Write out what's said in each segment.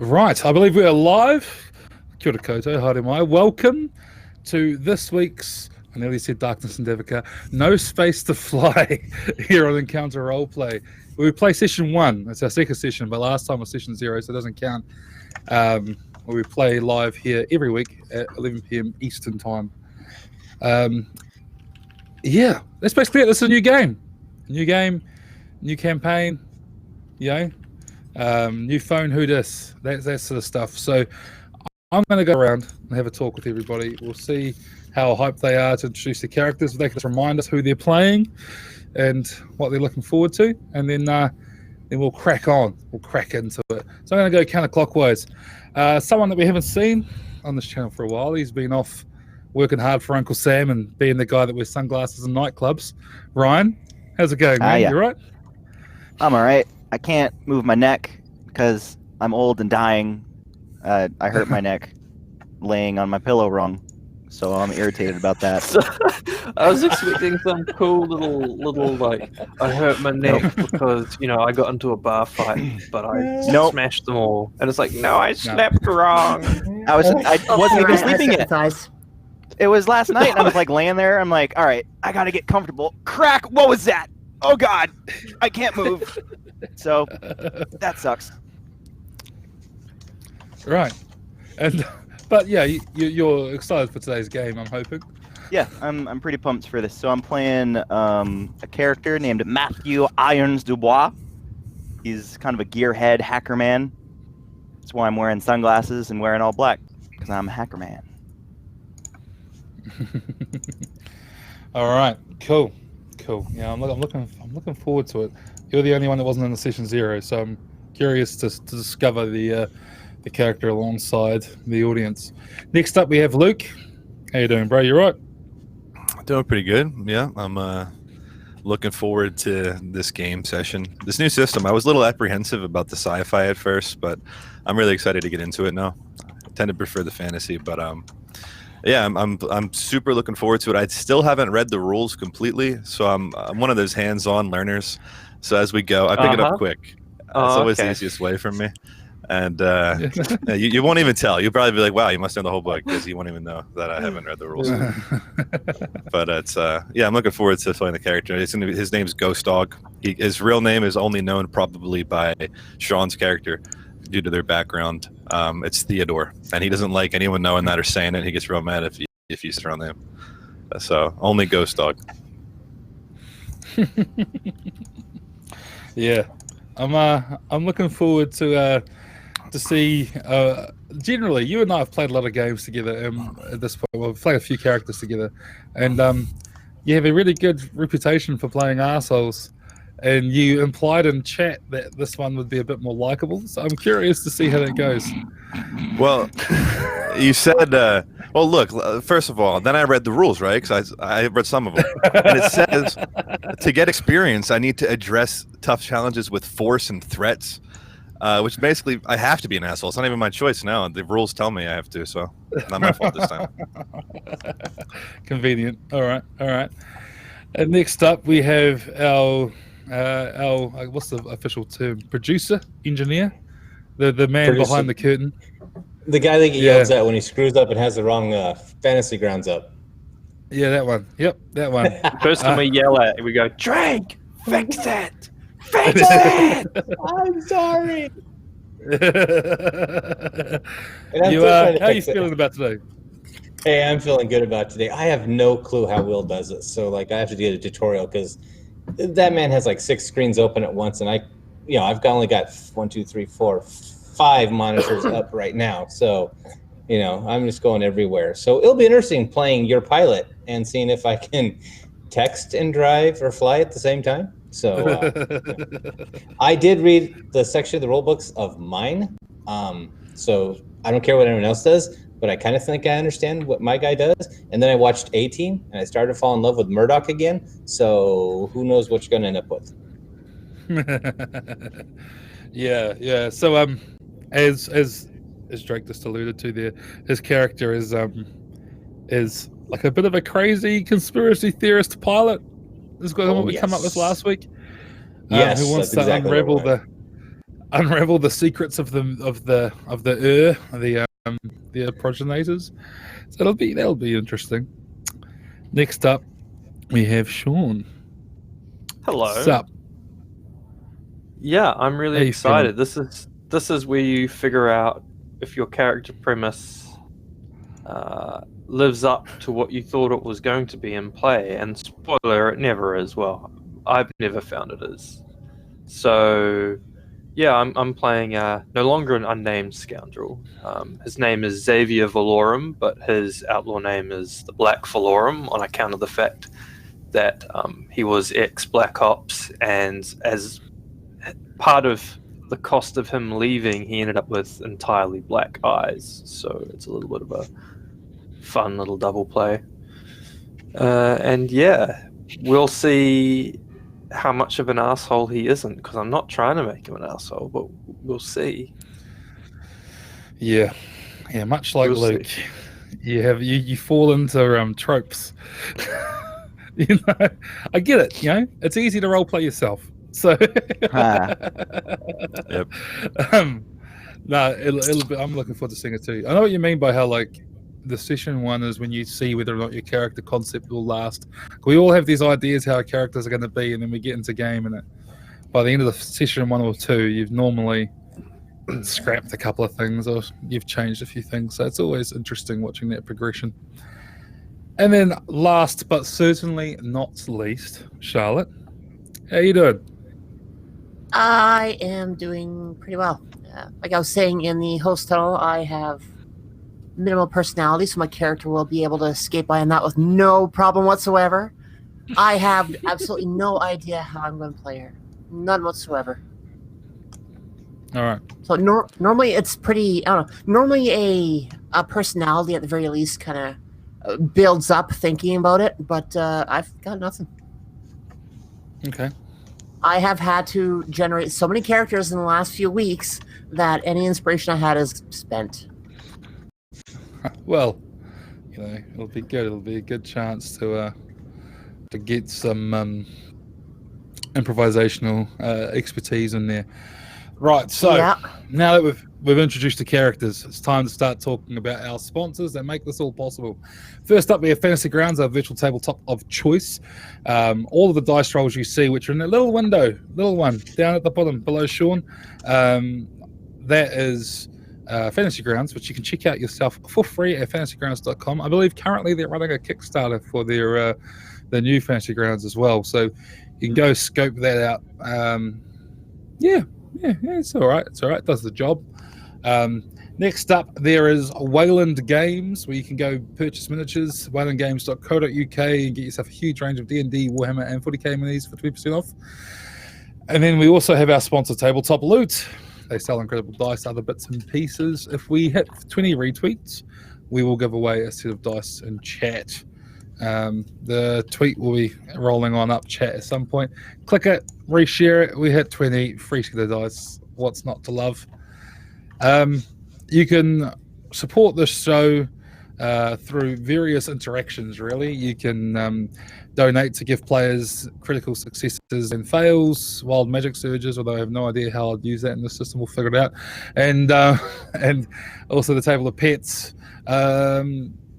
Right, I believe we are live. Kia ora koutou, haere mai. Welcome to this week's, I nearly said Darkness and Devika, No Space to Fly here on Encounter Roleplay. We play session 1. It's our second session, but last time was session 0, so it doesn't count. We play live here every week at 11 p.m. Eastern Time. Yeah, that's basically it. This is a new game. New campaign, new phone, who dis, that sort of stuff. So I'm going to go around and have a talk with everybody. We'll see how hyped they are to introduce the characters. They can just remind us who they're playing and what they're looking forward to, and then we'll crack on. We'll crack into it. So I'm going to go counterclockwise. Someone that we haven't seen on this channel for a while. He's been off working hard for Uncle Sam and being the guy that wears sunglasses in nightclubs. Ryan, how's it going, man? Yeah. You right? I'm all right. I can't move my neck because I'm old and dying. I hurt my neck laying on my pillow wrong, so I'm irritated about that. So, I was expecting some cool little like I hurt my neck because I got into a bar fight, but I smashed them all, and it's like I slept wrong. I wasn't even sleeping yet. It was last night, and I was like laying there. I'm like, all right, I gotta get comfortable. Crack! What was that? Oh God, I can't move. So that sucks. Right, but yeah, you're excited for today's game, I'm hoping. Yeah, I'm pretty pumped for this. So I'm playing a character named Matthew Irons Dubois. He's kind of a gearhead hacker man. That's why I'm wearing sunglasses and wearing all black, because I'm a hacker man. All right, cool. Yeah, I'm looking forward to it. You're the only one that wasn't in the session 0, so I'm curious to discover the character alongside the audience. Next up, we have Luke. How you doing, bro? You right? Doing pretty good. Yeah, I'm looking forward to this game session. This new system. I was a little apprehensive about the sci-fi at first, but I'm really excited to get into it now. I tend to prefer the fantasy, but yeah, I'm super looking forward to it. I still haven't read the rules completely, so I'm one of those hands-on learners. So as we go, I pick it up quick. It's always the easiest way for me. And you won't even tell. You'll probably be like, "Wow, you must know the whole book," because you won't even know that I haven't read the rules. But it's yeah, I'm looking forward to playing the character. His name's Ghost Dog. His real name is only known probably by Sean's character due to their background. It's Theodore, and he doesn't like anyone knowing that or saying it. He gets real mad if you use his real name. So only Ghost Dog. Yeah, I'm looking forward to see. Generally, you and I have played a lot of games together. At this point, well, we've played a few characters together, and you have a really good reputation for playing arseholes. And you implied in chat that this one would be a bit more likable. So I'm curious to see how that goes. Well, you said, well, look, first of all, then I read the rules, right? Because I read some of them. And it says, to get experience, I need to address tough challenges with force and threats, which basically, I have to be an asshole. It's not even my choice now. The rules tell me I have to, so not my fault this time. Convenient. All right. And next up, we have our what's the official term? Producer, engineer, the man behind the curtain, the guy that yells at when he screws up and has the wrong fantasy grounds up. Yeah, that one. Yep, that one. First time we yell at, we go, "Drake, fix it, fix it." I'm sorry. How are you feeling about today? Hey, I'm feeling good about today. I have no clue how Will does it, so I have to get a tutorial because that man has 6 screens open at once, and I've only got 1, 2, 3, 4, 5 monitors up right now. So, I'm just going everywhere. So it'll be interesting playing your pilot and seeing if I can text and drive or fly at the same time. So I did read the section of the rule books of mine. So I don't care what anyone else does, but I kind of think I understand what my guy does. And then I watched A-Team, and I started to fall in love with Murdoch again. So who knows what you're going to end up with. Yeah. So as Drake just alluded to there, his character is like a bit of a crazy conspiracy theorist pilot. This is what we come up with last week. Yes, who wants that's to exactly unravel right. unravel the secrets of the progenitors. So that'll be interesting. Next up, we have Sean. Hello. Sup? Yeah, I'm really How you excited. This is where you figure out if your character premise lives up to what you thought it was going to be in play. And spoiler, it never is. Well, I've never found it is. So, yeah, I'm playing no longer an unnamed scoundrel. His name is Xavier Valorum, but his outlaw name is the Black Valorum on account of the fact that he was ex-Black Ops, and as part of the cost of him leaving, he ended up with entirely black eyes. So it's a little bit of a fun little double play. And yeah, we'll see how much of an asshole he isn't, because I'm not trying to make him an asshole, but we'll see. Yeah, much like We'll Luke, see. you fall into tropes. You know, I get it. You know, it's easy to role play yourself. So, Yep. No, it'll be. I'm looking forward to seeing it too. I know what you mean by how like the session one is when you see whether or not your character concept will last. We all have these ideas how our characters are going to be, and then we get into game, and by the end of the session 1 or 2, you've normally scrapped a couple of things or you've changed a few things. So it's always interesting watching that progression. And then last but certainly not least, Charlotte, how you doing? I am doing pretty well. Like I was saying in the host tunnel, I have minimal personality, so my character will be able to escape by that with no problem whatsoever. I have absolutely no idea how I'm going to play her. None whatsoever. All right. So normally it's pretty, I don't know, normally a personality at the very least kind of builds up thinking about it, but I've got nothing. Okay. I have had to generate so many characters in the last few weeks that any inspiration I had is spent. Well, you know, it'll be good. It'll be a good chance to get some improvisational expertise in there. Right. So now that we've introduced the characters, it's time to start talking about our sponsors that make this all possible. First up, we have Fantasy Grounds, our virtual tabletop of choice. All of the dice rolls you see, which are in a little window, little one down at the bottom below Sean, that is Fantasy Grounds, which you can check out yourself for free at fantasygrounds.com. I believe currently they're running a Kickstarter for their new Fantasy Grounds as well, so you can go scope that out. Yeah, it's all right. It's all right. It does the job. Next up, there is Wayland Games, where you can go purchase miniatures, waylandgames.co.uk, and get yourself a huge range of D&D, Warhammer, and 40k minis for 20% off. And then we also have our sponsor, Tabletop Loot. They sell incredible dice, other bits and pieces. If we hit 20 retweets, we will give away a set of dice in chat. The tweet will be rolling on up chat at some point. Click it, reshare it. We hit 20, free set of dice. What's not to love? You can support this show through various interactions, really. You can donate to give players critical successes and fails, wild magic surges, although I have no idea how I'd use that in the system. We'll figure it out. And also the table of pets.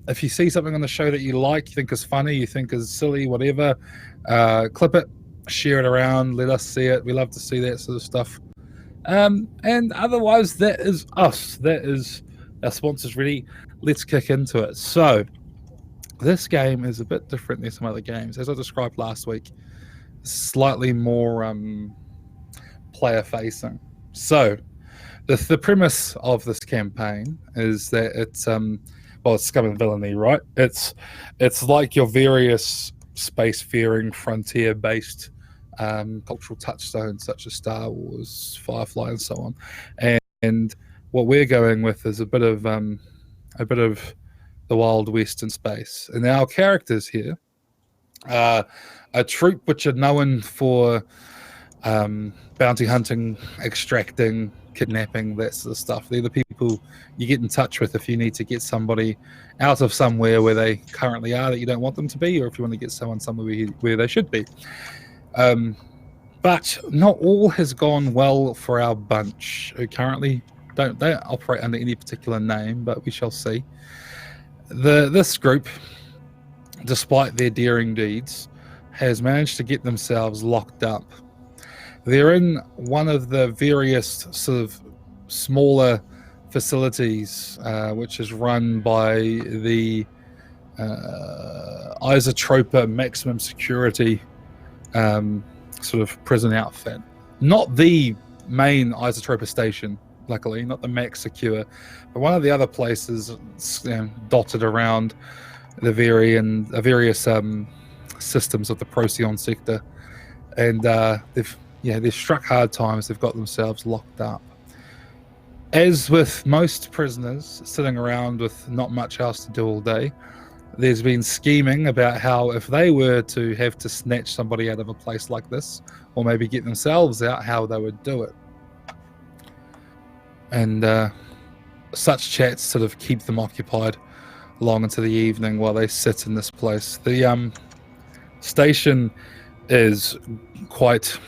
If you see something on the show that you like, you think is funny, you think is silly, whatever, clip it, share it around, let us see it. We love to see that sort of stuff. And otherwise, that is us. That is our sponsors ready. Let's kick into it. So, this game is a bit different than some other games. As I described last week, slightly more player-facing. So, the premise of this campaign is that it's Scum and Villainy, right? It's like your various space-faring, frontier-based cultural touchstones such as Star Wars, Firefly, and so on. And what we're going with is a bit of the Wild West in space. And our characters here are a troop which are known for bounty hunting, extracting, kidnapping, that sort of stuff. They're the people you get in touch with if you need to get somebody out of somewhere where they currently are that you don't want them to be, or if you want to get someone somewhere where they should be. But not all has gone well for our bunch, who currently don't operate under any particular name, but we shall see. This group, despite their daring deeds, has managed to get themselves locked up. They're in one of the various sort of smaller facilities, which is run by the Isotropa Maximum Security sort of prison outfit. Not the main Isotropa station, luckily, not the Max Secure, but one of the other places dotted around the various systems of the Procyon sector. And they've struck hard times. They've got themselves locked up. As with most prisoners sitting around with not much else to do all day, there's been scheming about how if they were to have to snatch somebody out of a place like this, or maybe get themselves out, how they would do it. And such chats sort of keep them occupied long into the evening while they sit in this place. The station is quite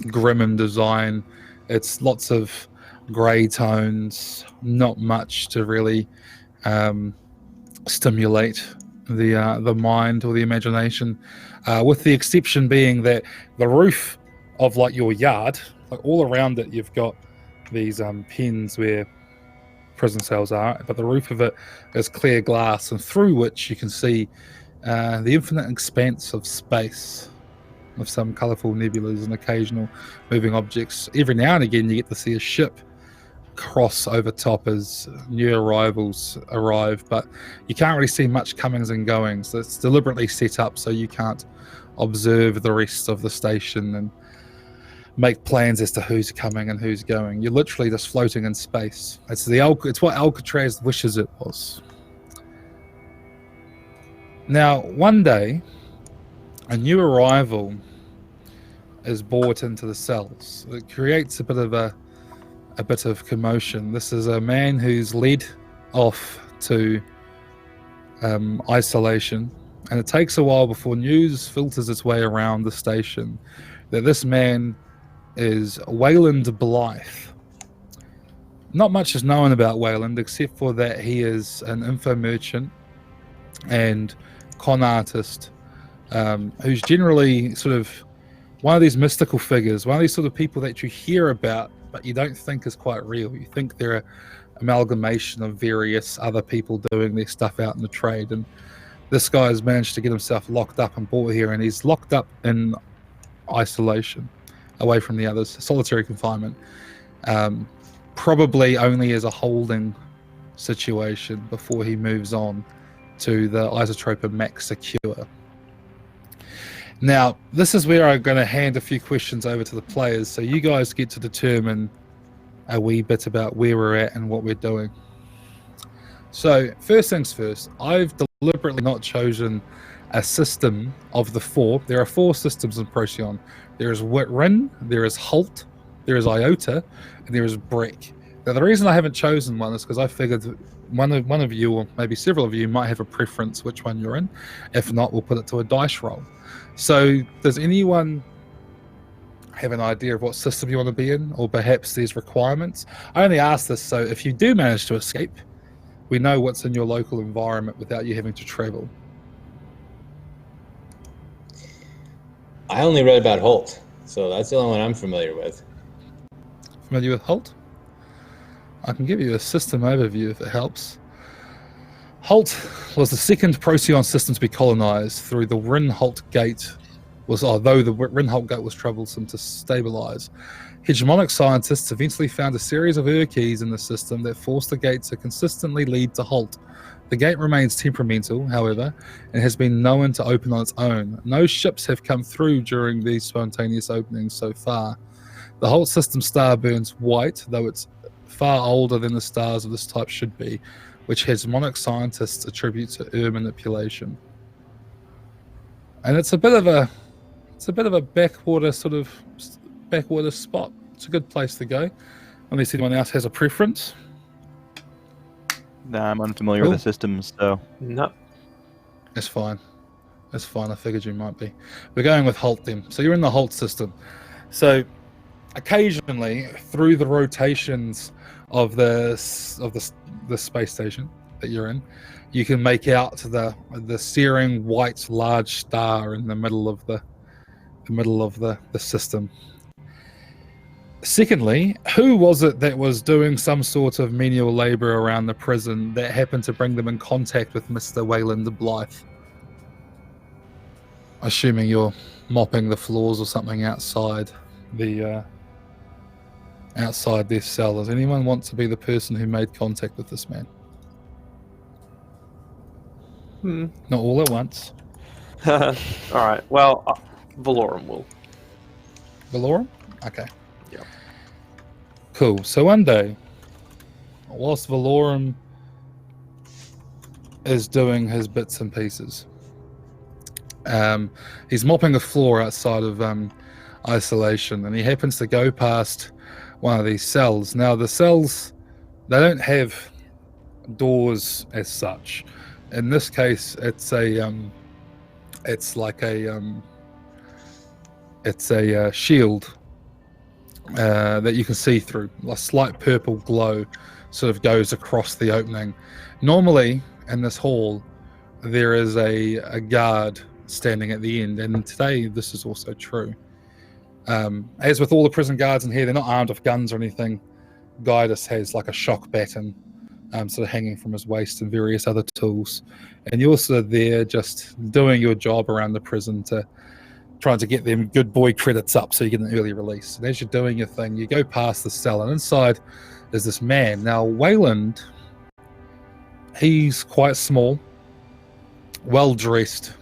grim in design. It's lots of grey tones, not much to really stimulate the mind or the imagination, with the exception being that the roof of like your yard, like all around it, you've got these pens where prison cells are, but the roof of it is clear glass, and through which you can see the infinite expanse of space with some colourful nebulas and occasional moving objects. Every now and again you get to see a ship cross over top as new arrivals arrive, but you can't really see much comings and goings. So it's deliberately set up so you can't observe the rest of the station and make plans as to who's coming and who's going. You're literally just floating in space. It's what Alcatraz wishes it was. Now, one day, a new arrival is brought into the cells. It creates a bit of commotion. This is a man who's led off to isolation, and it takes a while before news filters its way around the station that this man is Wayland Blythe. Not much is known about Wayland except for that he is an info merchant and con artist, who's generally sort of one of these mystical figures, one of these sort of people that you hear about but you don't think is quite real. You think they're an amalgamation of various other people doing their stuff out in the trade, and this guy has managed to get himself locked up and brought here, and he's locked up in isolation away from the others, solitary confinement, probably only as a holding situation before he moves on to the Isotropa Max Secure. Now, this is where I'm going to hand a few questions over to the players, so you guys get to determine a wee bit about where we're at and what we're doing. So, first things first, I've deliberately not chosen a system of the four. There are four systems in Procyon. There is Rin, there is Halt, there is Iota, and there is Breck. Now, the reason I haven't chosen one is because I figured one of you, or maybe several of you, might have a preference which one you're in. If not, we'll put it to a dice roll. So, does anyone have an idea of what system you want to be in, or perhaps there's requirements? I only ask this so if you do manage to escape, we know what's in your local environment without you having to travel. I only read about Holt, so that's the only one I'm familiar with. Familiar with Holt? I can give you a system overview if it helps. Holt was the second Procyon system to be colonized through the Rin-Halt Gate. Although the Rin-Halt Gate was troublesome to stabilize, hegemonic scientists eventually found a series of keys in the system that forced the gate to consistently lead to Halt. The gate remains temperamental, however, and has been known to open on its own. No ships have come through during these spontaneous openings so far. The Halt system star burns white, though it's far older than the stars of this type should be, which hegemonic scientists attribute to manipulation. And it's a bit of a backwater spot. It's a good place to go, unless anyone else has a preference. Nah, I'm unfamiliar with the systems, so No. That's fine. That's fine. I figured you might be. We're going with Halt then. So you're in the Halt system. So occasionally, through the rotations of the space station that you're in, you can make out the searing white large star in the middle of the system. Secondly, who was it that was doing some sort of menial labor around the prison that happened to bring them in contact with Mr. Wayland Blythe? Assuming you're mopping the floors or something outside outside their cell. Does anyone want to be the person who made contact with this man? Not all at once. All right. Well, Valorum will. Valorum? Okay. Yeah. Cool. So one day, whilst Valorum is doing his bits and pieces, he's mopping the floor outside of isolation, and he happens to go past one of these cells. Now, the cells, they don't have doors as such. In this case, it's like a shield that you can see through. A slight purple glow sort of goes across the opening. Normally, in this hall, there is a guard standing at the end, and today this is also true. As with all the prison guards in here, they're not armed with guns or anything. Guidus has like a shock baton sort of hanging from his waist and various other tools. And you're sort of there just doing your job around the prison to trying to get them good boy credits up so you get an early release. And as you're doing your thing, you go past the cell, and inside is this man. Now, Wayland, he's quite small, well-dressed,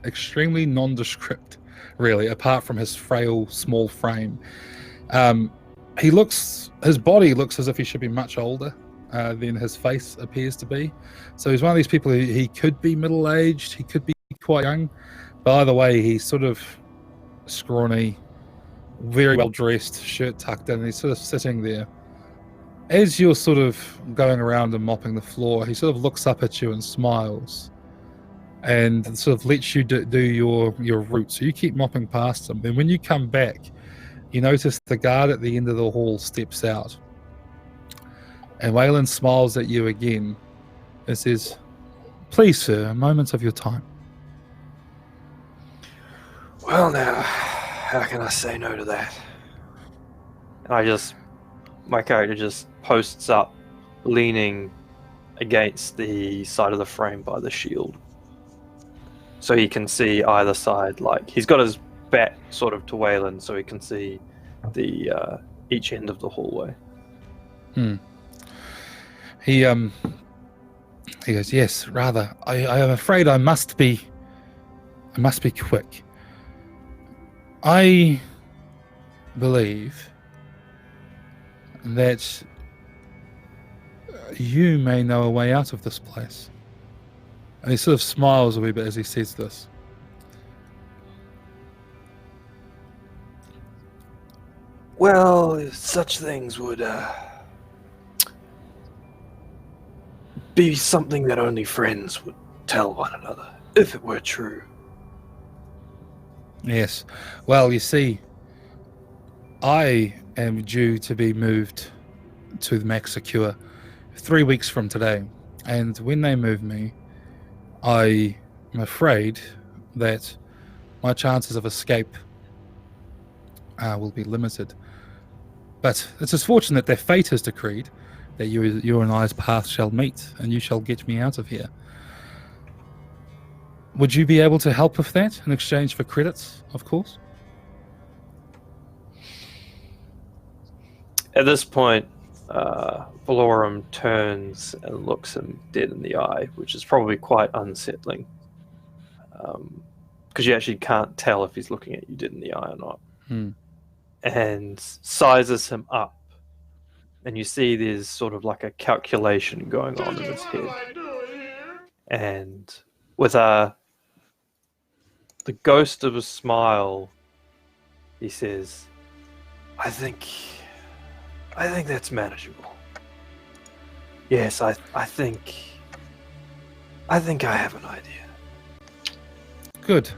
extremely nondescript, really, apart from his frail, small frame. His body looks as if he should be much older than his face appears to be. So he's one of these people who he could be middle-aged, he could be quite young, but either way, he's sort of scrawny, very well-dressed, shirt tucked in, and he's sort of sitting there. As you're sort of going around and mopping the floor, he sort of looks up at you and smiles, and sort of lets you do your route. So you keep mopping past him. Then when you come back, you notice the guard at the end of the hall steps out. And Wayland smiles at you again and says, "Please, sir, a moment of your time." Well, now, how can I say no to that? And my character just posts up, leaning against the side of the frame by the shield. So he can see either side, like, he's got his back sort of to Wayland, so he can see the each end of the hallway. He goes, "Yes, rather. I am afraid I must be quick. I believe that you may know a way out of this place." And he sort of smiles a wee bit as he says this. Well, such things would be something that only friends would tell one another, if it were true. Yes. Well, you see, I am due to be moved to the Max Secure 3 weeks from today. And when they move me, I am afraid that my chances of escape will be limited. But it's as fortunate that fate has decreed that you and I's paths shall meet, and you shall get me out of here. Would you be able to help with that in exchange for credits, of course? At this point, Valorum turns and looks him dead in the eye, which is probably quite unsettling. Because you actually can't tell if he's looking at you dead in the eye or not. And sizes him up. And you see there's sort of like a calculation going on in his head. And with the ghost of a smile, he says, I think that's manageable. Yes, I think I have an idea. Good.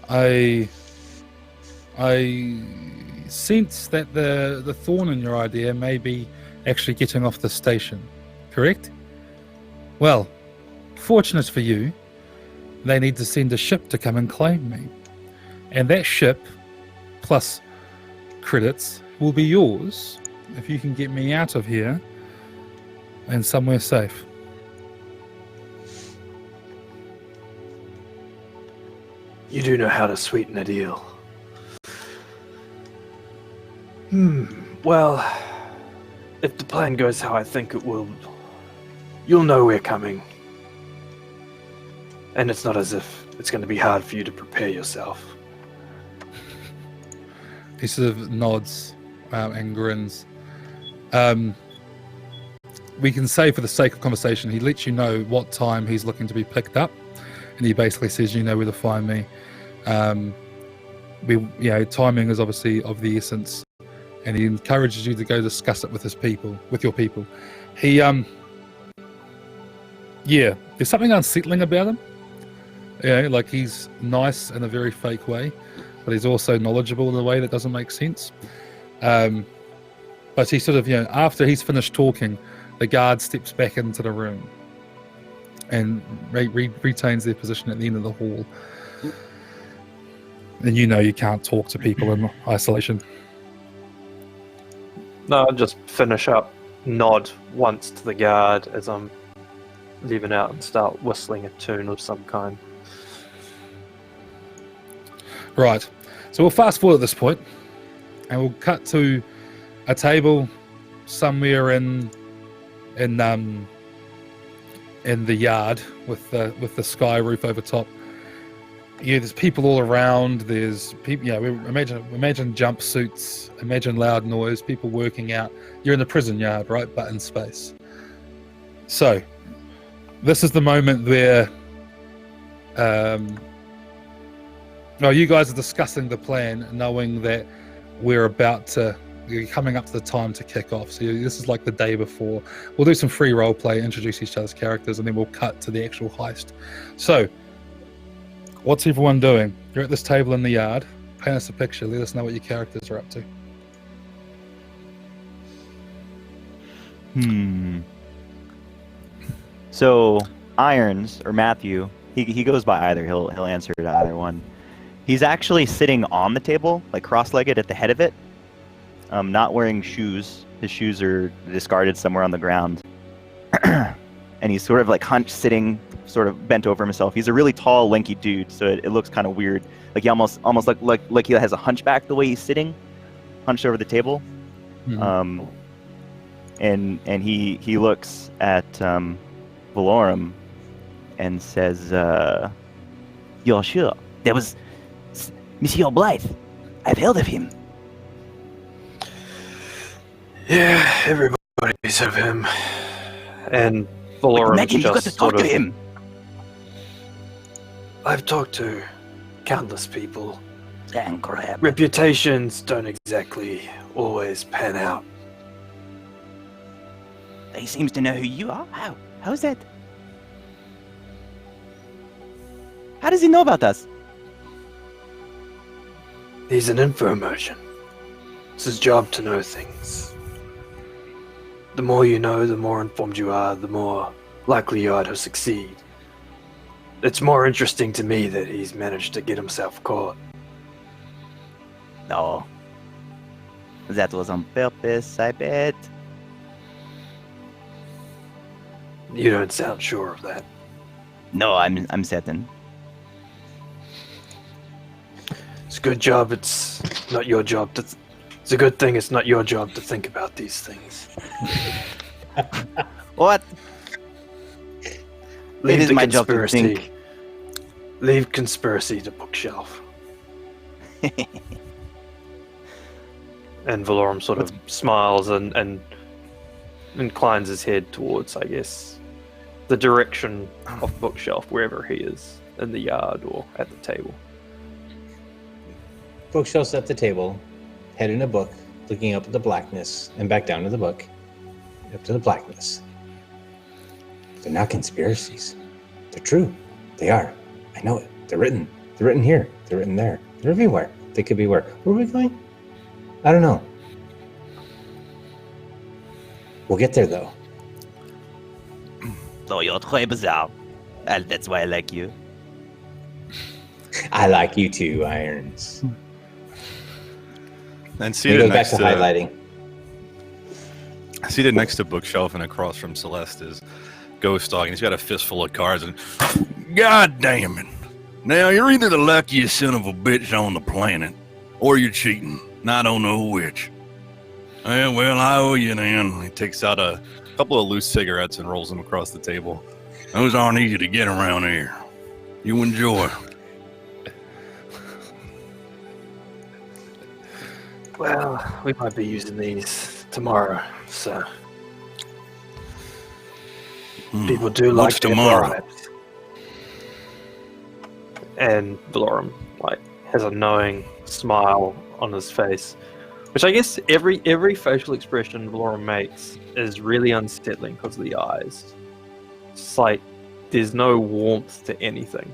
I I sense that the thorn in your idea may be actually getting off the station, correct? Well, fortunate for you, they need to send a ship to come and claim me. And that ship, plus credits, will be yours if you can get me out of here and somewhere safe. You do know how to sweeten a deal. Well, if the plan goes how I think it will, you'll know we're coming. And it's not as if it's going to be hard for you to prepare yourself. He sort of nods and grins. We can say, for the sake of conversation, he lets you know what time he's looking to be picked up, and he basically says, "You know where to find me." Timing is obviously of the essence, and he encourages you to go discuss it with your people. He, there's something unsettling about him. Like he's nice in a very fake way, but he's also knowledgeable in a way that doesn't make sense. But he sort of, after he's finished talking, the guard steps back into the room and retains their position at the end of the hall. And you can't talk to people in isolation. No, I'll just finish up, nod once to the guard as I'm leaving out and start whistling a tune of some kind. Right. So we'll fast forward at this point, and we'll cut to a table somewhere in the yard with the sky roof over top. There's people all around. There's people. Imagine jumpsuits. Imagine loud noise. People working out. You're in the prison yard, right? But in space. So, this is the moment where. You guys are discussing the plan, knowing that we're coming up to the time to kick off. So this is like the day before. We'll do some free role play, introduce each other's characters, and then we'll cut to the actual heist. So, what's everyone doing? You're at this table in the yard. Paint us a picture. Let us know what your characters are up to. So Irons or Matthew, he goes by either. He'll answer to either one. He's actually sitting on the table, like cross-legged at the head of it, not wearing shoes. His shoes are discarded somewhere on the ground. And he's sort of like hunched, sitting, sort of bent over himself. He's a really tall, lanky dude, so it looks kind of weird. Like he almost like he has a hunchback the way he's sitting, hunched over the table. Mm-hmm. And he looks at Valorum and says, "You're sure there was Monsieur Blythe? I've heard of him." Yeah, everybody's heard of him. And Valorum Imagine you got to talk to him. I've talked to countless people. Dang crap. Reputations don't exactly always pan out. He seems to know who you are. How is that? How does he know about us? He's an info merchant. It's his job to know things. The more you know, the more informed you are, the more likely you are to succeed. It's more interesting to me that he's managed to get himself caught. No. That was on purpose, I bet. You don't sound sure of that. No, I'm certain. It's a good job. It's not your job to. It's a good thing. It's not your job to think about these things. What? Leave it is the my job to conspiracy. think. Leave conspiracy to bookshelf. And Valorum sort of smiles and inclines his head towards, I guess, the direction of bookshelf, wherever he is, in the yard or at the table. Bookshelf's at the table, head in a book, looking up at the blackness, and back down to the book, up to the blackness. They're not conspiracies. They're true. They are. I know it. They're written. They're written here. They're written there. They're everywhere. They could be where? Where are we going? I don't know. We'll get there, though. So you're très bizarre. And that's why I like you. I like you too, Irons. And We seated go back next to to highlighting. seated next to bookshelf and across from Celeste is Ghost Dog, and he's got a fistful of cards. And God damn it! Now you're either the luckiest son of a bitch on the planet, or you're cheating. And I don't know which. Well, I owe you then. He takes out a couple of loose cigarettes and rolls them across the table. Those aren't easy to get around here. You enjoy. Well, we might be using these tomorrow, so people do like What's their tomorrow? bribes. And Valorum has a knowing smile on his face, which I guess every facial expression Valorum makes is really unsettling because of the eyes. It's like there's no warmth to anything.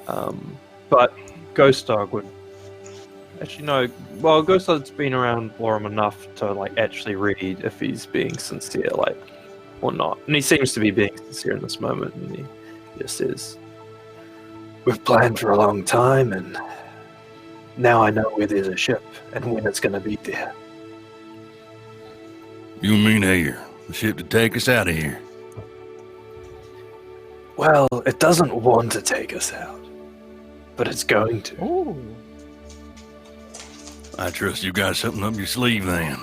But Ghost Dog would actually no. Well, Ghost Dog's been around Valorum enough to actually read if he's being sincere, or not. And he seems to be being sincere in this moment. And he just says, "We've planned for a long time, and now I know where there's a ship and when it's going to be there." You mean here? The ship to take us out of here? Well, it doesn't want to take us out, but it's going to. Ooh. I trust you got something up your sleeve then.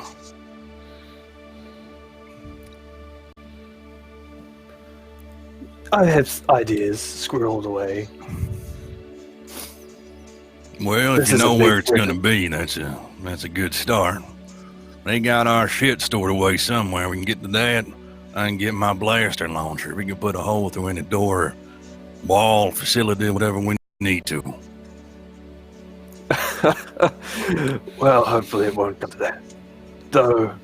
I have ideas squirreled away. Well, This if you is a know big where it's frigate. gonna be, that's a good start. They got our shit stored away somewhere. We can get to that. I can get my blaster launcher. We can put a hole through any door, wall, facility, whatever we need to. Well, hopefully it won't come to that. Though,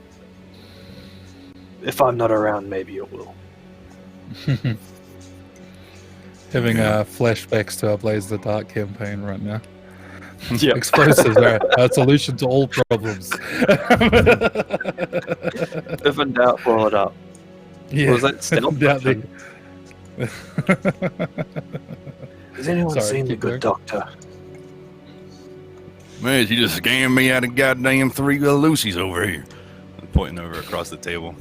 if I'm not around, maybe it will. Having flashbacks to our Blaze the Dark campaign right now. Yeah. Explosives are a solution to all problems. If in doubt, blow it up. Yeah. Was that stealth? Doubt option? Has anyone Sorry, seen the keep Good Doctor? Man, you just scammed me out of goddamn 3 Lucy's over here. I'm pointing over across the table.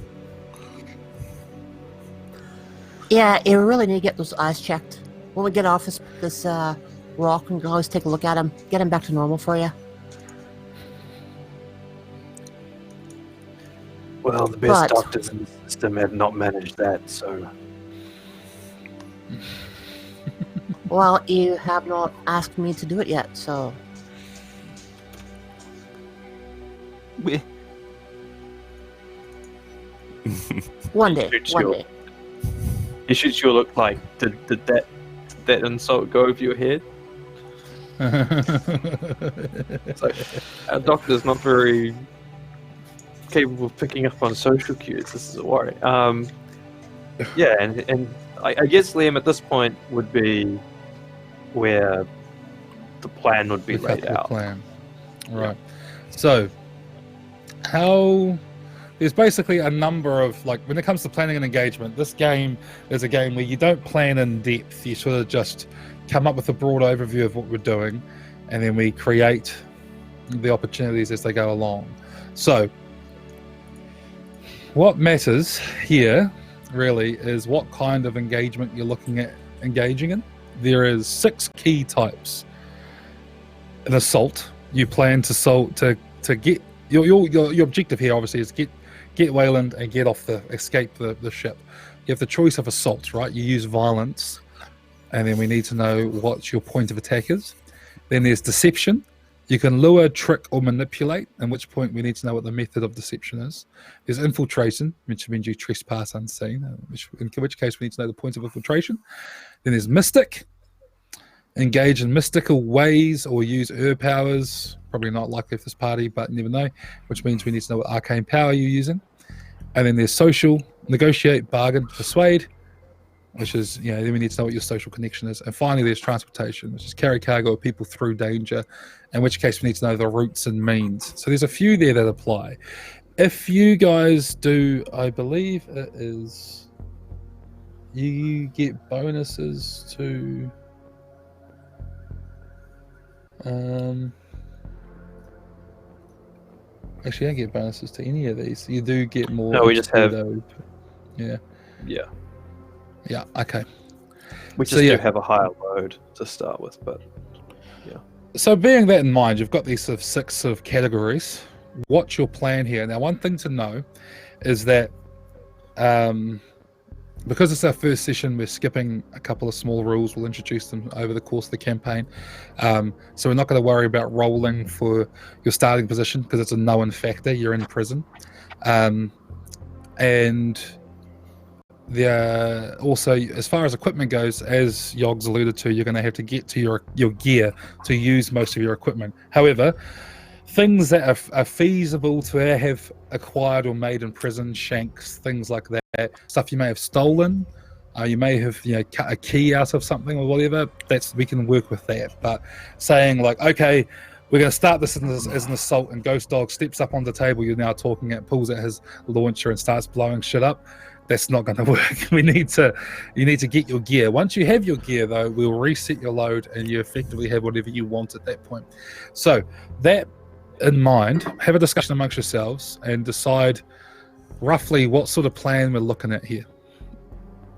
Yeah, you really need to get those eyes checked. When we get off this rock, and always take a look at him, get him back to normal for you. Well, the best But- doctors in the system have not managed that, so Well, you have not asked me to do it yet, so We- one day, Shoot one you. day. it should sure look like did that insult go over your head? It's like our doctor's not very capable of picking up on social cues. This is a worry. Yeah, and I guess Liam at this point would be where the plan would be We've got laid the out. plan. Right. So, there's basically a number of, when it comes to planning and engagement, this game is a game where you don't plan in depth. You sort of just come up with a broad overview of what we're doing, and then we create the opportunities as they go along. So, what matters here really is what kind of engagement you're looking at engaging in. There is 6 key types. An assault, you plan to get your objective here obviously is get Wayland and escape the ship. You have the choice of assault, right? You use violence, and then we need to know what your point of attack is. Then there's deception. You can lure, trick, or manipulate, at which point we need to know what the method of deception is. There's infiltration, which means you trespass unseen, in which case we need to know the point of infiltration. Then there's mystic. Engage in mystical ways or use powers. Probably not likely for this party, but never know, which means we need to know what arcane power you're using. And then there's social, negotiate, bargain, persuade. which is, then we need to know what your social connection is. And finally, there's transportation, which is carry cargo of people through danger, in which case we need to know the routes and means. So there's a few there that apply. If you guys do, I believe it is, you get bonuses to, actually, I don't get bonuses to any of these. You do get more. No, we just have. though. Yeah. Yeah. Yeah. Okay. We So, just yeah. do have a higher load to start with, but So bearing that in mind, you've got these sort of 6 sort of categories. What's your plan here? Now, one thing to know is that because it's our first session, we're skipping a couple of small rules. We'll introduce them over the course of the campaign. So we're not going to worry about rolling for your starting position because it's a known factor. You're in prison. And also, as far as equipment goes, as Yogg's alluded to, you're going to have to get to your gear to use most of your equipment. However, things that are feasible to have acquired or made in prison, shanks, things like that, stuff you may have stolen, you may have cut a key out of something or whatever, we can work with that. But saying like, okay, we're going to start this as an assault, and Ghost Dog steps up on the table you're now talking at, pulls out his launcher and starts blowing shit up, that's not going to work. You need to get your gear. Once you have your gear, though, we'll reset your load and you effectively have whatever you want at that point. So that in mind, have a discussion amongst yourselves and decide roughly what sort of plan we're looking at here.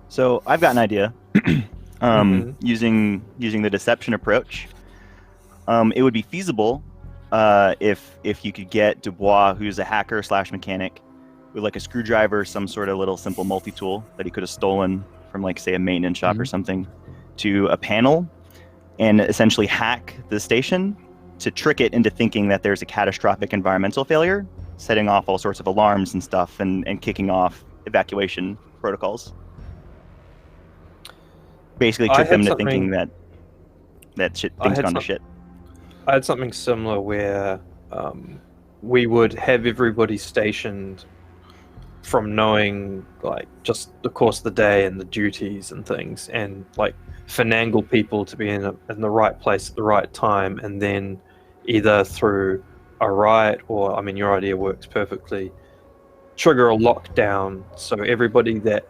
So I've got an idea. Using the deception approach, it would be feasible if you could get Dubois, who's a hacker / mechanic, with like a screwdriver, some sort of little simple multi-tool that he could have stolen from, like, say, a maintenance shop or something, to a panel and essentially hack the station to trick it into thinking that there's a catastrophic environmental failure, setting off all sorts of alarms and stuff, and kicking off evacuation protocols. Basically trick them into thinking that things gone to shit. I had something similar where we would have everybody stationed from knowing, like, just the course of the day and the duties and things, and like finagle people to be in the right place at the right time, and then either through a riot or, I mean, your idea works perfectly, trigger a lockdown so everybody that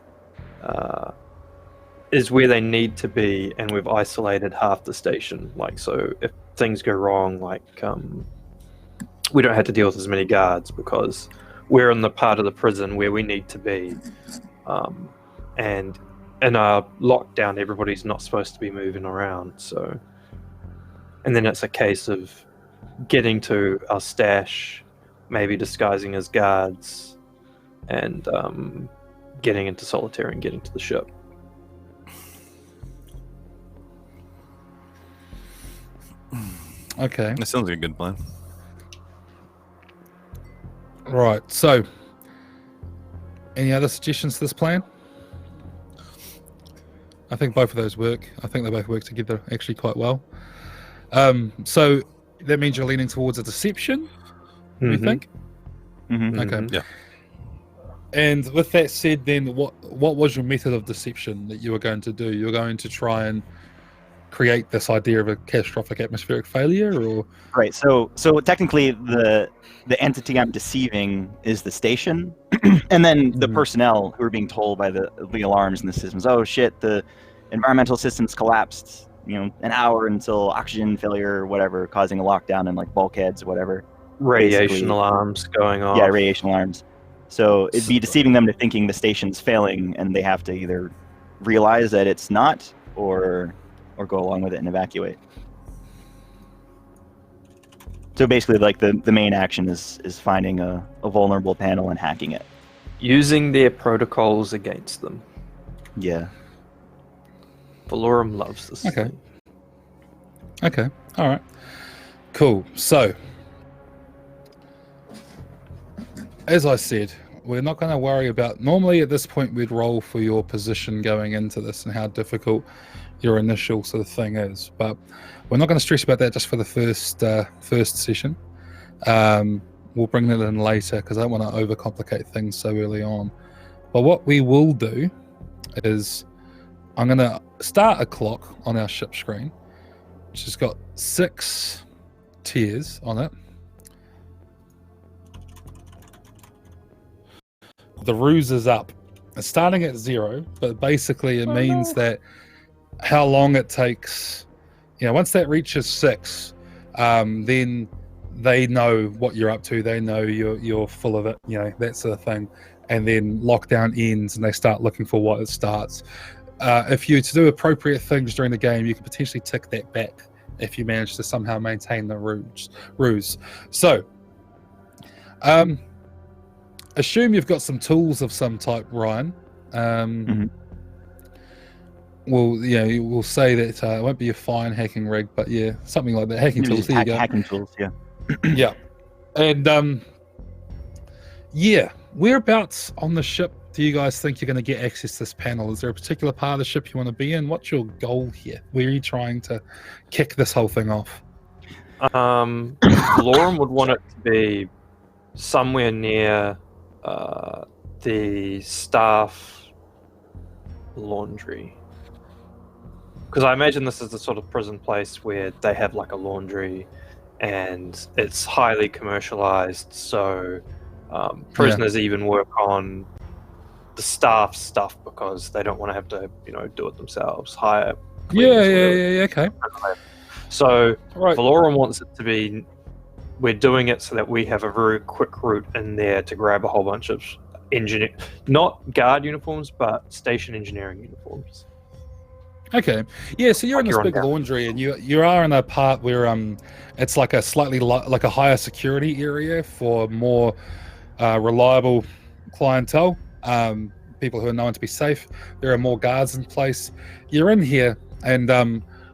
is where they need to be, and we've isolated half the station. Like, so if things go wrong, like we don't have to deal with as many guards because we're in the part of the prison where we need to be. And in a lockdown, everybody's not supposed to be moving around. So, and then it's a case of getting to our stash, maybe disguising as guards, and getting into solitary and getting to the ship. Okay. That sounds like a good plan. Right. So, any other suggestions to this plan? I think both of those work. I think they both work together actually quite well. So that means you're leaning towards a deception, you think? Okay. Yeah. And with that said, then what was your method of deception that you were going to do? You were going to try and create this idea of a catastrophic atmospheric failure, or right? So technically, the entity I'm deceiving is the station, and then the personnel who are being told by the alarms and the systems. Oh shit! The environmental systems collapsed. An hour until oxygen failure or whatever, causing a lockdown and like bulkheads or whatever. Radiation alarms going off. Yeah, radiation alarms. So it'd be deceiving them to thinking the station's failing, and they have to either realize that it's not, or go along with it and evacuate. So basically, like, the main action is finding a vulnerable panel and hacking it. Using their protocols against them. Yeah. Valorum loves this. Okay. Okay. All right. Cool. So, as I said, we're not going to worry about... Normally, at this point, we'd roll for your position going into this and how difficult your initial sort of thing is. But we're not going to stress about that just for the first session. We'll bring that in later because I don't want to overcomplicate things so early on. But what we will do is I'm going to start a clock on our ship screen, which has got 6 tiers on it. The ruse is up. It's starting at 0, but basically it means that how long it takes, once that reaches 6, then they know what you're up to. They know you're full of it, that sort of thing. And then lockdown ends and they start looking for what it starts. If you to do appropriate things during the game, you can potentially tick that back if you manage to somehow maintain the ruse. So, assume you've got some tools of some type, Ryan. Well, we'll say that it won't be a fine hacking rig, but yeah, something like that. Hacking tools. There you go. Hacking tools, yeah. Yeah, and whereabouts on the ship do you guys think you're going to get access to this panel? Is there a particular part of the ship you want to be in? What's your goal here? Where are you trying to kick this whole thing off? Lauren would want it to be somewhere near the staff laundry. Because I imagine this is the sort of prison place where they have like a laundry and it's highly commercialized, so prisoners even work on the staff stuff because they don't want to have to, do it themselves. Hire cleaners, okay. So Right. Valorum wants it to be, we're doing it so that we have a very quick route in there to grab a whole bunch of not guard uniforms, but station engineering uniforms. Okay. Yeah, so you're in this You're on big down. laundry, and you are in a part where it's like a slightly like a higher security area for more reliable clientele, people who are known to be safe. There are more guards in place. You're in here, and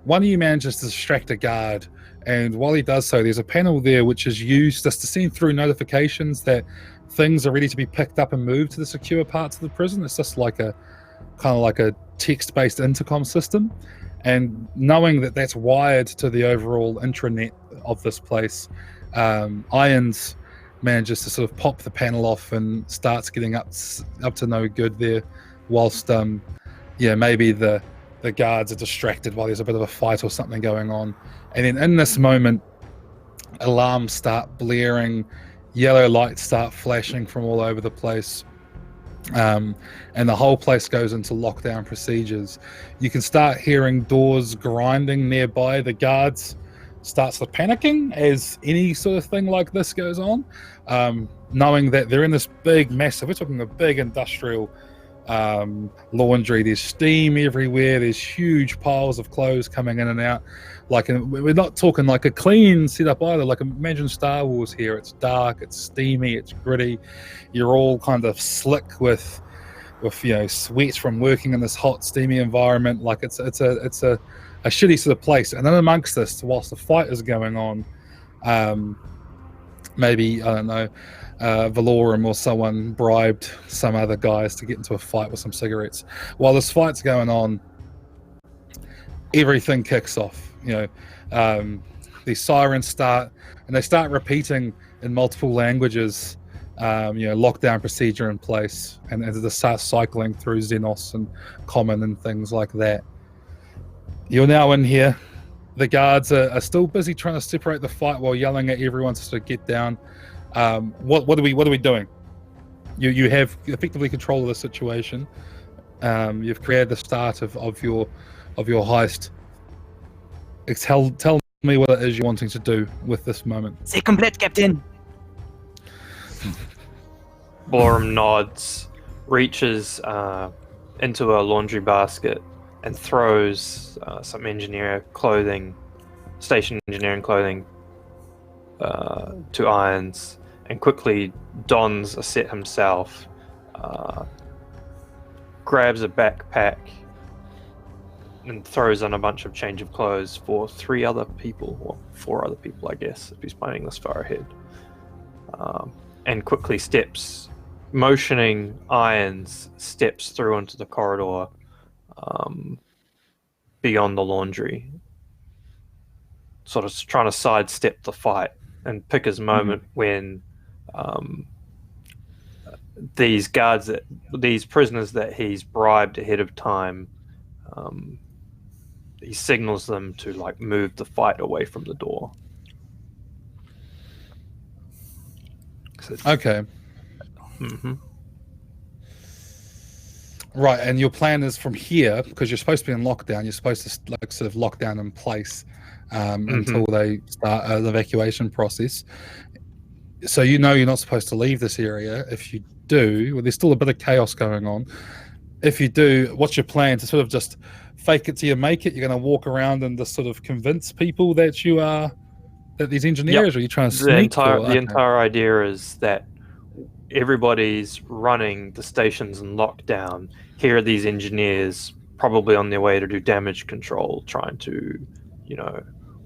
one of you manages to distract a guard, and while he does so, there's a panel there which is used just to send through notifications that things are ready to be picked up and moved to the secure parts of the prison. It's just like a kind of like a text-based intercom system, and knowing that that's wired to the overall intranet of this place, Irons manages to sort of pop the panel off and starts getting up to no good there, whilst maybe the guards are distracted while there's a bit of a fight or something going on. And then in this moment, alarms start blaring, yellow lights start flashing from all over the place. And the whole place goes into lockdown procedures. You can start hearing doors grinding nearby. The guards starts panicking as any sort of thing like this goes on, knowing that they're in this big, massive, we're talking a big industrial laundry. There's steam everywhere. There's huge piles of clothes coming in and out. We're not talking like a clean setup either. Like, imagine Star Wars here. It's dark, it's steamy, it's gritty. You're all kind of slick with sweat from working in this hot, steamy environment. Like it's a shitty sort of place. And then amongst this, whilst the fight is going on, maybe, I don't know, Valorum or someone bribed some other guys to get into a fight with some cigarettes. While this fight's going on, everything kicks off. The sirens start, and they start repeating in multiple languages, lockdown procedure in place, and they start cycling through Xenos and Common and things like that. You're now in here. The guards are still busy trying to separate the fight while yelling at everyone to sort of get down. What are we doing? You have effectively control of the situation. You've created the start of your heist. Tell me what it is you're wanting to do with this moment. C'est complete, Captain. Valorum nods, reaches into a laundry basket, and throws some station engineering clothing to Irons, and quickly dons a set himself, grabs a backpack, and throws on a bunch of change of clothes for 4 other people, I guess, if he's planning this far ahead. And quickly motioning Irons, steps through into the corridor beyond the laundry, sort of trying to sidestep the fight and pick his moment when these prisoners that he's bribed ahead of time he signals them to like move the fight away from the door. Okay. Mm-hmm. Right, and your plan is from here, because you're supposed to be in lockdown, you're supposed to like sort of lock down in place until they start the evacuation process. So you know you're not supposed to leave this area. If you do, well, there's still a bit of chaos going on. If you do, what's your plan? To sort of just fake it till you make it? You're going to walk around and just sort of convince people that you are that these engineers, or are you trying to sneak? The entire idea is that everybody's running the stations in lockdown. Here are these engineers probably on their way to do damage control, trying to,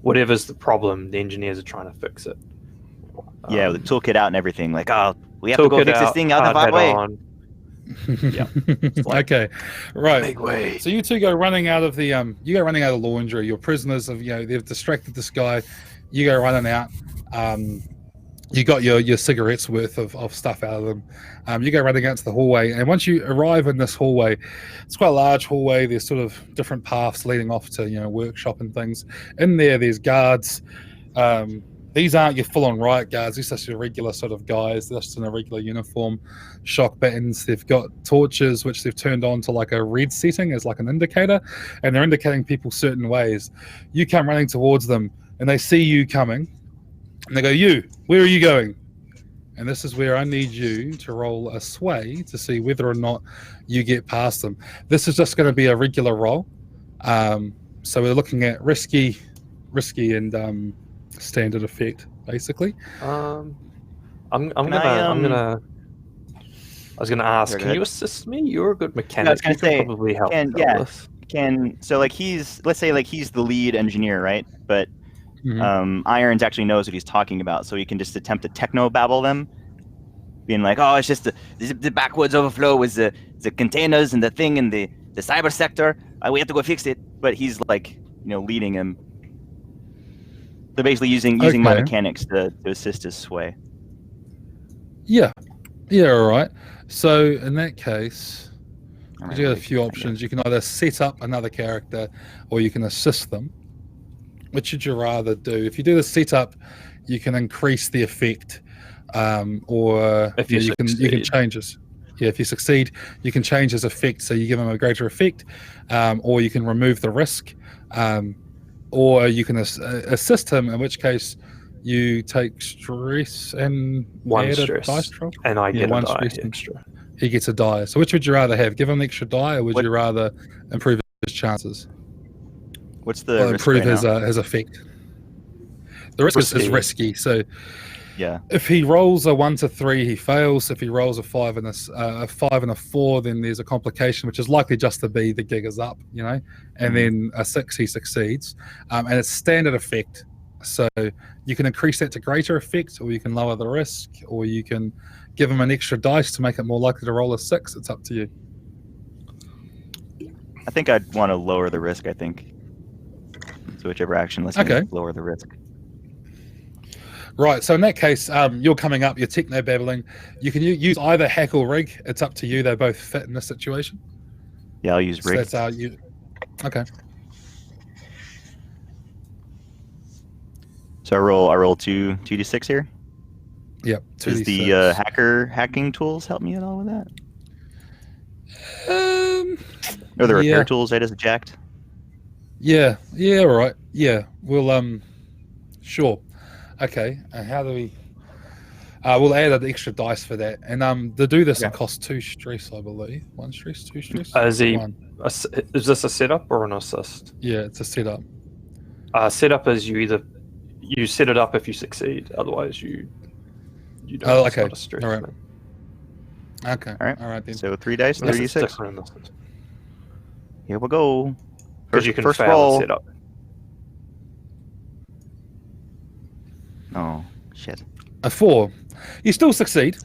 whatever's the problem, the engineers are trying to fix it. Yeah, with the toolkit out and everything. Like, oh, we have to go fix this thing out the far way. Yeah. Okay. Right. Big way. So you two go running out of the laundry. You're prisoners of they've distracted this guy. You go running out. You got your cigarettes worth of stuff out of them. You go running out to the hallway, and once you arrive in this hallway, it's quite a large hallway. There's sort of different paths leading off to workshop and things. In there's guards. These aren't your full-on riot guards. These are just your regular sort of guys. They're just in a regular uniform, shock buttons. They've got torches, which they've turned on to like a red setting as like an indicator, and they're indicating people certain ways. You come running towards them, and they see you coming, and they go, "You, where are you going?" And this is where I need you to roll a sway to see whether or not you get past them. This is just going to be a regular roll. So we're looking at risky, and standard effect, basically. I was gonna ask, can you assist me? You're a good mechanic. I was gonna say, probably help. So like let's say like he's the lead engineer, right? But Irons actually knows what he's talking about, so he can just attempt to techno babble them, being like, "Oh, it's just the backwoods overflow with the containers and the thing in the cyber sector. We have to go fix it." But he's like, leading him. So basically using my mechanics to assist his sway. Yeah, all right. So in that case, you got a few options. You can either set up another character, or you can assist them. Which would you rather do? If you do the setup, you can increase the effect, or if you can change this. Yeah, if you succeed, you can change his effect, so you give him a greater effect, or you can remove the risk. Or you can assist him, in which case you take stress and one stress, dice roll, and I get one die extra. He gets a die. So which would you rather have? Give him an extra die, or would you rather improve his chances? What's the risk improve right his effect? The risk is risky. So yeah, if he rolls a 1 to 3, he fails. If he rolls a 5 and a 4, then there's a complication, which is likely just to be the gig is up, and then a 6 he succeeds, and it's standard effect. So you can increase that to greater effect, or you can lower the risk, or you can give him an extra dice to make it more likely to roll a 6. It's up to you. I think I'd want to lower the risk. I think so. Whichever action lets me lower the risk. Right, so in that case, you're coming up, you're techno-babbling. You can use either hack or rig. It's up to you. They both fit in this situation. Yeah, I'll use rig. So that's okay. So I roll 2d6 here? Yep. Does the hacking tools help me at all with that? Or the repair tools I just jacked? Yeah, all right. Yeah, we'll, sure. Okay, and how do we... we'll add an extra dice for that. And to do this, it costs 2 stress, I believe. 1 stress, 2 stress? Is this a setup or an assist? Yeah, it's a setup. Setup is you set it up if you succeed. Otherwise, you don't. Oh, okay. Not a stress, all right. man. Okay. All right then. So 3 dice, 36. Here we go. Because you can first fail roll. a setup. Oh, shit. A 4. You still succeed.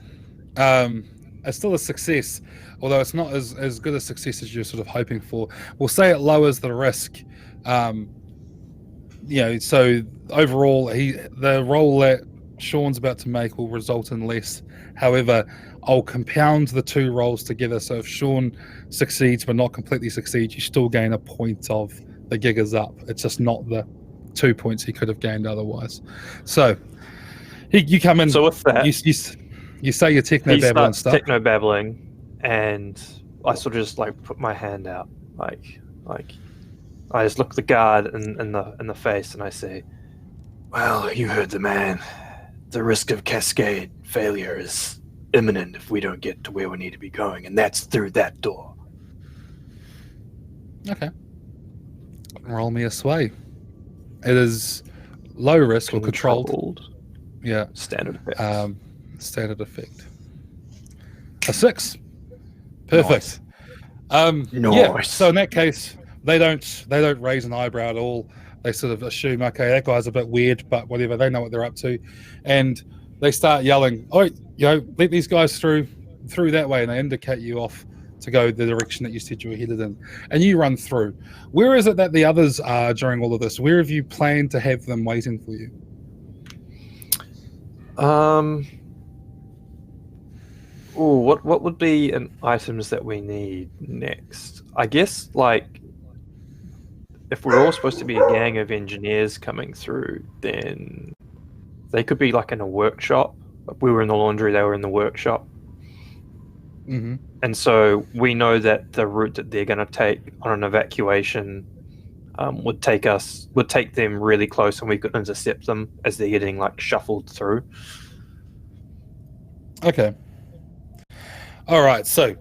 It's still a success, although it's not as good a success as you're sort of hoping for. We'll say it lowers the risk. So overall, the roll that Sean's about to make will result in less. However, I'll compound the 2 rolls together. So if Sean succeeds but not completely succeeds, you still gain a point of the gig is up. It's just not the 2 points he could have gained otherwise. So you come in. So with that, you say your techno he babble and starts stuff. techno babbling, and I sort of just like put my hand out, like I just look the guard in the face, and I say, "Well, you heard the man. The risk of cascade failure is imminent if we don't get to where we need to be going, and that's through that door." Okay. Roll me a sway. It is low risk or controlled. Yeah. Standard effects. Standard effect. A 6. Perfect. Yeah. Nice. So in that case, they don't raise an eyebrow at all. They sort of assume, okay, that guy's a bit weird, but whatever. They know what they're up to, and they start yelling, "Oh, let these guys through that way," and they indicate you off to go the direction that you said you were headed in, and you run through. Where is it that the others are during all of this? Where have you planned to have them waiting for you? What would be items that we need next? I guess like if we're all supposed to be a gang of engineers coming through, then they could be like in a workshop. We were in the laundry, they were in the workshop. Mm-hmm. And so we know that the route that they're going to take on an evacuation would take them really close, and we could intercept them as they're getting like shuffled through. Okay. All right. So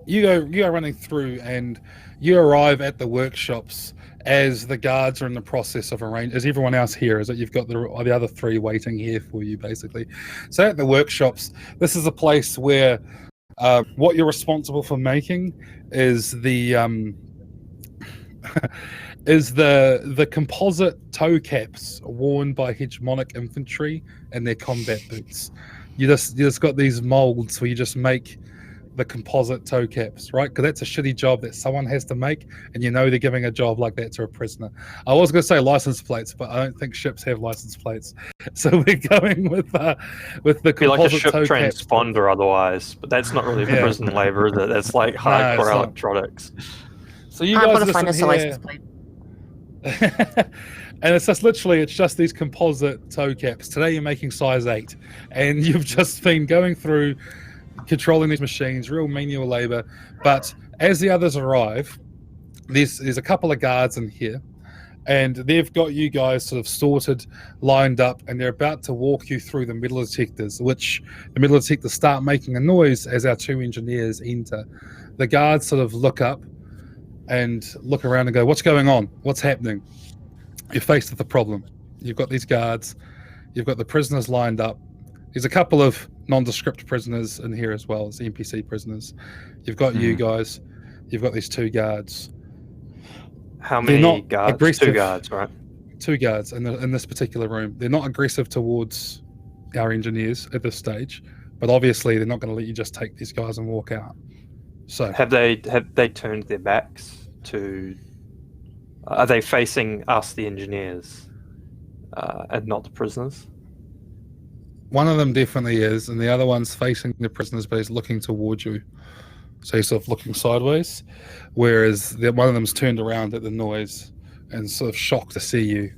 you go running through, and you arrive at the workshops as the guards are in the process of arranging. As everyone else here is that you've got the other 3 waiting here for you, basically. So at the workshops, this is a place where what you're responsible for making is the composite toe caps worn by hegemonic infantry and their combat boots. You just got these molds where you just make the composite toe caps, right? Because that's a shitty job that someone has to make, and you know they're giving a job like that to a prisoner. I was going to say license plates, but I don't think ships have license plates, so we're going with the composite like a ship toe caps. transponder other's, but that's not really prison labor, is it? That's like hardcore it's not. electronics. So you I'm guys gonna just find in us a license here. plate. And it's just these composite toe caps. Today you're making size 8, and you've just been going through controlling these machines, real manual labor. But as the others arrive, there's a couple of guards in here, and they've got you guys sort of sorted, lined up, and they're about to walk you through the metal detectors, which the metal detectors start making a noise as our 2 engineers enter. The guards sort of look up and look around and go, "What's going on? What's happening?" You're faced with a problem. You've got these guards, you've got the prisoners lined up. There's a couple of nondescript prisoners in here as well as NPC prisoners. You've got you guys, you've got these 2 guards. How many guards? Aggressive. 2 guards, right? 2 guards in this particular room. They're not aggressive towards our engineers at this stage, but obviously they're not going to let you just take these guys and walk out. So Have they turned their backs to? Are they facing us, the engineers, and not the prisoners? one of them definitely is, and the other one's facing the prisoners, but he's looking towards you. So he's sort of looking sideways, whereas one of them's turned around at the noise and sort of shocked to see you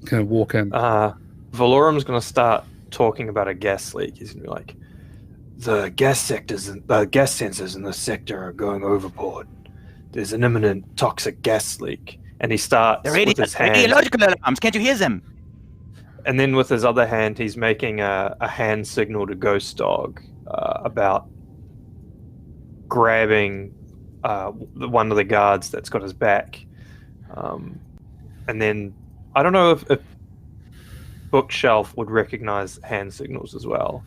kind of walk in. Valorum's going to start talking about a gas leak. He's going to be like, the gas sensors in the sector are going overboard. There's an imminent toxic gas leak. And he starts with his hand. Radiological alarms. Can't you hear them? And then with his other hand, he's making a hand signal to Ghost Dog about grabbing one of the guards that's got his back. And then I don't know if Bookshelf would recognize hand signals as well.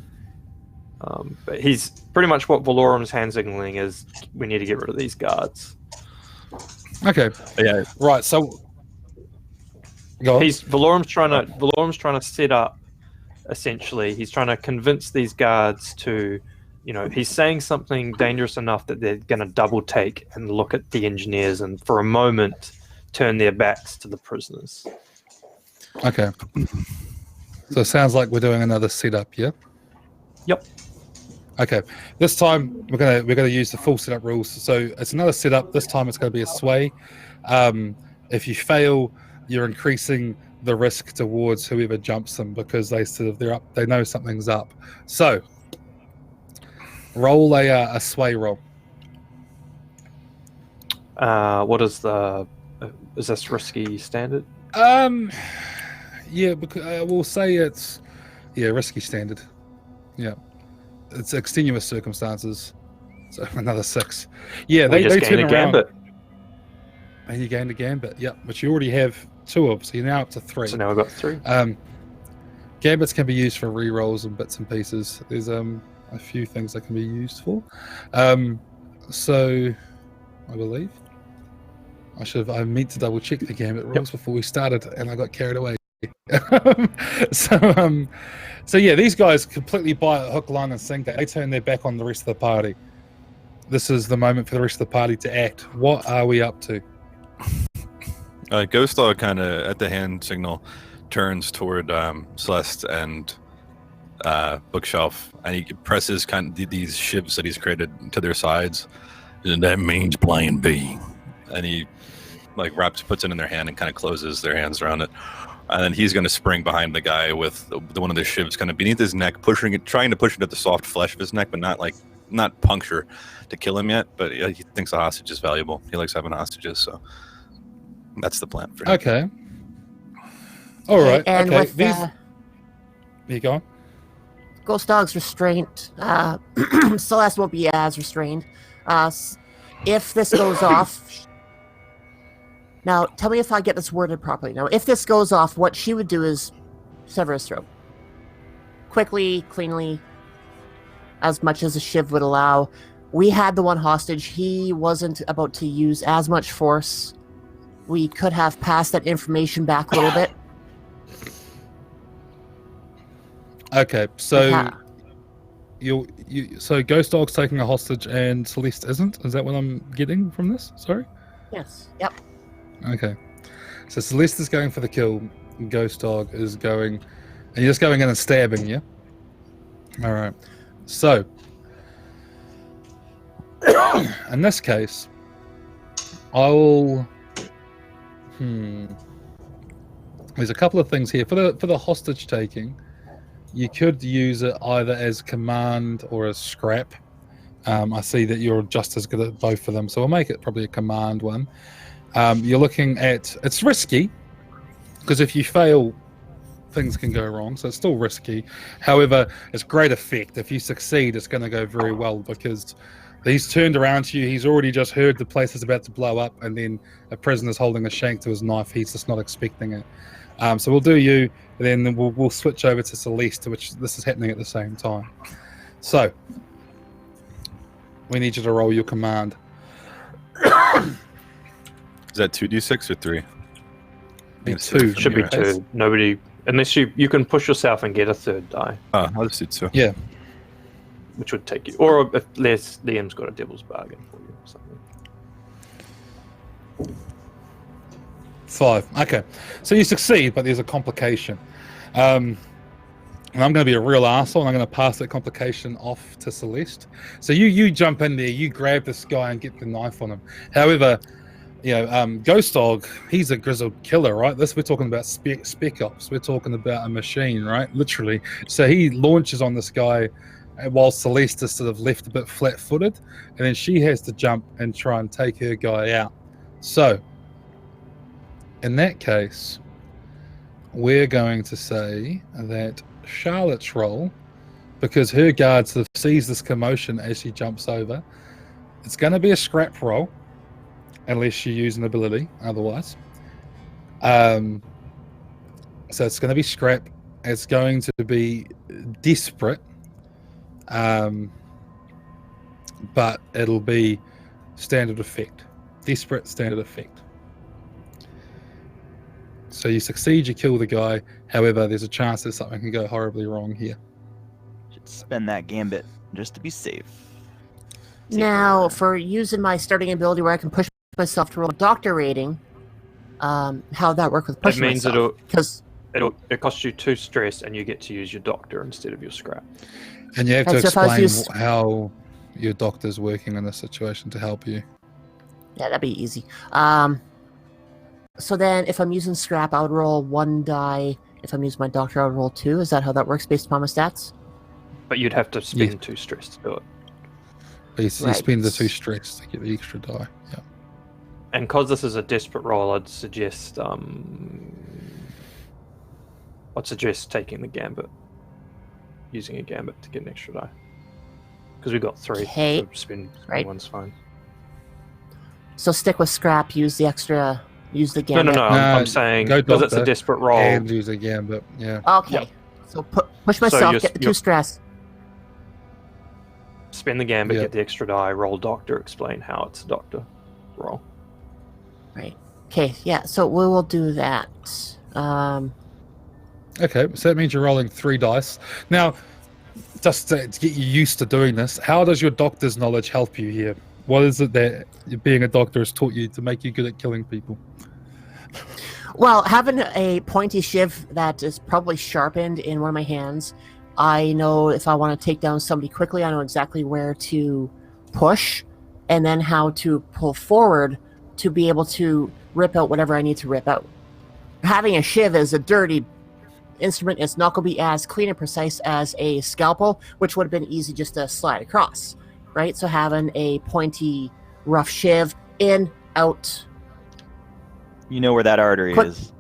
But he's pretty much what Valorum's hand signaling is. We need to get rid of these guards. Okay. Yeah. Right. So go on. Valorum's trying to set up. Essentially, he's trying to convince these guards to, he's saying something dangerous enough that they're going to double take and look at the engineers and for a moment turn their backs to the prisoners. Okay. So it sounds like we're doing another setup, yeah? Yep. Okay. This time we're gonna use the full setup rules. So it's another setup. This time it's gonna be a sway. If you fail, you're increasing the risk towards whoever jumps them because they know something's up. So roll a sway roll. What is the? Is this risky standard? Yeah, because we'll say it's risky standard. Yeah, it's extenuous circumstances. So another 6. Yeah, We they just turn gained a around. gambit. And you gained a gambit. Yeah, which you already have 2 of, so you're now up to 3. So now we've got 3. Gambits can be used for re-rolls and bits and pieces. There's a few things that can be used for. So I believe I meant to double check the gambit rules before we started, and I got carried away. So yeah, these guys completely buy it hook, line, and sinker. They turn their back on the rest of the party. This is the moment for the rest of the party to act. What are we up to? Ghost Dog kind of at the hand signal turns toward Celeste and Bookshelf, and he presses kind of these shivs that he's created to their sides, and that means plan B. And he puts it in their hand and kind of closes their hands around it. And then he's going to spring behind the guy with one of the shivs kind of beneath his neck, trying to push it at the soft flesh of his neck, but not puncture to kill him yet. But he thinks a hostage is valuable. He likes having hostages, so that's the plan for him. Okay. All right. And okay. with Here you go. Ghost Dog's restraint, Celeste won't be as restrained. If this goes off... Now, tell me if I get this worded properly. Now, if this goes off, what she would do is sever his throat. Quickly, cleanly, as much as a shiv would allow. We had the one hostage. He wasn't about to use as much force. We could have passed that information back a little bit. Okay, so so Ghost Dog's taking a hostage and Celeste isn't? Is that what I'm getting from this? Sorry? Yes. Yep. Okay. So Celeste is going for the kill. Ghost Dog is going... And you're just going in and stabbing, yeah? Alright. So... in this case, I'll... There's a couple of things here. For the hostage taking, you could use it either as command or as scrap. I see that you're just as good at both of them, so we'll make it probably a command one. You're looking at... It's risky, because if you fail, things can go wrong, so it's still risky. However, it's great effect. If you succeed, it's going to go very well, because he's turned around to you, he's already just heard the place is about to blow up, and then a prisoner's holding a shank to his knife. He's just not expecting it. So we'll do you, and then we'll switch over to Celeste, which this is happening at the same time. So, we need you to roll your command. Is that 2d6 or 3? Be 2. Should be 2. Nobody, unless you can push yourself and get a 3rd die, I'll just do 2. Yeah. which would take you, or if Liam's got a devil's bargain for you or something. 5. Okay. So you succeed, but there's a complication. And I'm going to be a real arsehole, and I'm going to pass that complication off to Celeste. So you jump in there, you grab this guy and get the knife on him. However, Ghost Dog, he's a grizzled killer, right? We're talking about spec ops. We're talking about a machine, right? Literally. So he launches on this guy while Celeste is sort of left a bit flat-footed, and then she has to jump and try and take her guy out. So, in that case, we're going to say that Charlotte's roll, because her guard sort of sees this commotion as she jumps over, it's going to be a scrap roll, unless you use an ability otherwise. So it's going to be scrap. It's going to be desperate, but it'll be standard effect. Desperate, standard effect. So you succeed, you kill the guy. However, there's a chance that something can go horribly wrong here. Should spend that gambit just to be safe. Now, for using my starting ability where I can push myself to roll a doctor rating, how would that work with pushing means myself? Because It costs you 2 stress, and you get to use your doctor instead of your scrap. And you have to And so if I was explain how your doctor's working in this situation to help you. Yeah, that'd be easy. So then, if I'm using scrap, I would roll 1 die. If I'm using my doctor, I would roll 2. Is that how that works based upon my stats? But you'd have to spend 2 stress to do it. You Right. spend the 2 stress to get the extra die. Yeah. And because this is a desperate roll, I'd suggest taking the gambit, using a gambit to get an extra die. Because we've got 3, Okay. so spend Right. one's fine. So stick with scrap. Use the extra. Use the No, gambit. I'm saying go because it's a doctor desperate roll. And use a gambit. Yeah. Okay. Yep. So push myself. you're- Get the 2 you're- stress. Spend the gambit, Yep. get the extra die, roll doctor, explain how it's a doctor roll. Right. Okay. Yeah. So we will do that. Okay, so that means you're rolling 3 dice. Now, just to get you used to doing this, how does your doctor's knowledge help you here? What is it that being a doctor has taught you to make you good at killing people? Well, having a pointy shiv that is probably sharpened in one of my hands, I know if I want to take down somebody quickly, I know exactly where to push and then how to pull forward to be able to rip out whatever I need to rip out. Having a shiv is a dirty instrument. It's not going to be as clean and precise as a scalpel, which would have been easy just to slide across, right? So having a pointy, rough shiv, in, out, You know where that artery Quick- is.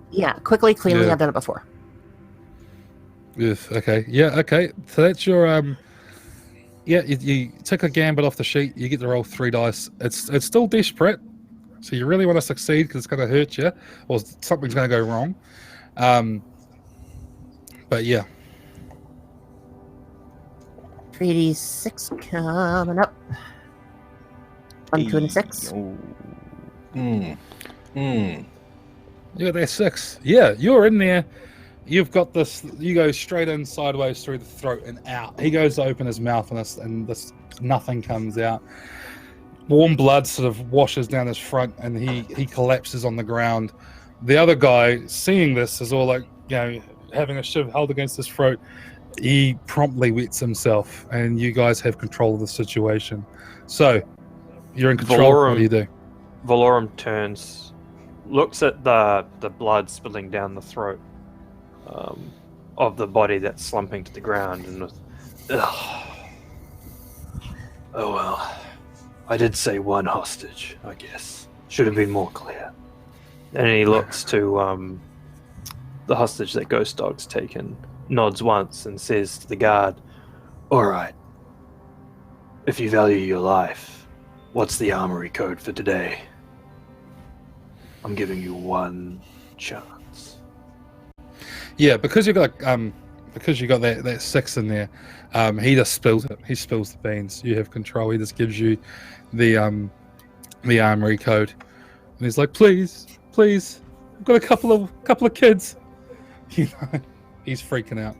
yeah, quickly, cleanly. Yeah. I've done it before. Yes. Okay. Yeah. Okay. So that's your Yeah, you take a gambit off the sheet. You get to roll 3 dice. It's still desperate, so you really want to succeed because it's going to hurt you, or something's going to go wrong. But yeah. 3d6 coming up. 1, 2, and 6. Oh. You got that 6. Yeah, you're in there. You've got this. You go straight in sideways through the throat and out. He goes to open his mouth and this nothing comes out. Warm blood sort of washes down his front, and he collapses on the ground. The other guy, seeing this, is all like, having a shiv held against his throat. He promptly wets himself, and you guys have control of the situation. So you're in control. What do you do? Valorum turns, looks at the blood spilling down the throat of the body that's slumping to the ground, and oh well, I did say 1 hostage, I guess. Should have been more clear. And he looks to the hostage that Ghost Dog's taken, nods once and says to the guard, "All right, if you value your life, what's the armory code for today? I'm giving you 1 chance." Yeah, because you got that 6 in there, he just spills it. He spills the beans. You have control. He just gives you the armory code, and he's like, "Please, I've got a couple of kids." He's freaking out.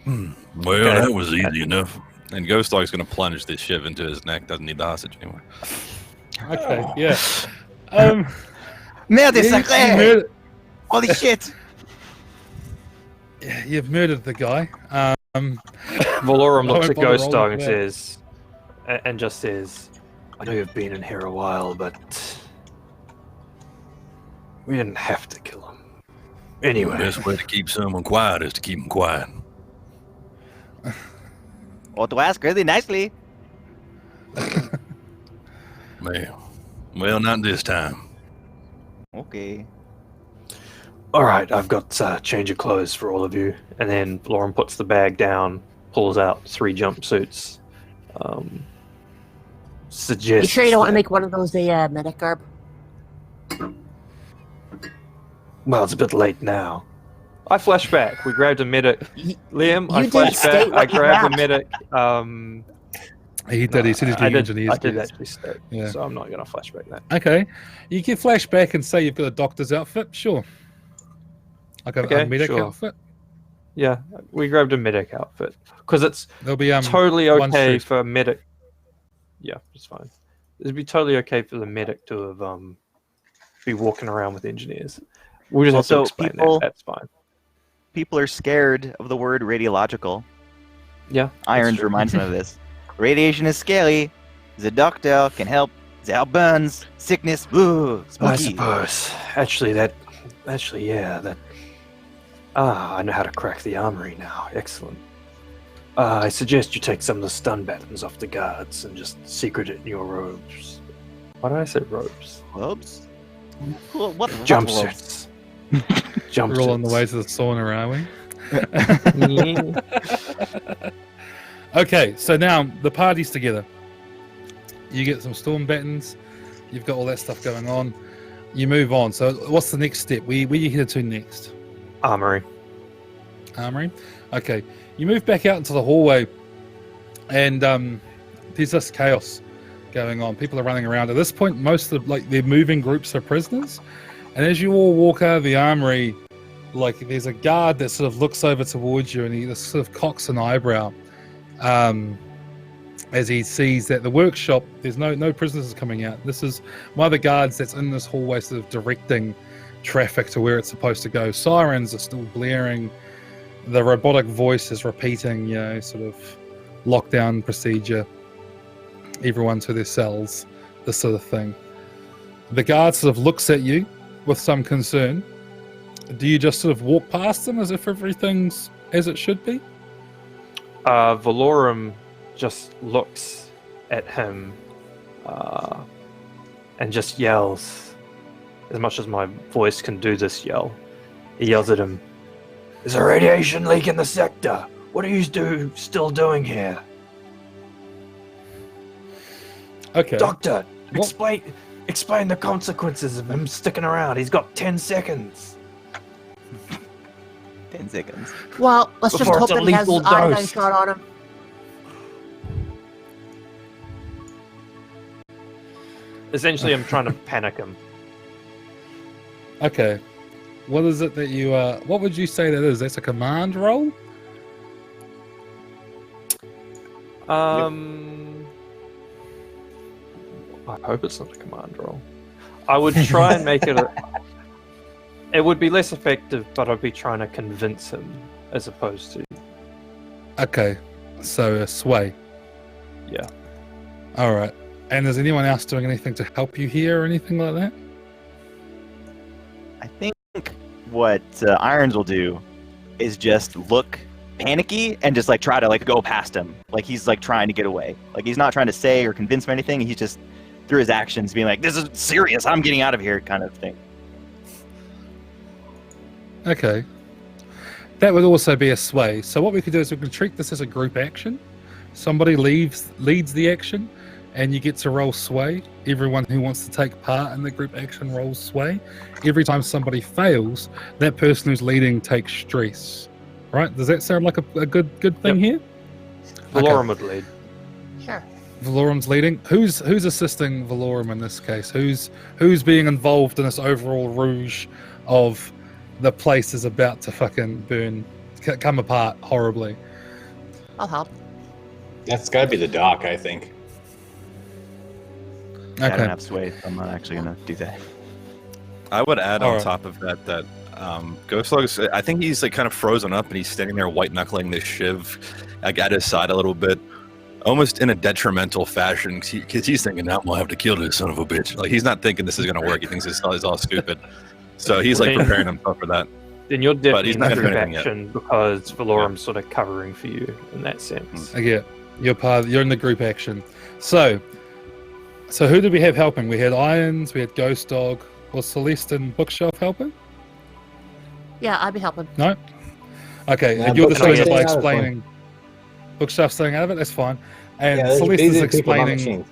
Well, that was easy enough. And Ghost Dog's going to plunge this shiv into his neck. Doesn't need the hostage anymore. Okay, yeah. Merde, you sacré! murdered- Holy shit! You've murdered the guy. Valorum I looks won't at bother Ghost rolling Dog for and that. says, and just says, "I know you've been in here a while, but we didn't have to kill him. Anyway, The best way to keep someone quiet is to keep them quiet. Or to ask really nicely. Well, not this time. Okay. all right, I've got a change of clothes for all of you." And then Valorum puts the bag down, pulls out 3 jumpsuits. Suggests. You sure you don't want to that- make one of those a medic garb? Well, it's a bit late now. I flash back. We grabbed a medic. Liam, I You did flash state back. I what you grabbed a grabbed. medic. He did. He said he's I getting did, engineers. I did gears. actually state, Yeah. so I'm not going to flashback that. Okay, you can flash back and say you've got a doctor's outfit. Sure. Like a Okay, medic sure. outfit. Yeah, we grabbed a medic outfit because it's There'll be totally one okay suit. for a medic. Yeah, it's fine. It'd be totally okay for the medic to have be walking around with engineers. We'll just have to Also, explain people- that. That's fine. People are scared of the word radiological. Yeah. Irons true. reminds them of this. Radiation is scary. The doctor can help. There are burns, sickness, ooh, spooky. I suppose. Actually, yeah. I know how to crack the armory now. Excellent. I suggest you take some of the stun buttons off the guards and just secret it in your robes. Why did I say robes? Robes? What robes? Jumpsuits. We're all on the way to the sauna, are we? Okay, so now the party's together. You get some storm battens. You've got all that stuff going on. You move on. So what's the next step? Where you headed to next? Armory. Armory. Okay. You move back out into the hallway, and there's this chaos going on. People are running around. At this point, most of they're moving groups of prisoners. And as you all walk out of the armory, there's a guard that sort of looks over towards you, and he just sort of cocks an eyebrow as he sees that the workshop, there's no prisoners coming out. This is one of the guards that's in this hallway, sort of directing traffic to where it's supposed to go. Sirens are still blaring. The robotic voice is repeating, sort of lockdown procedure. Everyone to their cells, this sort of thing. The guard sort of looks at you with some concern. Do you just sort of walk past them as if everything's as it should be? Valorum just looks at him and just yells, as much as my voice can do this yell. He yells at him, "There's a radiation leak in the sector. What are you still doing here? Okay. Doctor, explain the consequences of him sticking around. He's got 10 seconds. 10 seconds. Well, let's just Before hope it's a that he has lethal his iodine dose. shot on him. Essentially, I'm trying to panic him. Okay. What is it that you what would you say that is? That's a command roll? I hope it's not a command roll. I would try and make it it would be less effective, but I'd be trying to convince him as opposed to... Okay. So a sway. Yeah. Alright. And is anyone else doing anything to help you here or anything like that? I think what Irons will do is just look panicky and just try to go past him. He's trying to get away. He's not trying to say or convince him anything. He's just through his actions being this is serious. I'm getting out of here kind of thing. Okay. That would also be a sway. So what we could do is we can treat this as a group action. Somebody leads the action, and you get to roll sway. Everyone who wants to take part in the group action rolls sway. Every time somebody fails, that person who's leading takes stress. Right? Does that sound like a good thing here? Valorum would lead. Sure. Valorum's leading. Who's assisting Valorum in this case? Who's being involved in this overall rouge of the place is about to fucking burn, come apart horribly? I'll help. That's got to be the doc, I think. I Okay. don't have sway, so I'm not actually going to do that. I would add on Alright. top of that Ghost Log's, I think he's kind of frozen up and he's standing there white knuckling this shiv at his side a little bit, almost in a detrimental fashion, because he's thinking, now I'm gonna have to kill this son of a bitch. He's not thinking this is gonna work. He thinks it's all stupid. So he's preparing himself for that. Then you're But he's definitely not in gonna do group anything yet. action because Valorum's sort of covering for you in that sense. Yeah, you're in the group action. So who did we have helping? We had Irons, we had Ghost Dog. Was Celeste and Bookshelf helping? Yeah, I'd be helping. No? Okay, Nah, and you're just doing it by Bookshelf's staying out of it. explaining. Bookshelf's staying out of it, that's fine. And Yeah, there's Celeste is busy people, not explaining. machines.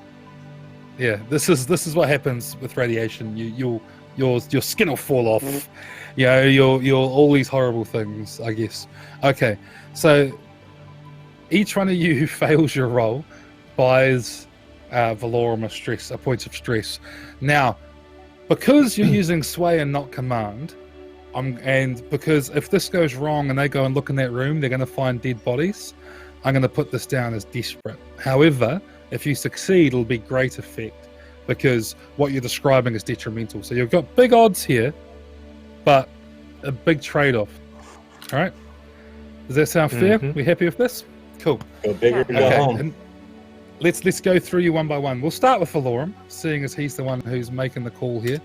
Yeah, this is what happens with radiation. Your skin will fall off. You're all these horrible things, I guess. Okay, so each one of you who fails your roll buys Valorum a point of stress. Now, because you're using sway and not command, and because if this goes wrong and they go and look in that room, they're going to find dead bodies. I'm going to put this down as desperate. However, if you succeed, it'll be great effect because what you're describing is detrimental. So you've got big odds here but a big trade-off. All right. Does that sound fair? Mhm. We happy with this? Cool. Go big or go Okay. home. And let's go through you one by one. We'll start with Valorum, seeing as he's the one who's making the call here.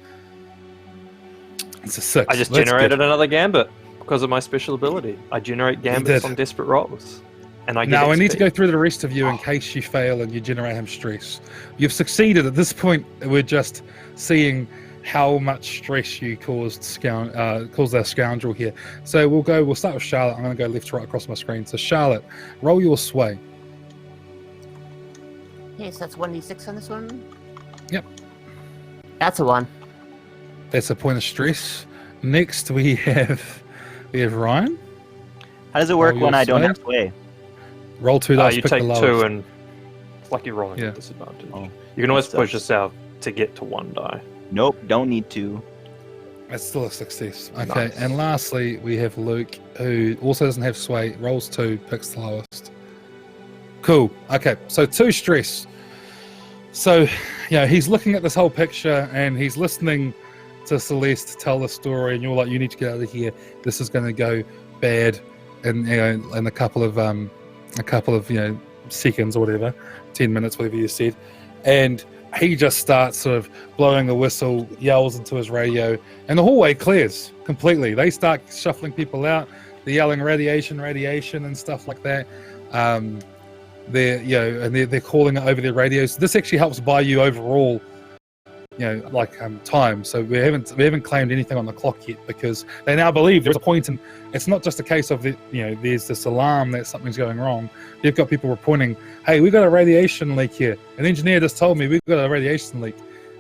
It's a 6. I just That's generated good. another gambit because of my special ability. I generate gambits did. on desperate rolls. And I get Now I need XP. to go through the rest of you in case you fail and you generate him stress. You've succeeded at this point. We're just seeing how much stress you caused our scoundrel here. So we'll start with Charlotte. I'm going to go left to right across my screen. So Charlotte, roll your sway. Okay, so that's 1d6 on this one. Yep. That's a 1. That's a point of stress. Next we have Ryan. How does it work Roll when your I don't sway. have sway? Roll 2 dice. You pick take the lowest. 2 and it's like you're rolling Yeah. at disadvantage. Oh, You can always that push sucks. yourself to get to 1 die. Nope, don't need to. That's still a success. Okay, Nice. and lastly we have Luke, who also doesn't have sway. Rolls 2, picks the lowest. Cool. Okay, so 2 stress. So, he's looking at this whole picture and he's listening to Celeste tell the story, and you're like, you need to get out of here. This is going to go bad in a couple of seconds or whatever, 10 minutes, whatever you said. And he just starts sort of blowing the whistle, yells into his radio, and the hallway clears completely. They start shuffling people out. They're yelling radiation, and stuff like that. They're calling it over their radios. This actually helps buy you overall, time. So we haven't claimed anything on the clock yet, because they now believe there's a point, and it's not just a case of there's this alarm that something's going wrong. You've got people reporting, hey, we've got a radiation leak here. An engineer just told me we've got a radiation leak.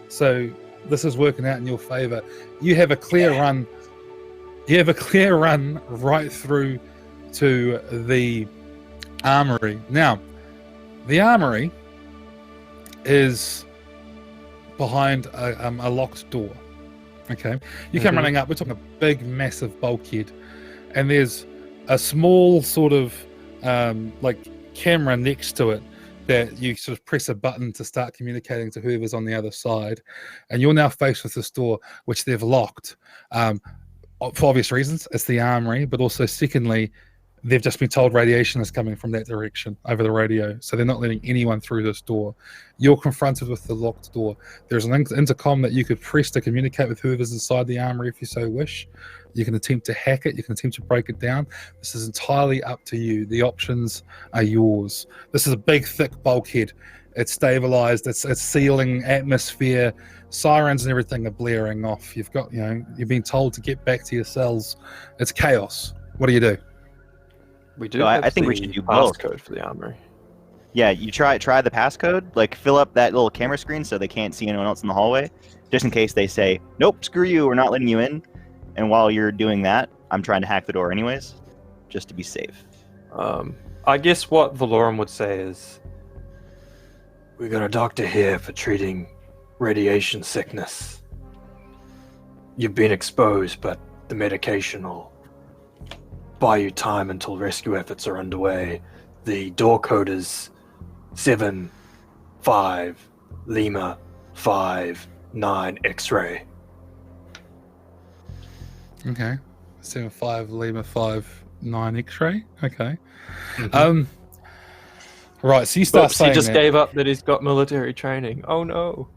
So this is working out in your favor. You have a clear run. You have a clear run right through to the armory. Now, the armory is behind a locked door. Okay, you come running up. We're talking a big, massive bulkhead, and there's a small sort of camera next to it that you sort of press a button to start communicating to whoever's on the other side, and you're now faced with this door which they've locked for obvious reasons. It's the armory, but also secondly, they've just been told radiation is coming from that direction over the radio, so they're not letting anyone through this door. You're confronted with the locked door. There's an intercom that you could press to communicate with whoever's inside the armory if you so wish. You can attempt to hack it. You can attempt to break it down. This is entirely up to you. The options are yours. This is a big, thick bulkhead. It's stabilized. It's sealing atmosphere. Sirens and everything are blaring off. You've been told to get back to your cells. It's chaos. What do you do? We do. No, have I think we the should do both. passcode for the armory. Yeah, you try the passcode, like fill up that little camera screen so they can't see anyone else in the hallway, just in case they say, nope, screw you, we're not letting you in. And while you're doing that, I'm trying to hack the door anyways, just to be safe. I guess what Valorum would say is, we got a doctor here for treating radiation sickness. You've been exposed, but the medication will buy you time until rescue efforts are underway. The door code is 75 Lima 59 X-ray. Okay. 75 Lima 59 X-ray. Okay. Mhm. Right. So you start Oops, saying he just that. gave up that he's got military training. Oh no.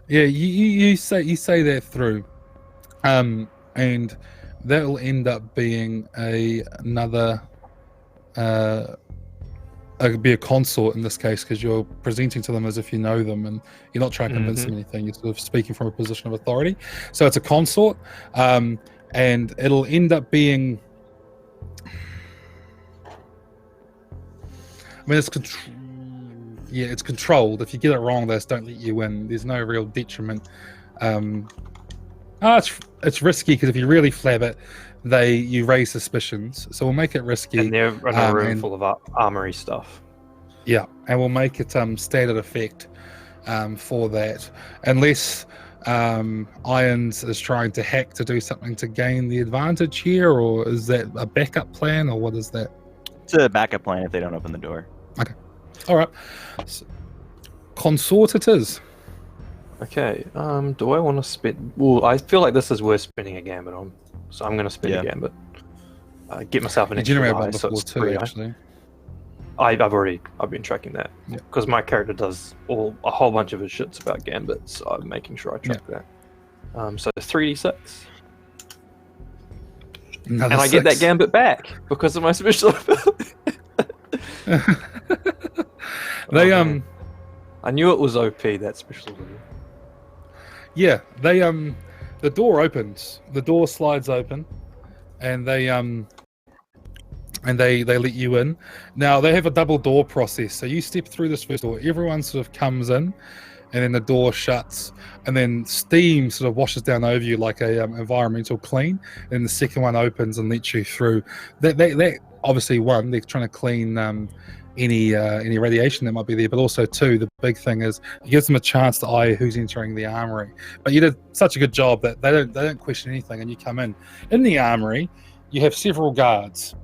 Yeah, you say that through, and that will end up being another it could be a consort in this case, because you're presenting to them as if you know them, and you're not trying to convince them anything. You're sort of speaking from a position of authority. So it's a consort, and it'll end up being. I mean, it's controlled. If you get it wrong, they just don't let you in. There's no real detriment. It's risky, because if you really flab it, you raise suspicions. So we'll make it risky. And they're in a room full of armory stuff. Yeah, and we'll make it standard effect for that, unless Irons is trying to hack to do something to gain the advantage here, or is that a backup plan, or what is that? It's a backup plan if they don't open the door. Okay. All right. So, consort it is. Okay. Do I want to spend? Well, I feel like this is worth spending a gambit on, so I'm going to spend a gambit. Get myself an You extra generated one die, so before it's too, 3. actually. I've been tracking that because my character does a whole bunch of his shits about gambits, so I'm making sure I track that. So 3d6, Another and I get that 6. gambit back because of my special ability. They man. I knew it was OP, that special ability. Yeah, they the door opens. The door slides open, and they let you in. Now they have a double door process. So you step through this first door. Everyone sort of comes in, and then the door shuts, and then steam sort of washes down over you like a environmental clean. And the second one opens and lets you through. That obviously, one, they're trying to clean any radiation that might be there, but also two, the big thing is it gives them a chance to eye who's entering the armory. But you did such a good job that they don't question anything, and you come in the armory. You have several guards.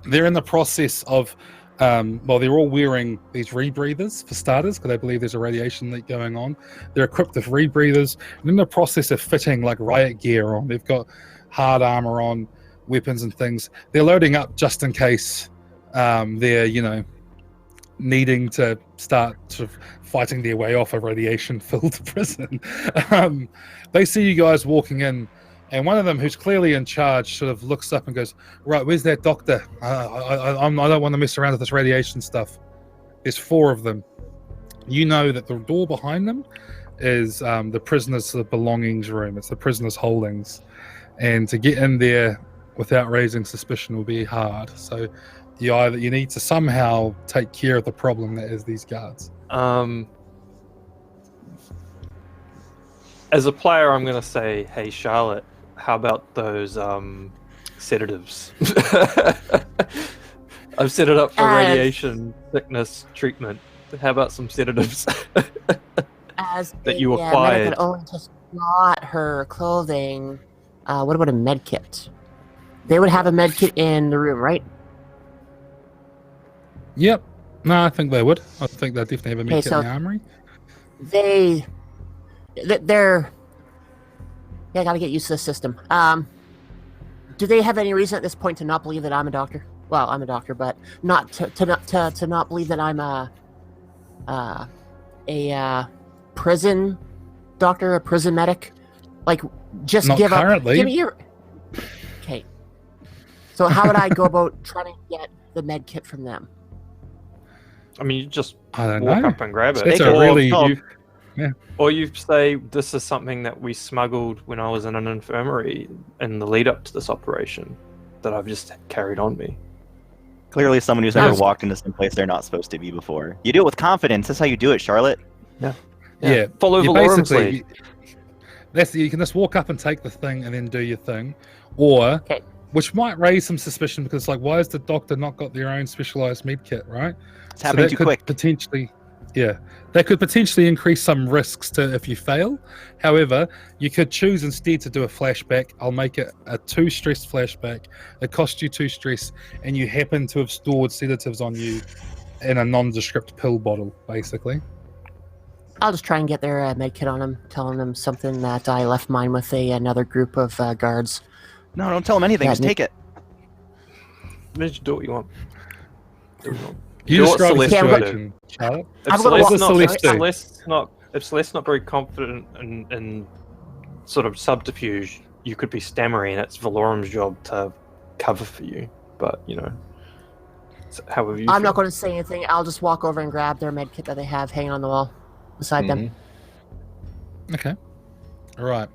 They're in the process of they're all wearing these rebreathers for starters, because they believe there's a radiation leak going on. They're equipped with rebreathers, and in the process of fitting like riot gear on. They've got hard armor on, weapons and things. They're loading up just in case they're needing to start sort of fighting their way off a radiation-filled prison. They see you guys walking in, and one of them, who's clearly in charge, sort of looks up and goes, "Right, where's that doctor? I don't want to mess around with this radiation stuff." There's 4 of them. You know that the door behind them is the prisoners' sort of belongings room. It's the prisoners' holdings, and to get in there without raising suspicion will be hard. So you need to somehow take care of the problem that is these guards. As a player, I'm going to say, hey, Charlotte, how about those sedatives? I've set it up for radiation sickness treatment. How about some sedatives that you acquired? Medic that only just got her clothing. What about a med kit? They would have a med kit in the room, right? Yep. No, I think they would. I think they definitely have a med kit in the armory. They're I gotta get used to the system. Do they have any reason at this point to not believe that I'm a doctor? Well, I'm a doctor, but not to not believe that I'm a prison doctor, a prison medic. Like, just not give currently. up. Give me your. Okay. So how would I go about trying to get the med kit from them? I mean, you just I don't walk know. up and grab it. It's a really Or you say, this is something that we smuggled when I was in an infirmary in the lead up to this operation that I've just carried on me. Clearly someone who's never walked into some place they're not supposed to be before. You do it with confidence. That's how you do it, Charlotte. Yeah. Follow Valorum's lead. You can just walk up and take the thing and then do your thing. Or, which might raise some suspicion, because like, why has the doctor not got their own specialized med kit, right? It's happening too quick. That could potentially increase some risks to if you fail. However, you could choose instead to do a flashback. I'll make it a 2 stress flashback. It costs you 2 stress, and you happen to have stored sedatives on you in a nondescript pill bottle, basically. I'll just try and get their med kit on them, telling them something that I left mine with another group of guards. No, don't tell them anything. Just take it. Just do what you want. You describe the situation, Charlotte. If Celeste's not very confident in sort of subterfuge, you could be stammering, and it's Valorum's job to cover for you. But, however you I'm not going to say anything. I'll just walk over and grab their med kit that they have hanging on the wall beside them. Okay. All right.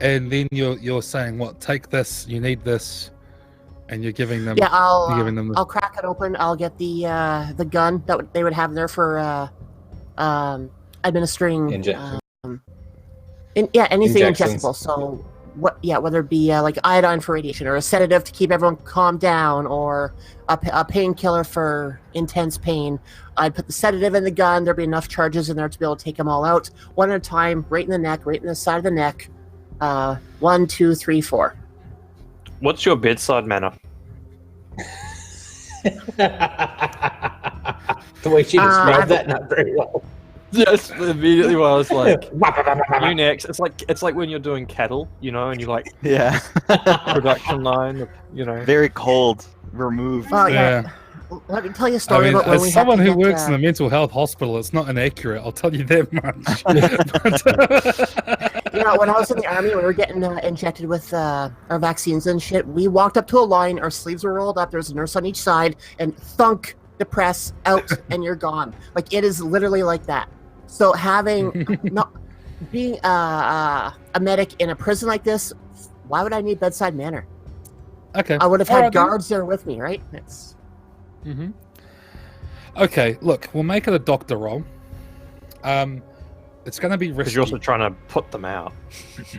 And then you're saying, what? Take this. You need this. And you're giving them. Yeah, I'll crack it open. I'll get the gun that they would have there for administering injection. Anything injectable. So whether it be like iodine for radiation, or a sedative to keep everyone calmed down, or a painkiller for intense pain. I'd put the sedative in the gun. There'd be enough charges in there to be able to take them all out one at a time, right in the neck, right in the side of the neck. 1, 2, 3, 4. What's your bedside manner? The way she described that, not very well. Yes, immediately when I was like, you next. It's like when you're doing cattle, you know, and you like Yeah. production line, Very cold. Removed. Well, Yeah. yeah. Let me tell you a I story mean, about when as we someone had who to works in get, a mental health hospital, it's not inaccurate. I'll tell you that much. when I was in the army, when we were getting injected with our vaccines and shit, we walked up to a line, our sleeves were rolled up, there's a nurse on each side, and thunk the press out, and you're gone. Like, it is literally like that. So being a medic in a prison like this, why would I need bedside manner? Okay. I would have All had right, then. guards there with me, right? It's Mm-hmm. Okay, look, we'll make it a doctor roll. It's going to be because risky. you're also trying to put them out.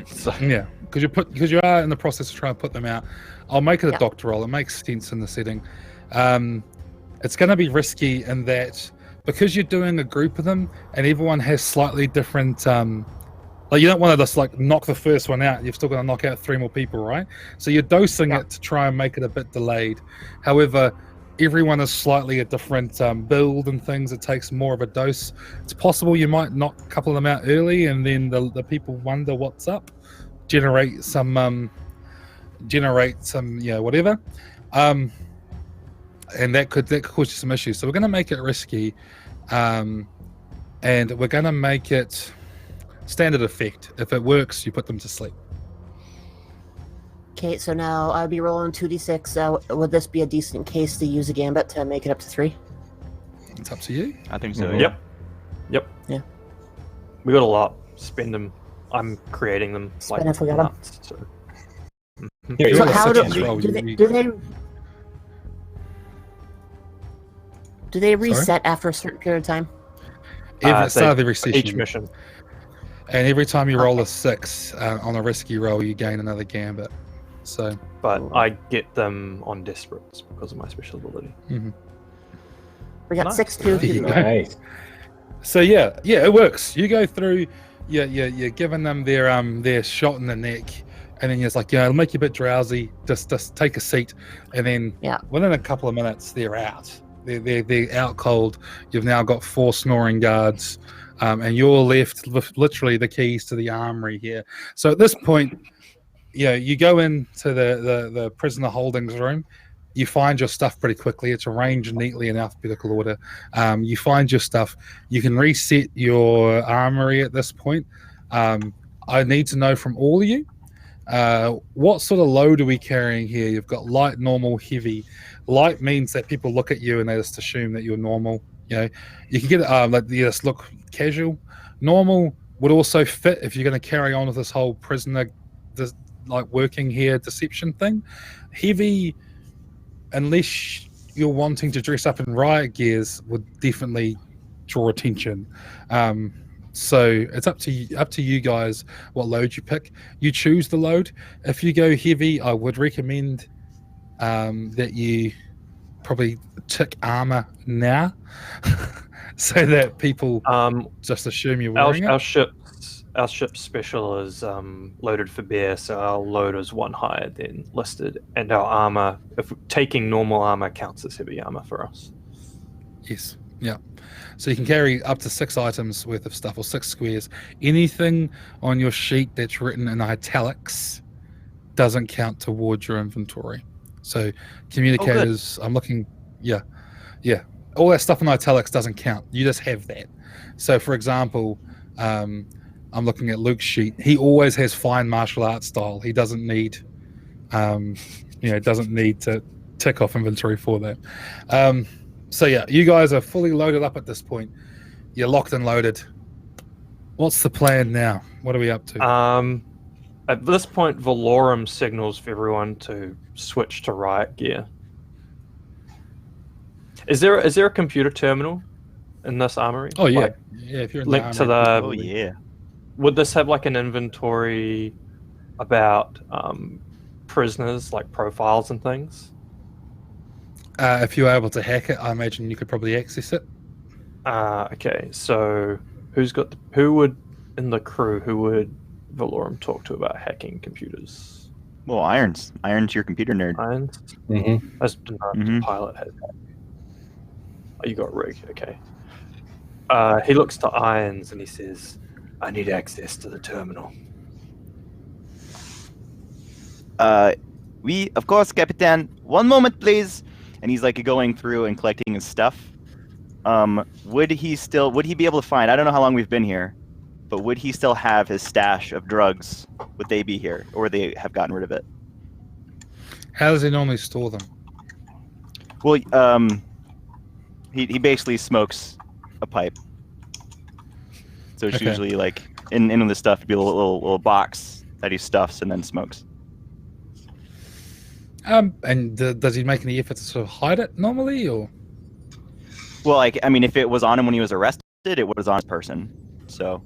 So, Yeah, because you are in the process of trying to put them out. I'll make it a Yeah. doctor roll. It makes sense in the setting. It's going to be risky in that because you're doing a group of them and everyone has slightly different. Like, you don't want to just like knock the first one out. You've still got to knock out 3 more people, right? So you're dosing Yeah. it to try and make it a bit delayed. However, everyone is slightly a different build and things. It takes more of a dose. It's possible you might knock a couple of them out early, and then the people wonder what's up, generate some whatever, and that could cause you some issues. So we're going to make it risky, and we're going to make it standard effect. If it works, you put them to sleep. okay. So now I'll be rolling 2d6. Would this be a decent case to use a gambit to make it up to 3? It's up to you. I think so. Mhm. Yeah. Yep. Yeah. We got a lot. Spend them. I'm creating them. Spend if we got 'em. nuts, so. Here, you So go. how do Such a roll, do they you- do they reset after a certain period of time? Every They- start of every Each session, mission. and every time you roll a 6 on a risky roll, you gain another gambit. So But I get them on desperates because of my special ability. We got Nice. 6 2. There you go. Nice. So yeah, it works. You go through, you're giving them their shot in the neck, and then you're just like, it'll make you a bit drowsy. Just take a seat, and then within a couple of minutes they're out. They're out cold. You've now got 4 snoring guards, and you're left with literally the keys to the armory here. So at this point, you go into the prisoner holdings room. You find your stuff pretty quickly. It's arranged neatly in alphabetical order. You find your stuff. You can reset your armory at this point. I need to know from all of you, what sort of load are we carrying here? You've got light, normal, heavy. Light means that people look at you and they just assume that you're normal. You can get you just look casual. Normal would also fit if you're going to carry on with this whole prisoner, working here deception thing. Heavy, unless you're wanting to dress up in riot gears, would definitely draw attention. So it's up to you guys what load you pick. You choose the load. If you go heavy, I would recommend that you probably tick armor now, so that people just assume you're wearing it. Our ship's special is loaded for bear, so our load is 1 higher than listed, and our armor, if taking normal armor, counts as heavy armor for us. Yes. Yeah. So you can carry up to 6 items worth of stuff, or 6 squares. Anything on your sheet that's written in italics doesn't count towards your inventory. So communicators, I'm looking, yeah. All that stuff in italics doesn't count. You just have that. So for example, I'm looking at Luke's sheet. He always has fine martial arts style. He doesn't need, doesn't need to tick off inventory for that. So yeah, you guys are fully loaded up at this point. You're locked and loaded. What's the plan now? What are we up to? At this point, Valorum signals for everyone to switch to riot gear. Is there a computer terminal in this armory? Oh yeah, Like, if you're in linked to the army, Oh yeah. would this have like an inventory about prisoners, like profiles and things? if you're able to hack it, I imagine you could probably access it. Okay, so who would in the crew who would Valorum talk to about hacking computers? Well, Iron's your computer nerd. Irons? Mm-hmm. As the Mhm. pilot has that. Oh, you got Rig, okay. He looks to Irons and he says, "I need access to the terminal." We, of course, Capitan. One moment, please. And he's like going through and collecting his stuff. Would he be able to find? I don't know how long we've been here, but would he still have his stash of drugs? Would they be here, or would they have gotten rid of it? How does he normally store them? Well, he basically smokes a pipe. So it's Okay. usually like in the stuff, it'd be a little box that he stuffs and then smokes. And does he make any effort to sort of hide it normally, or? Well, like, I mean, if it was on him when he was arrested, it was on his person. So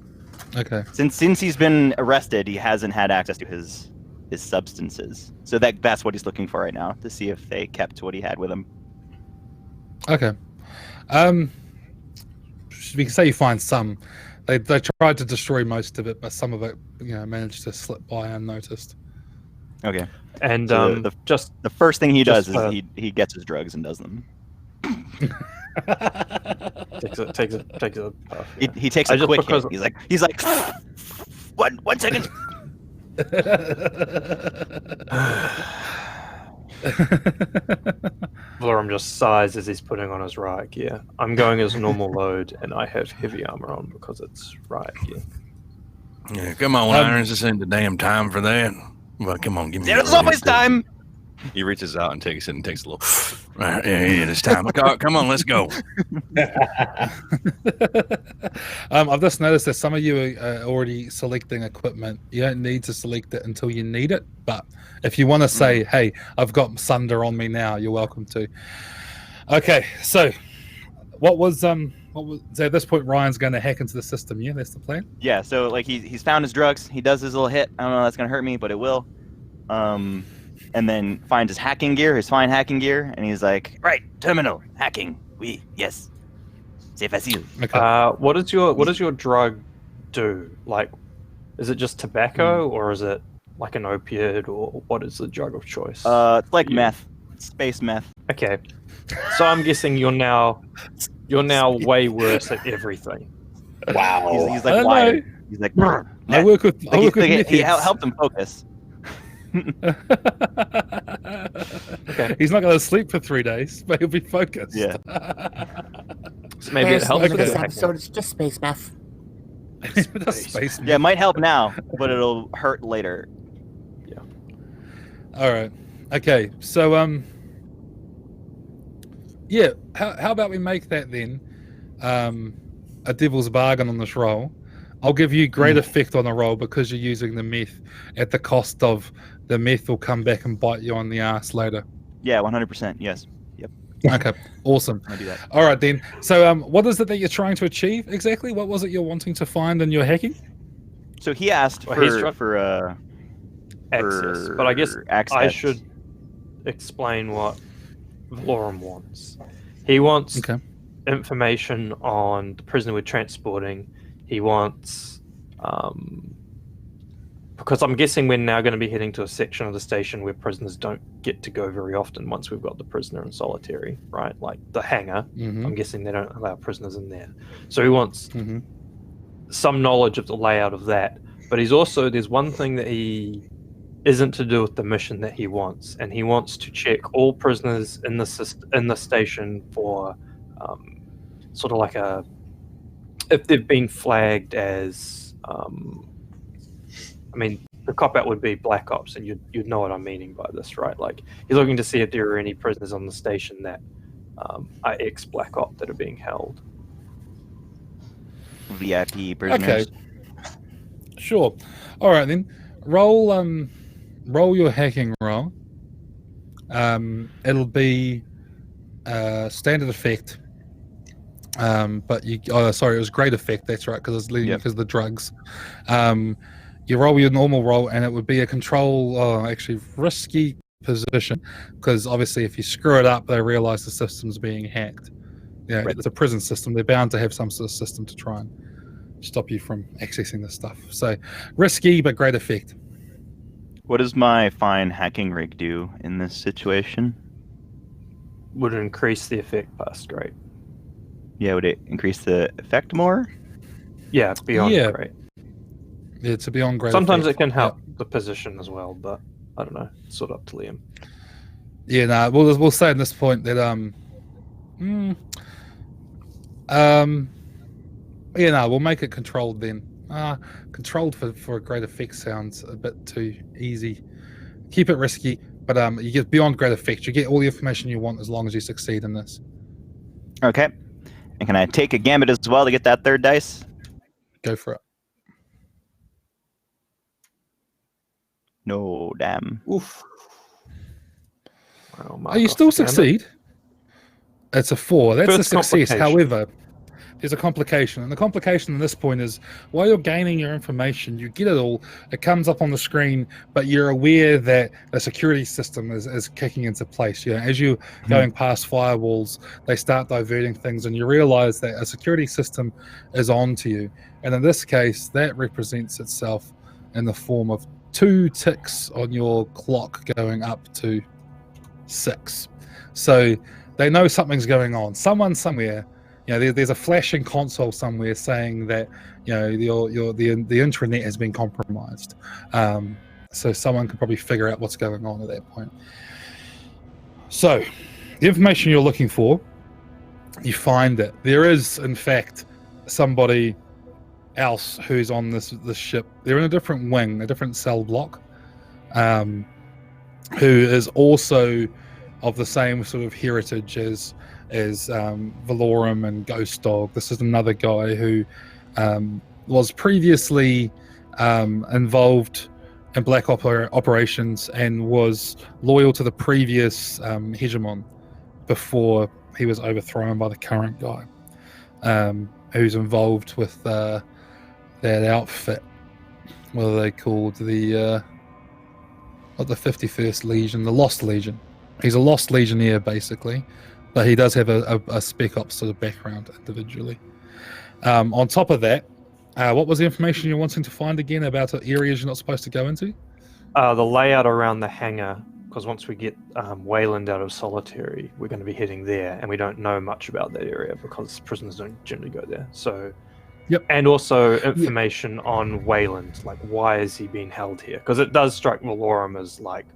Okay. since he's been arrested, he hasn't had access to his substances. So that's what he's looking for right now, to see if they kept what he had with him. Okay. We can say you find some. They tried to destroy most of it, but some of it, managed to slip by unnoticed. Okay. And So just the first thing he does Just, is he gets his drugs and does them. takes a puff. Yeah. He takes I a just- quick because- hit. He's like, one second. Valorum just sighs as he's putting on his riot gear. I'm going as normal load, and I have heavy armor on because it's riot gear. Yeah, come on, Irons. This ain't the damn time for that. Well, come on, give me. There's your always time. He reaches out and takes it and takes a little. Right, yeah, it's time. Come on, let's go. I've just noticed that some of you are already selecting equipment. You don't need to select it until you need it, but if you want to say, "Hey, I've got Sunder on me now," you're welcome to. Okay, so what was so at this point Ryan's going to hack into the system? Yeah, that's the plan. Yeah. So like he's found his drugs. He does his little hit. I don't know if that's gonna hurt me, but it will. And then finds his hacking gear, his fine hacking gear, and he's like, "Right, terminal hacking. Yes. C'est facile." Okay. What does your drug do? Like, is it just tobacco, or is it like an opiate, or what is the drug of choice? It's like Yeah. meth, space meth. Okay, so I'm guessing you're now way worse at everything. Wow. He's I like don't wired. He's like, I work with he methods. helped him focus. Okay. He's not going to sleep for 3 days, but he'll be focused. Yeah. So maybe There's it helps the end with of the this hacking. episode. It's just space meth. The space. Yeah, it might help now, but it'll hurt later. All right. Okay. So yeah. How about we make that then a devil's bargain on this roll? I'll give you great effect on the roll because you're using the meth at the cost of the meth will come back and bite you on the ass later. Yeah, 100%. Yes, Okay. Awesome. I do that. All right then. So what is it that you're trying to achieve exactly? What was it you're wanting to find in your hacking? So he asked Well, he's for Access, but I guess access. I should explain what Valorum wants. He wants Okay. information on the prisoner we're transporting. He wants, because I'm guessing we're now going to be heading to a section of the station where prisoners don't get to go very often once we've got the prisoner in solitary, right? Like the hangar. Mm-hmm. I'm guessing they don't allow prisoners in there. So he wants Mm-hmm. some knowledge of the layout of that. But there's one thing that he isn't to do with the mission that he wants, and he wants to check all prisoners in the station for sort of like if they've been flagged as I mean, the cop out would be black ops, and you'd know what I'm meaning by this, right? Like he's looking to see if there are any prisoners on the station that are ex black op that are being held. VIP prisoners. Okay. Sure. All right then. Roll your hacking roll. It'll be standard effect. But it was great effect. That's right, because it's leading Yep. because of the drugs. You roll your normal roll, and it would be a control, actually risky position, because obviously if you screw it up, they realize the system's being hacked. Yeah, Right. it's a prison system. They're bound to have some sort of system to try and stop you from accessing this stuff. So risky, but great effect. What does my fine hacking rig do in this situation? Would increase the effect past great. Yeah, would it increase the effect more? Yeah, beyond Yeah. great. Yeah, to beyond great Sometimes effect. it can help the position as well, but I don't know. It's sort of up to Liam. Yeah, no, we'll say at this point that yeah, no, we'll make it controlled then. Controlled for a great effect sounds a bit too easy. Keep it risky, but you get beyond great effect. You get all the information you want as long as you succeed in this. Okay. And can I take a gambit as well to get that third dice? Go for it. No, damn. Oof. Well, Oh, you still succeed. It's a 4. That's a First success. complication. However, there's a complication. And the complication at this point is while you're gaining your information, you get it all. It comes up on the screen, but you're aware that the security system is kicking into place. You know, as you're going past firewalls, they start diverting things, and you realize that a security system is on to you. And in this case, that represents itself in the form of 2 ticks on your clock going up to 6. So they know something's going on. Someone somewhere, you know, there's a flashing console somewhere saying that, you know, the intranet has been compromised. So someone can probably figure out what's going on at that point. So the information you're looking for, you find it. There is, in fact, somebody else who's on this ship. They're in a different wing, a different cell block, who is also of the same sort of heritage as Valorum and Ghost Dog. This is another guy who was previously involved in black operations and was loyal to the previous hegemon before he was overthrown by the current guy, who's involved with that outfit. What are they called? Not the 51st Legion, the Lost Legion. He's a Lost Legionnaire, basically, but he does have a Spec Ops sort of background individually. On top of that, what was the information you're wanting to find again about areas you're not supposed to go into? The layout around the hangar, because once we get Wayland out of solitary, we're going to be heading there, and we don't know much about that area because prisoners don't generally go there. So, yep. And also information on Wayland, like why is he being held here? Because it does strike Valorum as like,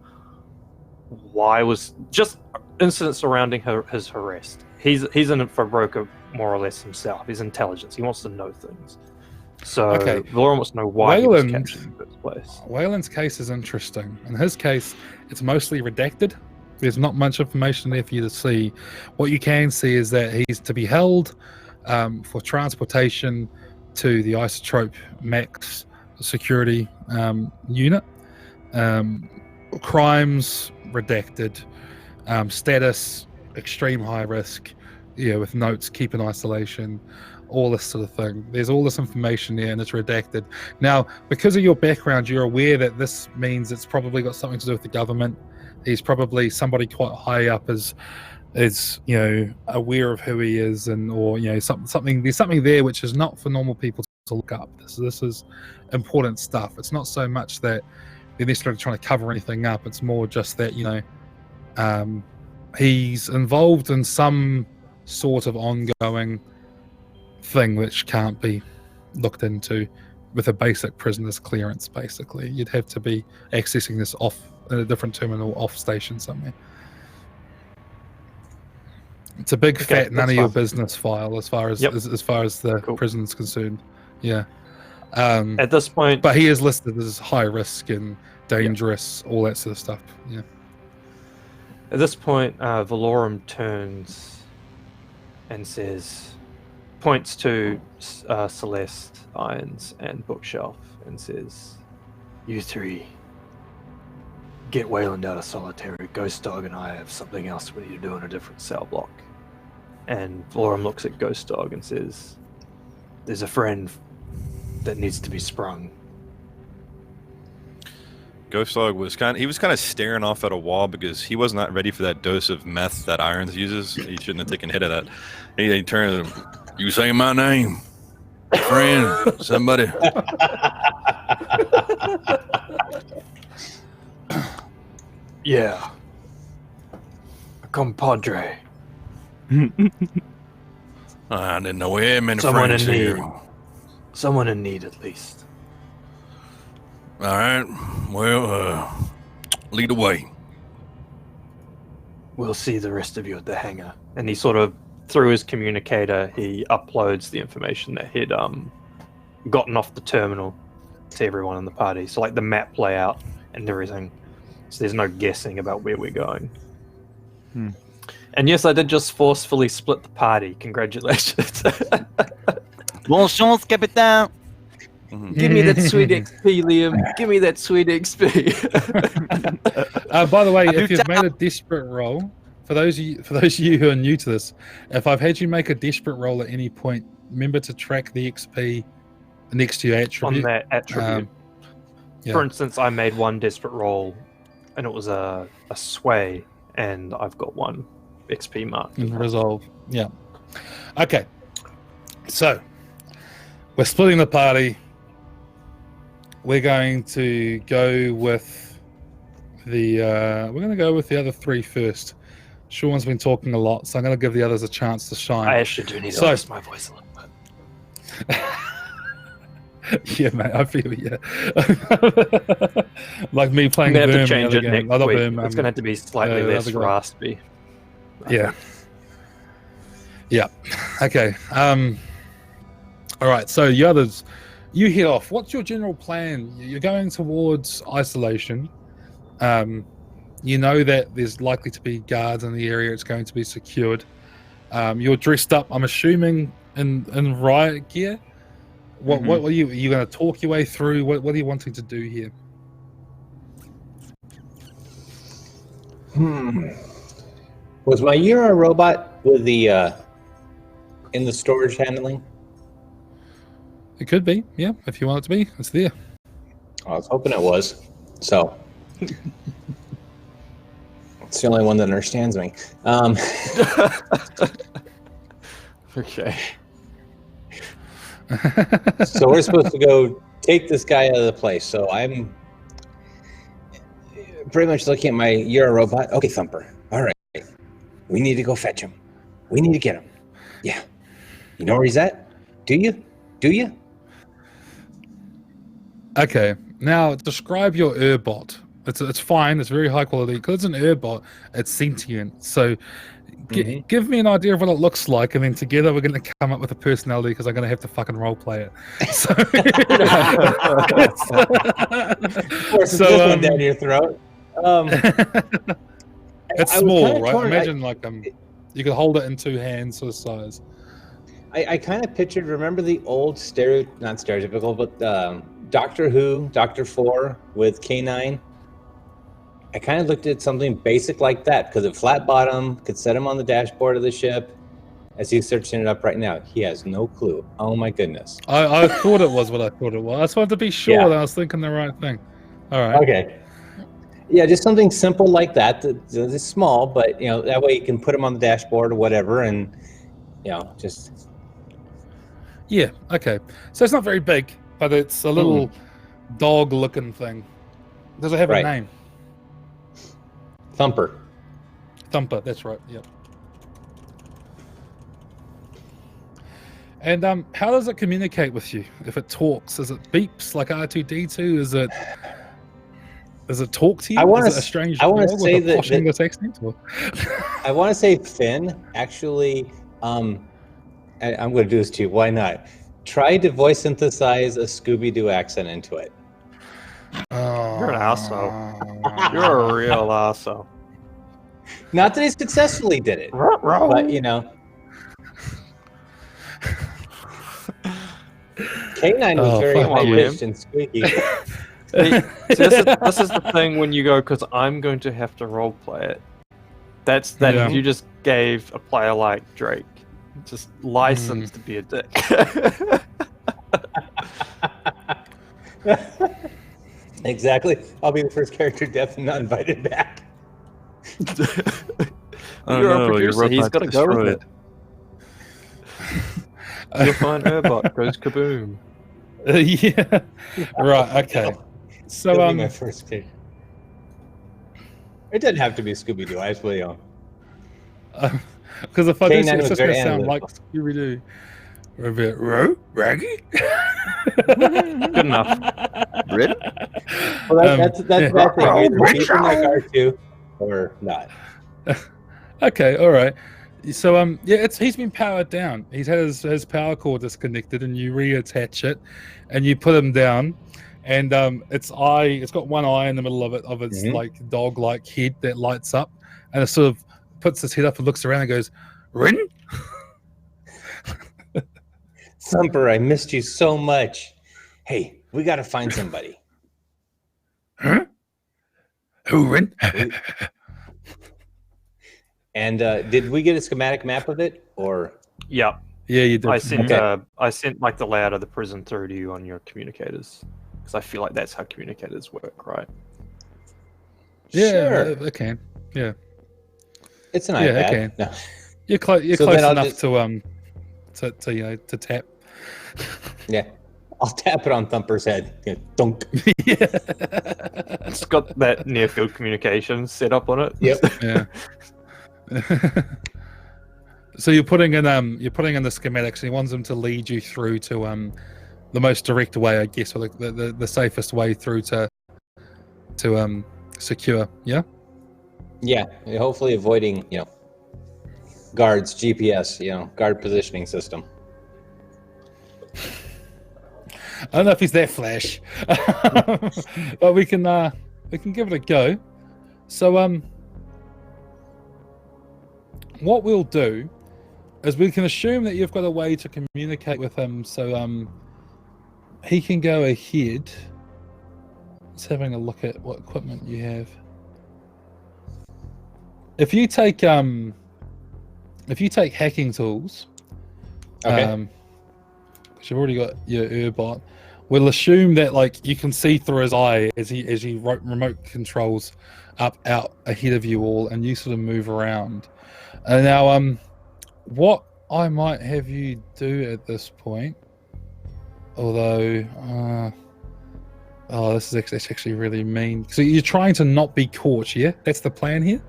why was just incidents surrounding his arrest. He's in it for broker more or less himself. His intelligence. He wants to know things. So Valorum wants to know why he was captured in the first place. Wayland's case is interesting. In his case, it's mostly redacted. There's not much information there for you to see. What you can see is that he's to be held for transportation to the Isotope Max security unit. Crimes redacted. Status extreme high risk. With notes, keep in isolation, all this sort of thing. There's all this information there and it's redacted. Now, because of your background, you're aware that this means it's probably got something to do with the government. He's probably somebody quite high up is aware of who he is, and something there's something there which is not for normal people to look up. This is important stuff. It's not so much that they're necessarily trying to cover anything up. It's more just that he's involved in some sort of ongoing thing which can't be looked into with a basic prisoner's clearance. Basically, you'd have to be accessing this off in a different terminal off station somewhere. It's a big fat none of your business file as far as the prison's concerned. Yeah. At this point, but he is listed as high risk and dangerous, all that sort of stuff. Yeah. At this point, Valorum turns and points to Celeste, Irons, and Bookshelf, and says, "You three, get Wayland out of solitary. Ghost Dog and I have something else we need to do in a different cell block." And Valorum looks at Ghost Dog and says, "There's a friend that needs to be sprung." Ghost Dog was kind of staring off at a wall because he was not ready for that dose of meth that Irons uses. He shouldn't have taken a hit of that. He turned to him, "You say my name, friend, somebody." Yeah, a compadre. I didn't know we had many Someone friends in here. need. Someone in need, at least. All right. Well, lead the way. We'll see the rest of you at the hangar. And he sort of, through his communicator, he uploads the information that he'd gotten off the terminal to everyone in the party. So like the map layout and everything. So there's no guessing about where we're going. And yes, I did just forcefully split the party. Congratulations. Bonne chance, Capitaine. Give me that sweet XP, Liam. Give me that sweet XP. By the way, if you've made a desperate roll, for those of you who are new to this, if I've had you make a desperate roll at any point, remember to track the XP next to your attribute. On that attribute. Yeah. For instance, I made one desperate roll, and it was a sway, and I've got one XP mark. Resolve. Yeah. Okay. So we're splitting the party. We're going to go with the other three first. Sean's been talking a lot, so I'm going to give the others a chance to shine. I actually do need to So- raise my voice a little bit. Yeah, mate, I feel you. Like me playing I'm going to Verm have to change the it other game. next Other week. Verm, It's going to have to be slightly the less other guy. raspy. Yeah. Yeah. Okay. All right. So the others, you head off. What's your general plan? You're going towards isolation. You know that there's likely to be guards in the area. It's going to be secured. You're dressed up, I'm assuming, in riot gear. What are you going to talk your way through? What are you wanting to do here? Was my Euro robot with the in the storage handling? It could be, yeah. If you want it to be, it's there. I was hoping it was. So it's the only one that understands me. Okay. So we're supposed to go take this guy out of the place. So I'm pretty much looking at my Euro robot. Okay, Thumper. All right. We need to go fetch him. We need to get him. Yeah. You know where he's at? Do you? Do you? Okay. Now describe your Urbot. It's fine. It's very high quality because it's an Urbot. It's sentient. So give me an idea of what it looks like, and then together we're going to come up with a personality because I'm going to have to fucking role play it. So, Force this one down your throat. It's I was small, kinda right? torn. Imagine like you could hold it in two hands sort of size. I kind of pictured. Remember the old not stereotypical, but Doctor Who, Doctor 4 with K9. I kind of looked at something basic like that because of flat bottom, could set him on the dashboard of the ship. As he's searching it up right now, he has no clue. Oh my goodness. I thought it was what I thought it was. I just wanted to be sure that I was thinking the right thing. All right. Okay. Yeah, just something simple like that. It's small, but that way you can put him on the dashboard or whatever, and just. Yeah. Okay. So it's not very big, but it's a little dog-looking thing. Does it have a name? Thumper. Thumper. That's right. Yep. And how does it communicate with you? If it talks, is it beeps like R2D2? Does it talk to you? Is it a strange dog with a posh English accent? Or? I want to say Finn. Actually, I'm going to do this to you. Why not? Try to voice synthesize a Scooby-Doo accent into it. You're an asshole. You're a real asshole. Not that he successfully did it, but K9 was very high-pitched and squeaky. See, this is the thing when you go, because I'm going to have to roleplay it. That's that you just gave a player like Drake just license to be a dick. Exactly. I'll be the first character death and not invited back. You're a producer. He's got to go with it. You'll find Airbot goes kaboom. Yeah. Right. Okay. So It'll be my first character. It doesn't have to be Scooby-Doo. I actually Because if I do, K9 it's was just very going to sound like analytical. Scooby-Doo. Or a bit, Raggy? Good enough. Rid? Well, that's yeah. that thing. Oh, Either keep in that Rachel! guard too, or not. Okay, all right. So yeah, he's been powered down. He's had his power cord disconnected, and you reattach it, and you put him down, and it's got one eye in the middle of its Mhm. like dog-like head that lights up, and it sort of puts its head up and looks around and goes, Rin? Thumper, I missed you so much. Hey, we got to find somebody. Huh? Who, Rin? And did we get a schematic map of it, or? Yeah, Yeah, you did. I sent Okay. I sent like the layout of the prison through to you on your communicators because I feel like that's how communicators work, right? Yeah, Sure. it can. Yeah, It's an Yeah, iPad. okay. No. you're close. You're So close then I'll enough just- to tap. Yeah. I'll tap it on Thumper's head. Yeah, dunk. Yeah. It's got that near field communication set up on it. Yep. Yeah. So you're putting in the schematics, and he wants them to lead you through to the most direct way, I guess, or the safest way through to secure. Yeah. Yeah. Hopefully avoiding, guards, GPS, guard positioning system. I don't know if he's that flash, but we can give it a go. So what we'll do is we can assume that you've got a way to communicate with him, so he can go ahead. Just having a look at what equipment you have. If you take hacking tools, Okay. because you've already got your Urbot, we'll assume that like you can see through his eye as he remote controls out ahead of you all, and you sort of move around. And now, what I might have you do at this point, although, that's actually really mean. So you're trying to not be caught, yeah? That's the plan here.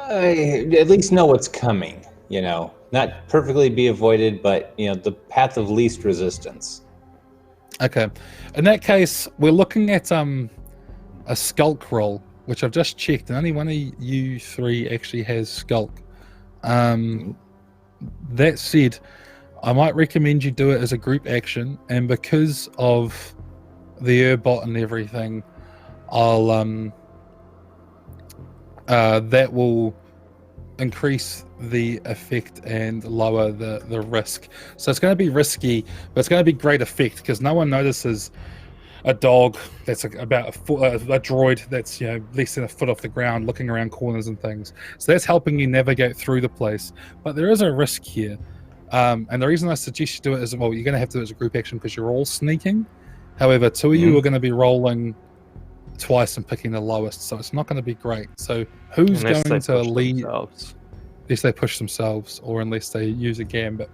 At least know what's coming, not perfectly be avoided, but the path of least resistance. Okay. In that case, we're looking at a skulk roll, which I've just checked, and only one of you three actually has skulk. That said, I might recommend you do it as a group action, and because of the Urbot and everything, I'll that will increase the effect and lower the risk. So it's going to be risky, but it's going to be great effect because no one notices a dog that's about a droid that's less than a foot off the ground looking around corners and things. So that's helping you navigate through the place. But there is a risk here, and the reason I suggest you do it is, well, you're going to have to do it as a group action because you're all sneaking. However, two of you are going to be rolling twice and picking the lowest, so it's not going to be great. So who's Unless going they to push lead? themselves. Unless they push themselves, or unless they use a gambit.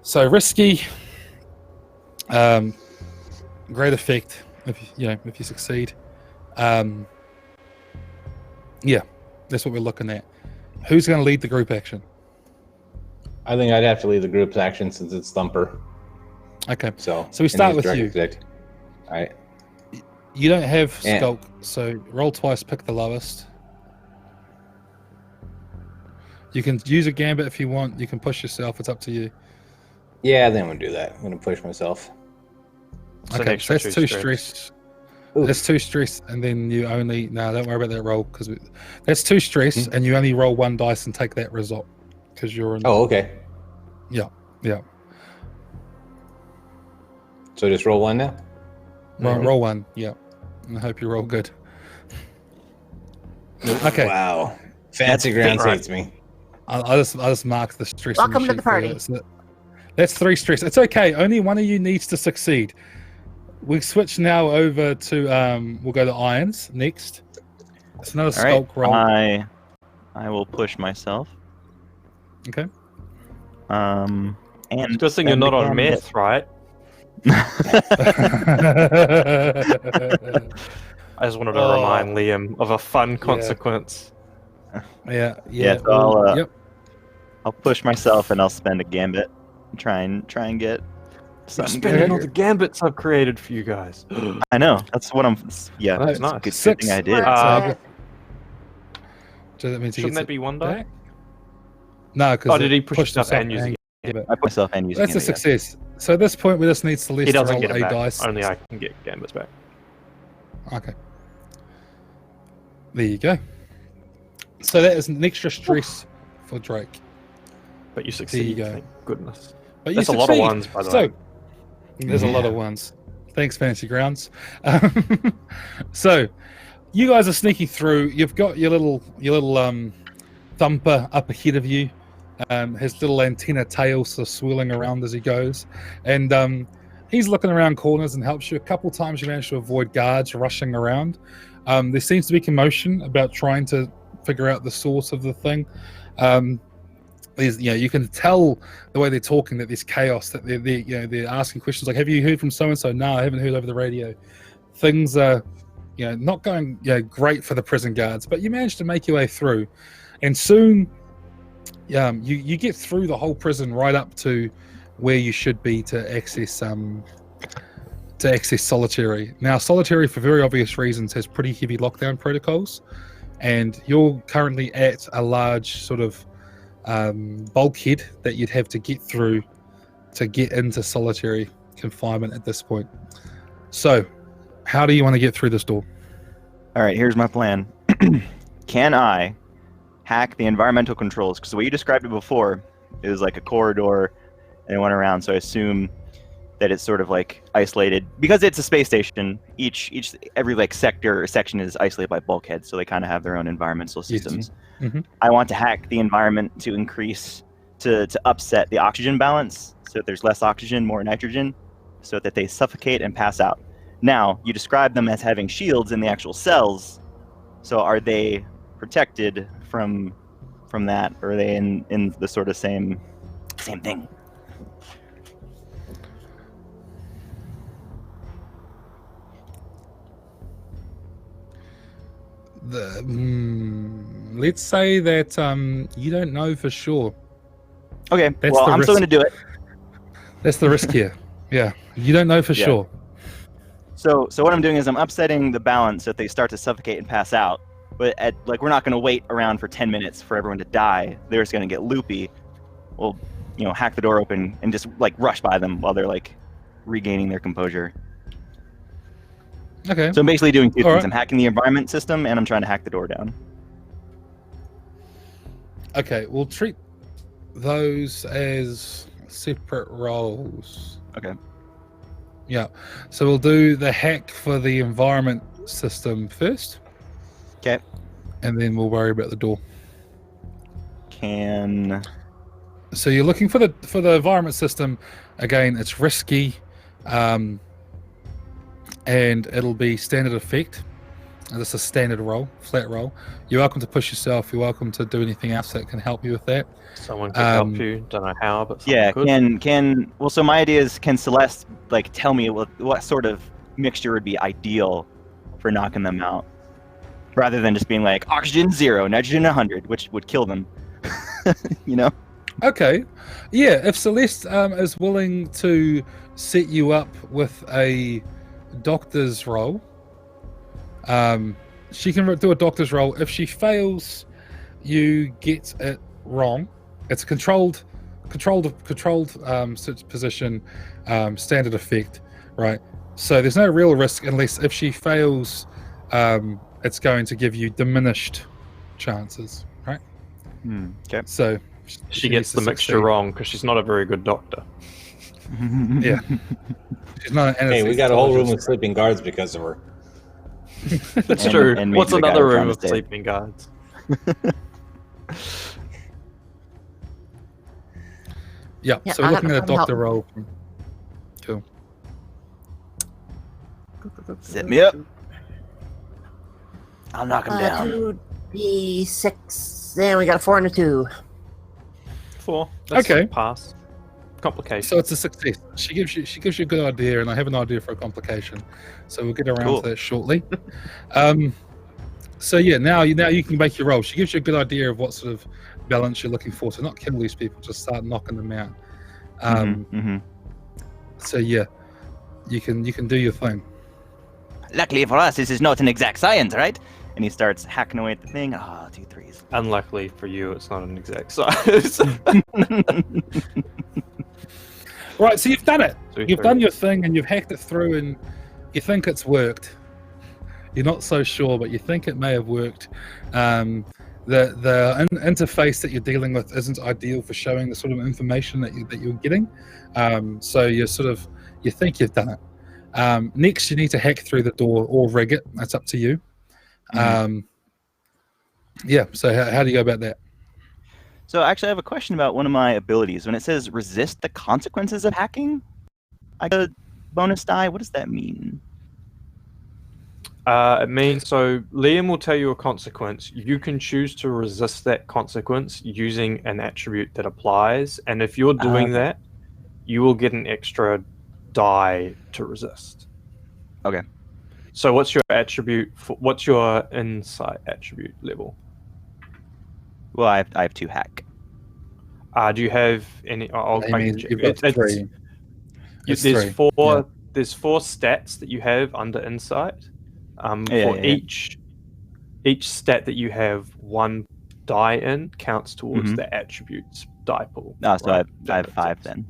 So risky, great effect if you succeed. Yeah, that's what we're looking at. Who's going to lead the group action? I think I'd have to lead the group's action since it's Thumper. Okay, So we start and he's with you. direct. All right. You don't have Yeah. skulk, so roll twice, pick the lowest. You can use a gambit if you want. You can push yourself. It's up to you. Yeah, then we'll do that. I'm gonna push myself. It's an Okay, extra so that's 2 two stress. stress. Ooh. That's 2 stress, and then you only don't worry about that roll because that's 2 stress, and you only roll 1 dice and take that result because you're in. Oh, okay. Yeah. So just roll one now. Roll 1. Yeah. And I hope you roll good. Okay. Wow. Fancy That's ground right. hates me. I just marked the stress. on Welcome to sheet the for party. you. That's 3 stress. It's okay. Only one of you needs to succeed. We switch now over to we'll go to irons next. It's another All right. skulk roll. I will push myself. Okay. And Good thing you're and not on again, meth, right? I just wanted to Oh. remind Liam of a fun consequence. Yeah. Yeah, so well, I'll, I'll push myself and I'll spend a gambit and try and get I'm something spending all good. the gambits I've created for you guys. I know. That's what I'm. Yeah, Alright, it's nice. a good Six. thing I did. So that means he Shouldn't gets that be one die? back? No, because Oh, did he push himself and use a gambit? I put myself and using That's a it, yeah. success. So at this point, we just need Celeste He to doesn't roll get it a back. dice. Only I can get gambits back. Okay. There you go. So that is an extra stress for Drake. But you succeed. go. Thank goodness. But That's you a lot of succeed. ones, by the So, way. there's a lot of ones. Thanks, Fantasy Grounds. So, you guys are sneaking through. You've got your little thumper up ahead of you. His little antenna tail sort of swirling around as he goes, and he's looking around corners and helps you. A couple times you manage to avoid guards rushing around. There seems to be commotion about trying to figure out the source of the thing. You can tell the way they're talking that there's chaos, that they're asking questions like, have you heard from so and so? No, I haven't heard over the radio. Things are not going great for the prison guards, but you manage to make your way through, and soon you get through the whole prison right up to where you should be to access solitary. Now, solitary, for very obvious reasons, has pretty heavy lockdown protocols, and you're currently at a large sort of bulkhead that you'd have to get through to get into solitary confinement at this point. So, how do you want to get through this door? All right, here's my plan. Can I hack the environmental controls? Because the way you described it before, it was like a corridor and it went around. So I assume that it's sort of like isolated because it's a space station. Every like sector or section is isolated by bulkheads, so they kind of have their own environmental systems. Yes. Mm-hmm. I want to hack the environment to increase to upset the oxygen balance, so that there's less oxygen, more nitrogen, so that they suffocate and pass out. Now, you describe them as having shields in the actual cells. So are they protected from that, or are they in the sort of same thing? Let's say that you don't know for sure. Okay, That's well, the I'm still risk. going to do it. That's the risk here. Yeah, you don't know for sure. So what I'm doing is I'm upsetting the balance so that they start to suffocate and pass out. But we're not going to wait around for 10 minutes for everyone to die. They're just going to get loopy. We'll, hack the door open and just like rush by them while they're like regaining their composure. Okay. So I'm basically doing two All things. right. I'm hacking the environment system and I'm trying to hack the door down. Okay, we'll treat those as separate roles. Okay. Yeah. So we'll do the hack for the environment system first. Okay. And then we'll worry about the door. So you're looking for the environment system. Again, it's risky, and it'll be standard effect. And this is a standard roll, flat roll. You're welcome to push yourself. You're welcome to do anything else that can help you with that. Someone could help you. Don't know how, but Yeah, could. well, so my idea is, can Celeste like tell me what sort of mixture would be ideal for knocking them out, rather than just being like oxygen 0, nitrogen 100, which would kill them. Okay. Yeah, if Celeste is willing to set you up with a doctor's roll, she can do a doctor's roll. If she fails, you get it wrong. It's a controlled position, standard effect, right? So there's no real risk unless if she fails, it's going to give you diminished chances, right? Okay. So She gets the mixture wrong because she's not a very good doctor. Yeah. She's not an Hey, we got a whole room anesthesiologist. with sleeping guards because of her. That's And- true. and maybe What's the guy another we're trying room to of save. sleeping guards? Yeah, Yeah, so we're I looking have at a some doctor help. roll. Cool. Set me up. I'll knock him down. 2d6. Then we got a 4 and a 2. 4. That's Okay. a pass. Complication. So it's a success. She gives you a good idea, and I have an idea for a complication. So we'll get around Cool. to that shortly. So yeah, now you can make your roll. She gives you a good idea of what sort of balance you're looking for to not kill these people, just start knocking them out. So yeah, you can do your thing. Luckily for us, this is not an exact science, right? And he starts hacking away at the thing. Ah, 2 3s. Unluckily for you, it's not an exact size. Right, so you've done it. 2 You've 3. done your thing, and you've hacked it through, and you think it's worked. You're not so sure, but you think it may have worked. The interface that you're dealing with isn't ideal for showing the sort of information that you're getting. So you think you've done it. Next, you need to hack through the door or rig it. That's up to you. Yeah. So how do you go about that? So actually, I have a question about one of my abilities. When it says resist the consequences of hacking, I get a bonus die. What does that mean? It means, so Liam will tell you a consequence. You can choose to resist that consequence using an attribute that applies. And if you're doing that, you will get an extra die to resist. Okay. So what's your attribute? What's your insight attribute level? Well, I have 2 hack. Do you have any? You've got 3. There's 3. four. There's 4 stats that you have under insight. Each stat that you have 1 die in counts towards the attributes die pool. Oh, so I have 5 then.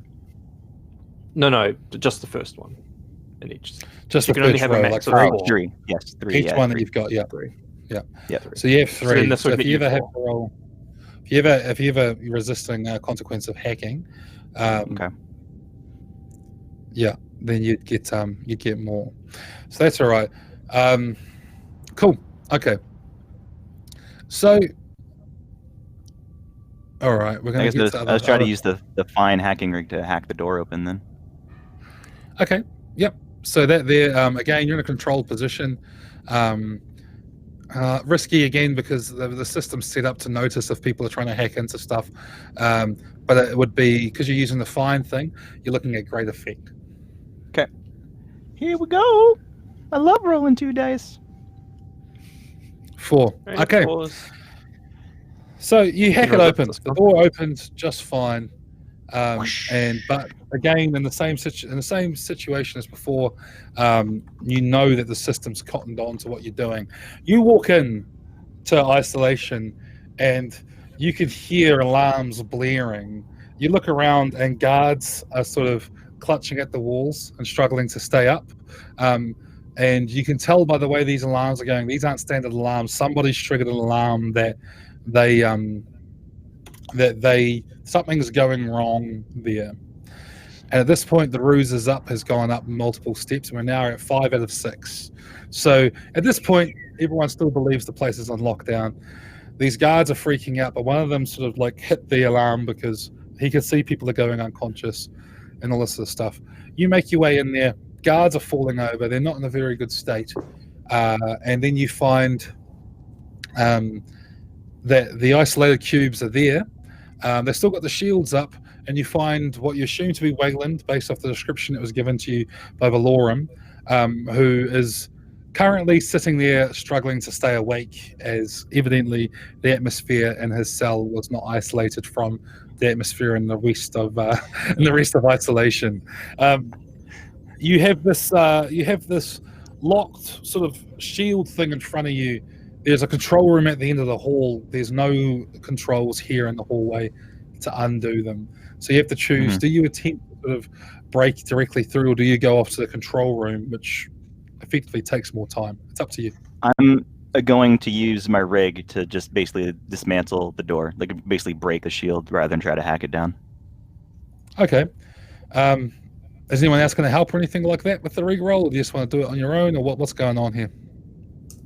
No, just the first one in each. Just you the can only first have row, a max like of 4. 3. Yes, 3. Each one that 3. you've got, yeah. 3. Yeah. Yeah, 3. So you have 3. then this would if get you you ever have 4. to roll, if you ever resisting a consequence of hacking, Okay. yeah, then you'd get more. So that's all right. Cool. Okay. So, all right, we're I going to guess get to I was trying to use the fine hacking rig to hack the door open then. Okay. Yep. So that there, again, you're in a controlled position. Risky again because the system's set up to notice if people are trying to hack into stuff. But it would be, because you're using the fine thing, you're looking at great effect. Okay. Here we go. I love rolling 2 dice. 4. Okay. So you hack it open. The door opens just fine. But again, in the same situation as before, you know that the system's cottoned on to what you're doing. You walk in to isolation, and you can hear alarms blaring. You look around, and guards are sort of clutching at the walls and struggling to stay up. And you can tell by the way these alarms are going. These aren't standard alarms. Somebody's triggered an alarm that something's going wrong there. And at this point, the ruse has gone up multiple steps, and we're now at 5 out of 6. So at this point, everyone still believes the place is on lockdown. These guards are freaking out, but one of them sort of like hit the alarm because he could see people are going unconscious and all this sort of stuff. You make your way in there. Guards are falling over. They're not in a very good state. And then you find that the isolated cubes are there. They've still got the shields up, and you find what you assume to be Wayland, based off the description that was given to you by Valorum, who is currently sitting there struggling to stay awake, as evidently the atmosphere in his cell was not isolated from the atmosphere in the rest of isolation. You have this locked sort of shield thing in front of you. There's a control room at the end of the hall. There's no controls here in the hallway to undo them. So you have to choose, do you attempt to sort of break directly through, or do you go off to the control room, which effectively takes more time? It's up to you. I'm going to use my rig to just basically dismantle the door, like basically break the shield rather than try to hack it down. Okay. Is anyone else going to help or anything like that with the rig roll, or do you just want to do it on your own, or what's going on here?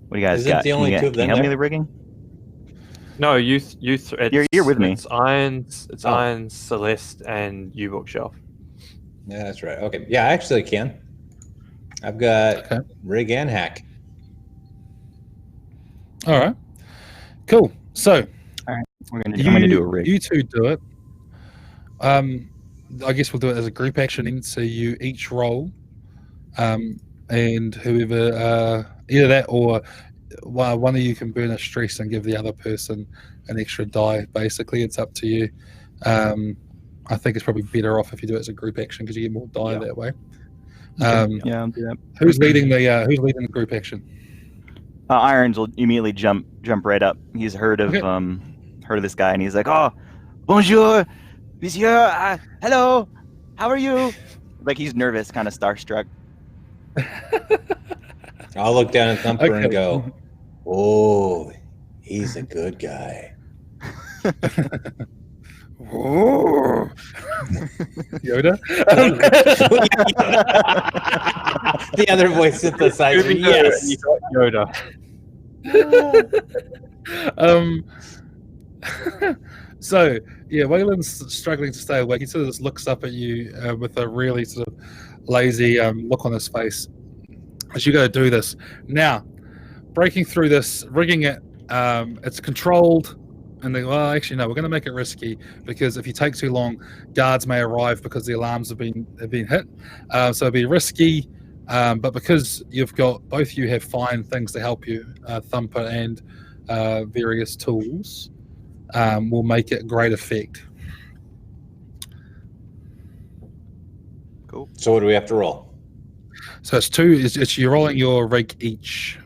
What do you guys Isn't got? the only Can two you of them help me there? with the rigging? No, you're with me. It's Irons, Celeste, and U Bookshelf. Yeah, that's right. Okay. Yeah, I actually can. I've got rig and hack. All right. Cool. So I'm gonna do a rig. You two do it. I guess we'll do it as a group action. So you each roll, and whoever either that or one of you can burn a stress and give the other person an extra die. Basically, it's up to you. I think it's probably better off if you do it as a group action because you get more die that way. Yeah, I'll do that. Who's leading the group action? Irons will immediately jump right up. He's heard of this guy, and he's like, "Oh, bonjour, monsieur. Hello, how are you?" Like he's nervous, kind of starstruck. I'll look down at Thumper and go, "Oh, he's a good guy." Oh. Yoda? The other voice synthesizer, yes. Yoda. So, yeah, Waylon's struggling to stay awake. He sort of just looks up at you with a really sort of lazy look on his face as you go to do this. Now, breaking through this, rigging it, it's controlled. And they well, actually, no, we're going to make it risky because if you take too long, guards may arrive because the alarms have been hit. So it'll be risky, but because both of you have fine things to help you, Thumper and various tools, will make it great effect. Cool. So what do we have to roll? So it's two. It's you're rolling your rig each.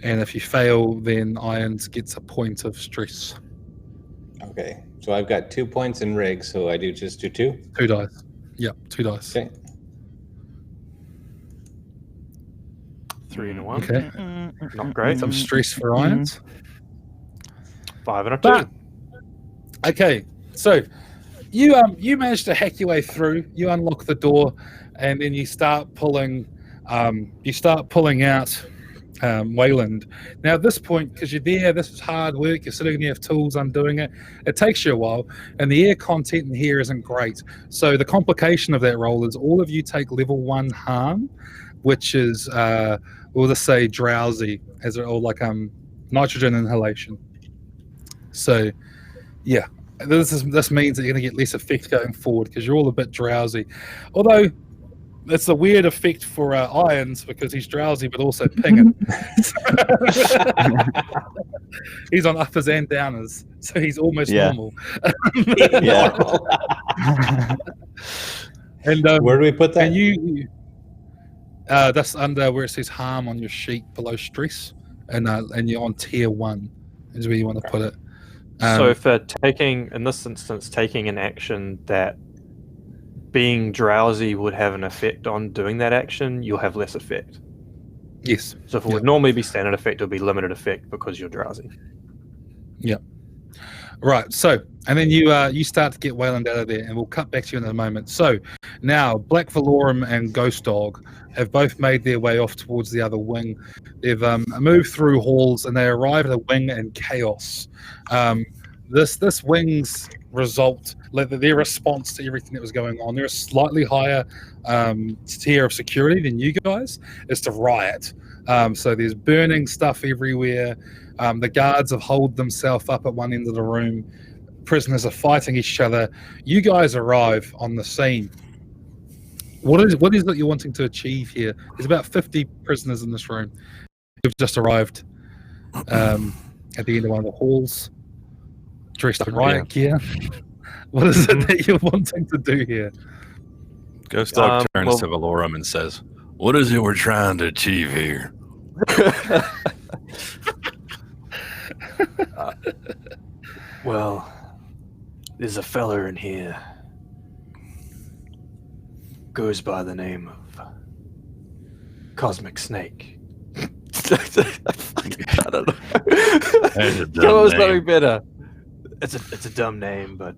And if you fail, then Irons gets a point of stress. Okay. So I've got 2 points in rig, so I just do 2? 2 dice. Yep, 2 dice. Okay. 3 and a 1. Okay. Not great. Some stress for Irons. 5 and a 2. But, okay, so you manage to hack your way through. You unlock the door, and then you start pulling out Wayland. Now at this point, because you're there, this is hard work, you're sitting there, you have tools undoing it, it takes you a while, and the air content in here isn't great. So the complication of that roll is all of you take level 1 harm, which is we'll just say drowsy, or like nitrogen inhalation. So yeah, this means that you're going to get less effect going forward because you're all a bit drowsy, although it's a weird effect for Irons because he's drowsy but also pinging. He's on uppers and downers, so he's almost normal. And where do we put that? And you that's under where it says harm on your sheet below stress, and you're on tier 1 is where you want to put it. So for in this instance, taking an action that being drowsy would have an effect on doing that action, you'll have less effect. Yes. So if it would normally be standard effect, it'll be limited effect because you're drowsy. Yeah. Right. So, and then you start to get Wayland out of there, and we'll cut back to you in a moment. So now Black Valorum and Ghost Dog have both made their way off towards the other wing. They've moved through halls, and they arrive at a wing in chaos. This wing's result, their response to everything that was going on, they're a slightly higher tier of security than you guys, is to riot. So there's burning stuff everywhere. The guards have holed themselves up at one end of the room. Prisoners are fighting each other. You guys arrive on the scene. What is it you're wanting to achieve here? There's about 50 prisoners in this room. You've just arrived at the end of one of the halls, dressed up in riot gear. What is it that you're wanting to do here? Ghost Dog turns to Valorum and says, "What is it we're trying to achieve here?" Well, there's a fella in here. Goes by the name of Cosmic Snake. I don't know. That's a dumb Come on, name. something better. It's a dumb name, but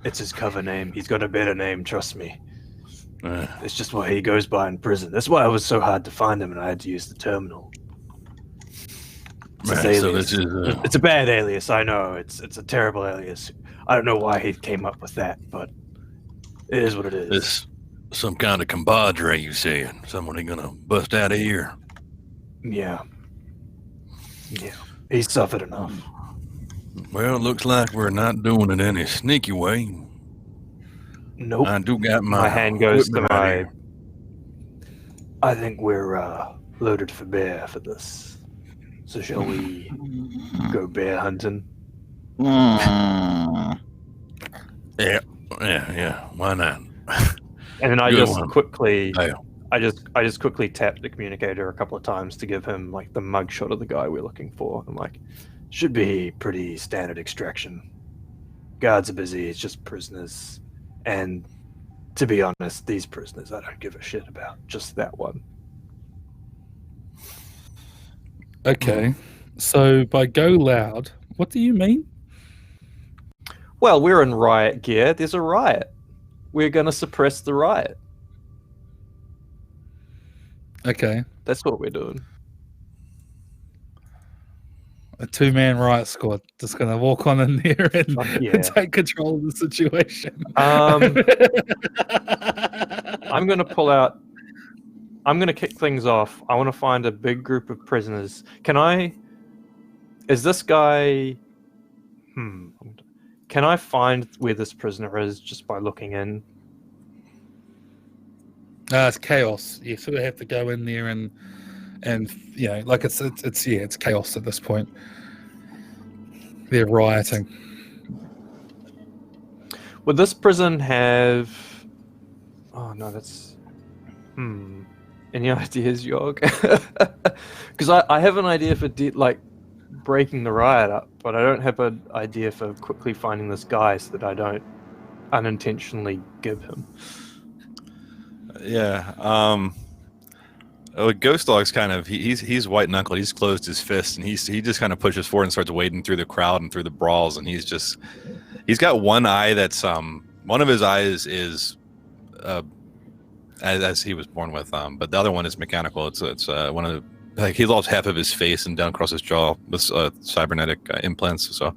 it's his cover name. He's got a better name, trust me. It's just what he goes by in prison. That's why it was so hard to find him, and I had to use the terminal. Right, so this is It's a bad alias, I know. It's a terrible alias. I don't know why he came up with that, but it is what it is. this some kind of compadre, you saying? Somebody gonna bust out of here? Yeah. He's suffered enough. Well, it looks like we're not doing it any sneaky way. Nope. I do got My hand goes to equipment right my. here. I think we're loaded for bear for this. So shall we go bear hunting? Mm. Yeah. Why not? And then I Good just one. quickly, Hey. I just quickly tap the communicator a couple of times to give him like the mugshot of the guy we're looking for. I'm like, should be pretty standard extraction. Guards are busy. It's just prisoners, and to be honest, these prisoners I don't give a shit about. Just that one. Okay. So by go loud, what do you mean? Well, we're in riot gear. There's a riot. We're going to suppress the riot. Okay. That's what we're doing. A 2-man riot squad just going to walk on in there and, Yeah. and take control of the situation. I'm going to pull out. I'm going to kick things off. I want to find a big group of prisoners. Is this guy... Can I find where this prisoner is just by looking in? It's chaos. You sort of have to go in there and like it's chaos at this point. They're rioting. Would this prison have... Oh no, that's... Any ideas, Yog? Because I have an idea for breaking the riot up, but I don't have an idea for quickly finding this guy so that I don't unintentionally give him. Yeah. Ghost Dog's kind of he's white knuckled. He's closed his fist, and he just kind of pushes forward and starts wading through the crowd and through the brawls. And he's got one eye that's one of his eyes is as he was born with, but the other one is mechanical. It's one of the, he lost half of his face and down across his jaw with cybernetic implants. So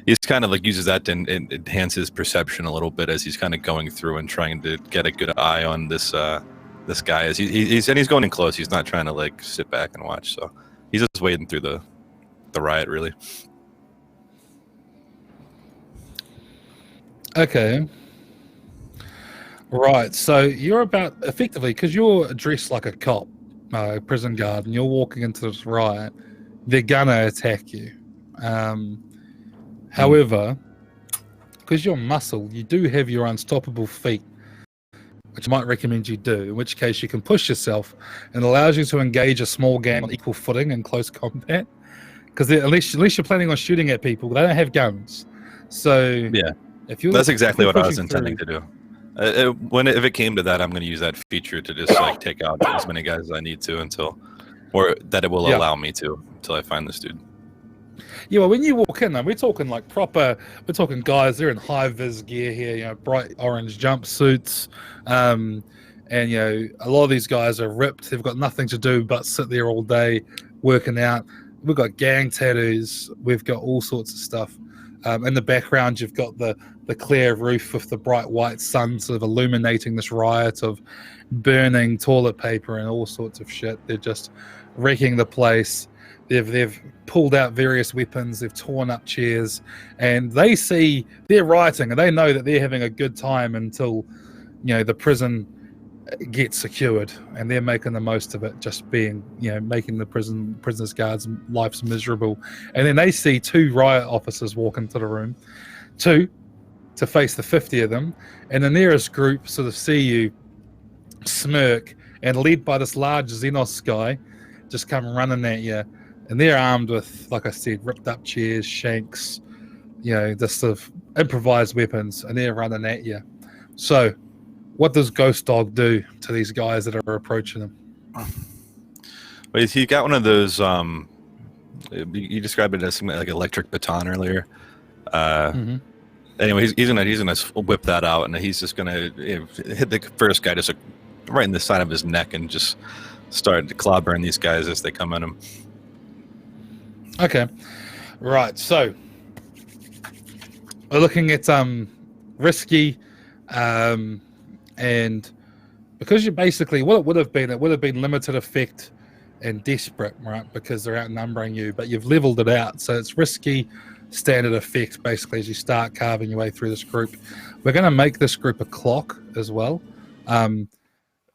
he's kind of uses that to enhance his perception a little bit as he's kind of going through and trying to get a good eye on this guy. As he's going in close. He's not trying to sit back and watch. So he's just wading through the riot, really. Okay. Right. So you're about effectively because you're dressed like a cop, prison guard, and you're walking into this riot. They're gonna attack you. However, because you're muscle, you do have your unstoppable feat, which I might recommend you do, in which case you can push yourself and allows you to engage a small gang on equal footing in close combat. Because at least you're planning on shooting at people, they don't have guns. So yeah, that's exactly what I was intending to do. If it came to that, I'm going to use that feature to just take out as many guys as I need to or that it will allow me to until I find this dude. Yeah, well, when you walk in, we're talking we're talking guys, they're in high-vis gear here, bright orange jumpsuits, and, a lot of these guys are ripped. They've got nothing to do but sit there all day working out. We've got gang tattoos. We've got all sorts of stuff. In the background, you've got the clear roof with the bright white sun sort of illuminating this riot of burning toilet paper and all sorts of shit. They're just wrecking the place. They've pulled out various weapons. They've torn up chairs, and they're rioting, and they know that they're having a good time until, the prison gets secured, and they're making the most of it. Just being, making the prisoners' guards' lives miserable. And then they see 2 riot officers walk into the room, 2 to face the 50 of them, and the nearest group sort of see you smirk, and led by this large Xenos guy, just come running at you. And they're armed with, like I said, ripped up chairs, shanks, this sort of improvised weapons, and they're running at you. So, what does Ghost Dog do to these guys that are approaching him? Well, he got one of those. You described it as something like electric baton earlier. Anyway, he's gonna whip that out, and he's just gonna hit the first guy just right in the side of his neck, and just start clobbering these guys as they come at him. Okay, right. So we're looking at risky, and because you basically what it would have been limited effect and desperate, right? Because they're outnumbering you, but you've leveled it out, so it's risky, standard effect basically as you start carving your way through this group. We're going to make this group a clock as well.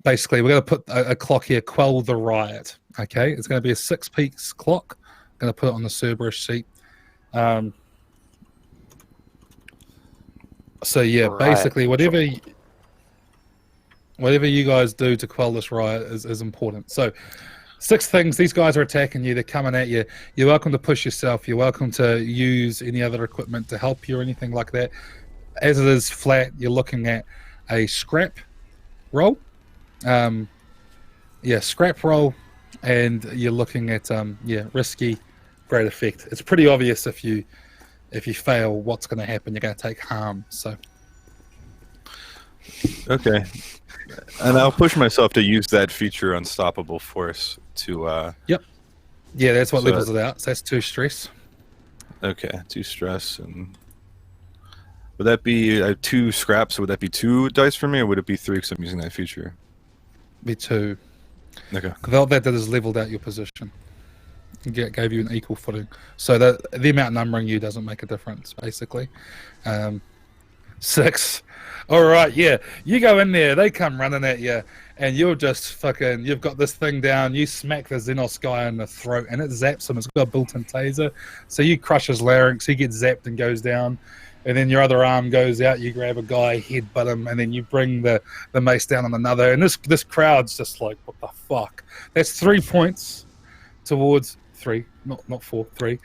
Basically, we're going to put a clock here, quell the riot. Okay, it's going to be a 6-piece clock. Going to put it on the Cerberus sheet. So yeah, Riot. basically whatever you guys do to quell this riot is important. So 6 things. These guys are attacking you. They're coming at you. You're welcome to push yourself. You're welcome to use any other equipment to help you or anything like that. As it is flat, you're looking at a scrap roll. Scrap roll, and you're looking at risky, great effect. It's pretty obvious if you fail, what's going to happen. You're going to take harm. So Okay. And I'll push myself to use that feature Unstoppable Force to yeah, that's what So levels it out. So that's 2 stress. okay, 2 stress. And would that be 2 scraps? So would that be 2 dice for me, or would it be 3 because I'm using that feature? Be 2. Okay. Because all that did is leveled out your position. Gave you an equal footing. So that the amount numbering you doesn't make a difference, basically. 6. All right, yeah. You go in there, they come running at you, and you're just fucking, you've got this thing down, you smack the Xenos guy in the throat, and it zaps him. It's got a built-in taser. So you crush his larynx, he gets zapped and goes down. And then your other arm goes out, you grab a guy, headbutt him, and then you bring the mace down on another. And this crowd's just like, what the fuck? That's 3 points towards 3, not 4, 3,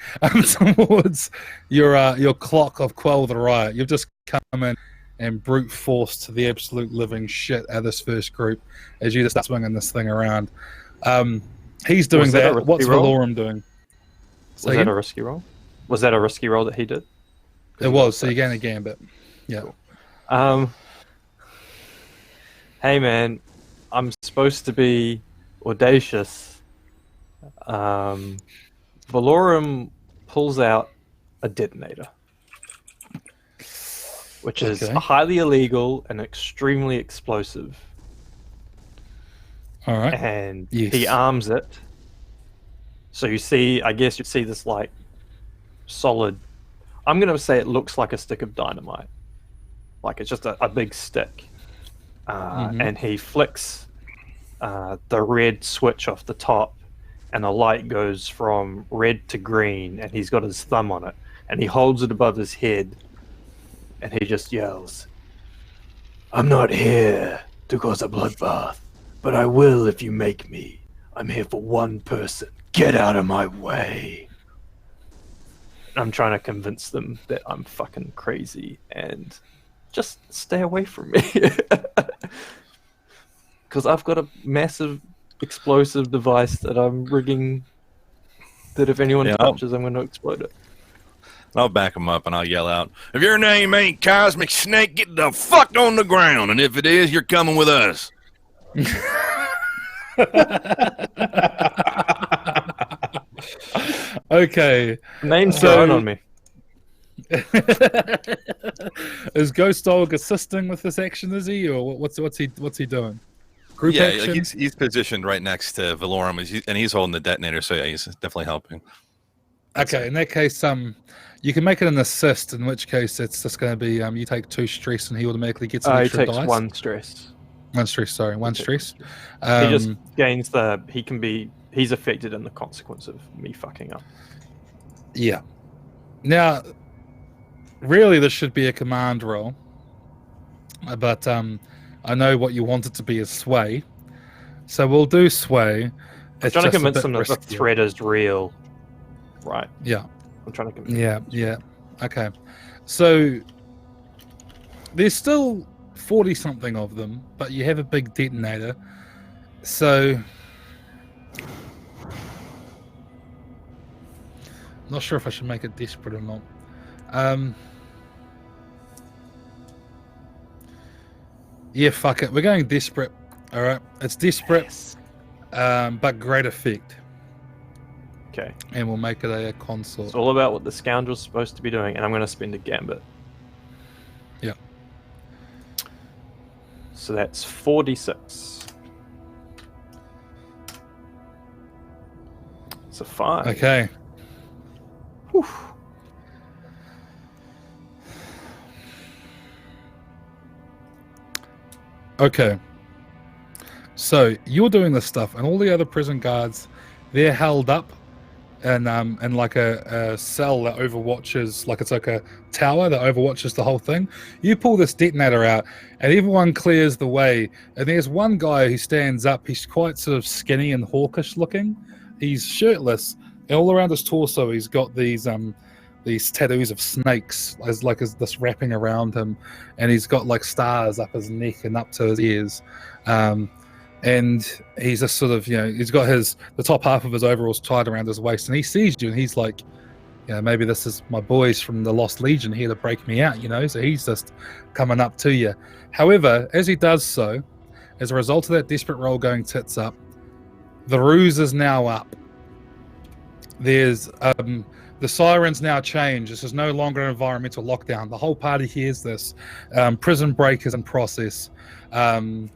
towards your clock of Quell the Riot. You've just come in and brute forced the absolute living shit out of this first group as you just start swinging this thing around. He's doing that. What's Valorum doing? Was that a risky roll? Was that a risky roll that he did? It was. So you're getting a gambit. Yeah. Cool. Hey man, I'm supposed to be audacious. Valorum pulls out a detonator, which is highly illegal and extremely explosive. All right. And he arms it. So you see, I guess you'd see this like solid, I'm going to say it looks like a stick of dynamite. Like it's just a big stick. And he flicks the red switch off the top, and the light goes from red to green, and he's got his thumb on it, and he holds it above his head, and he just yells, "I'm not here to cause a bloodbath, but I will if you make me. I'm here for one person. Get out of my way." I'm trying to convince them that I'm fucking crazy and just stay away from me. Because I've got a massive explosive device that I'm rigging that if anyone touches, I'm going to explode it. I'll back him up and I'll yell out, "If your name ain't Cosmic Snake, get the fuck on the ground. And if it is, you're coming with us." Okay. Name's thrown on me. Is Ghost Dog assisting with this action, is he? Or what's he doing? Group action? Like he's positioned right next to Valorum, and he's holding the detonator, so yeah, he's definitely helping. Okay, in that case, you can make it an assist, in which case it's just going to be you take 2 stress and he automatically gets an extra he takes dice. 1 stress. 1 stress, sorry, 1 stress. He just gains he's affected in the consequence of me fucking up. Yeah. Now, really, this should be a command roll, but I know what you want it to be is sway, so we'll do sway. I'm trying to convince them that the threat is real, right? Yeah. I'm trying to convince Yeah. Okay. So there's still 40-something of them, but you have a big detonator, so not sure if I should make it desperate or not. Yeah, fuck it. We're going desperate. All right, it's desperate, but great effect. Okay. And we'll make it a consort. It's all about what the scoundrel's supposed to be doing, and I'm going to spend a gambit. Yeah. So that's 46. It's a 5. Okay. Whew. Okay. So you're doing this stuff, and all the other prison guards, they're held up and like a cell that overwatches, like it's like a tower that overwatches the whole thing. You pull this detonator out, and everyone clears the way. And there's one guy who stands up. He's quite sort of skinny and hawkish looking. He's shirtless, and all around his torso, he's got these tattoos of snakes as this wrapping around him, and he's got like stars up his neck and up to his ears. And he's just sort of, he's got the top half of his overalls tied around his waist, and he sees you, and he's like, maybe this is my boys from the Lost Legion here to break me out, so he's just coming up to you. However, as he does so, as a result of that desperate roll going tits up, the ruse is now up. There's the sirens now change. This is no longer an environmental lockdown. The whole party hears this. Prison break is in process. And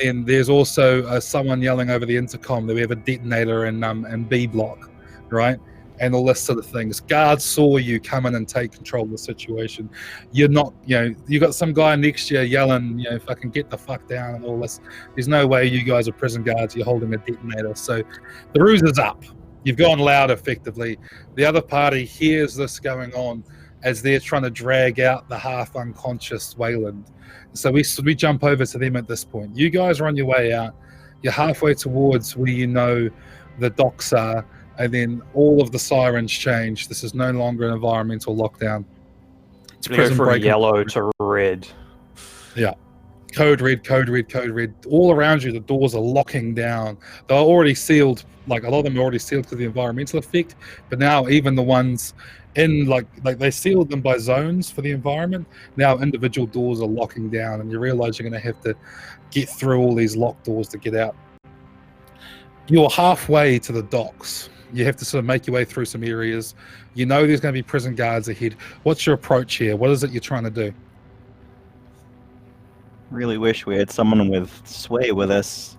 then there's also someone yelling over the intercom that we have a detonator in B block, right? And all this sort of things. Guards saw you come in and take control of the situation. You're not, you got some guy next to you yelling, fucking get the fuck down and all this. There's no way you guys are prison guards. You're holding a detonator. So the ruse is up. You've gone loud effectively. The other party hears this going on as they're trying to drag out the half unconscious Wayland. So we jump over to them at this point. You guys are on your way out. You're halfway towards where the docks are, and then all of the sirens change. This is no longer an environmental lockdown. It's Go from yellow to red. Yeah. Code red, code red, code red. All around you, the doors are locking down. They're already sealed. Like a lot of them are already sealed to the environmental effect, but now even the ones in like they sealed them by zones for the environment. Now individual doors are locking down, and you realize you're going to have to get through all these locked doors to get out. You're halfway to the docks. You have to sort of make your way through some areas. There's going to be prison guards ahead. What's your approach here? What is it you're trying to do? Really wish we had someone with sway with us.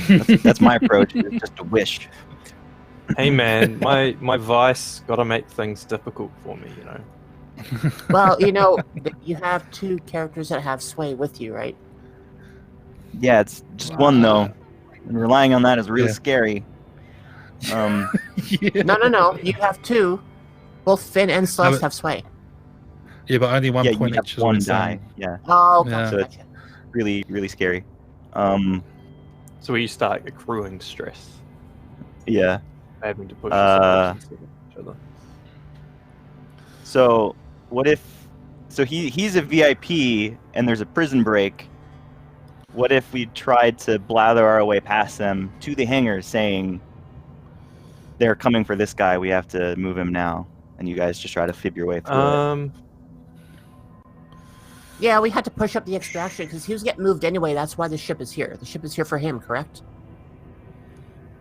That's my approach. It's just a wish. Hey man, my vice got to make things difficult for me, Well, you have two characters that have sway with you, right? Yeah, it's just one though. And relying on that is really scary. Yeah. No. You have two. Both Finn and Celeste have sway. Yeah, but only one point you each. have one die. Yeah. Oh, okay. Yeah. So it's really, really scary. So you start accruing stress, Yeah. having to push yourself against each other. So what if? So he's a VIP and there's a prison break. What if we tried to blather our way past them to the hangar, saying they're coming for this guy? We have to move him now, and you guys just try to fib your way through it. Yeah, we had to push up the extraction because he was getting moved anyway. That's why the ship is here. The ship is here for him, correct?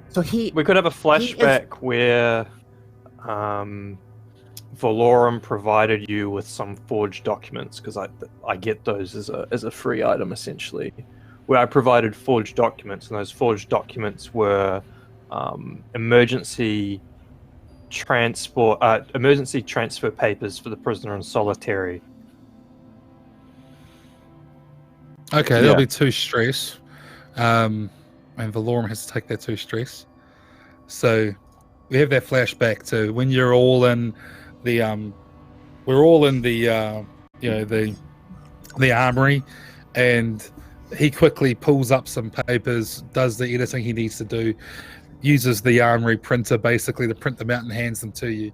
So we could have a flashback where Valorum provided you with some forged documents, because I get those as a free item essentially, where I provided forged documents, and those forged documents were emergency transfer papers for the prisoner in solitary. Okay, there'll be 2 stress, and Valorum has to take that 2 stress. So we have that flashback to when you're all in the we're all in the the armory, and he quickly pulls up some papers, does the editing he needs to do, uses the armory printer basically to print them out and hands them to you.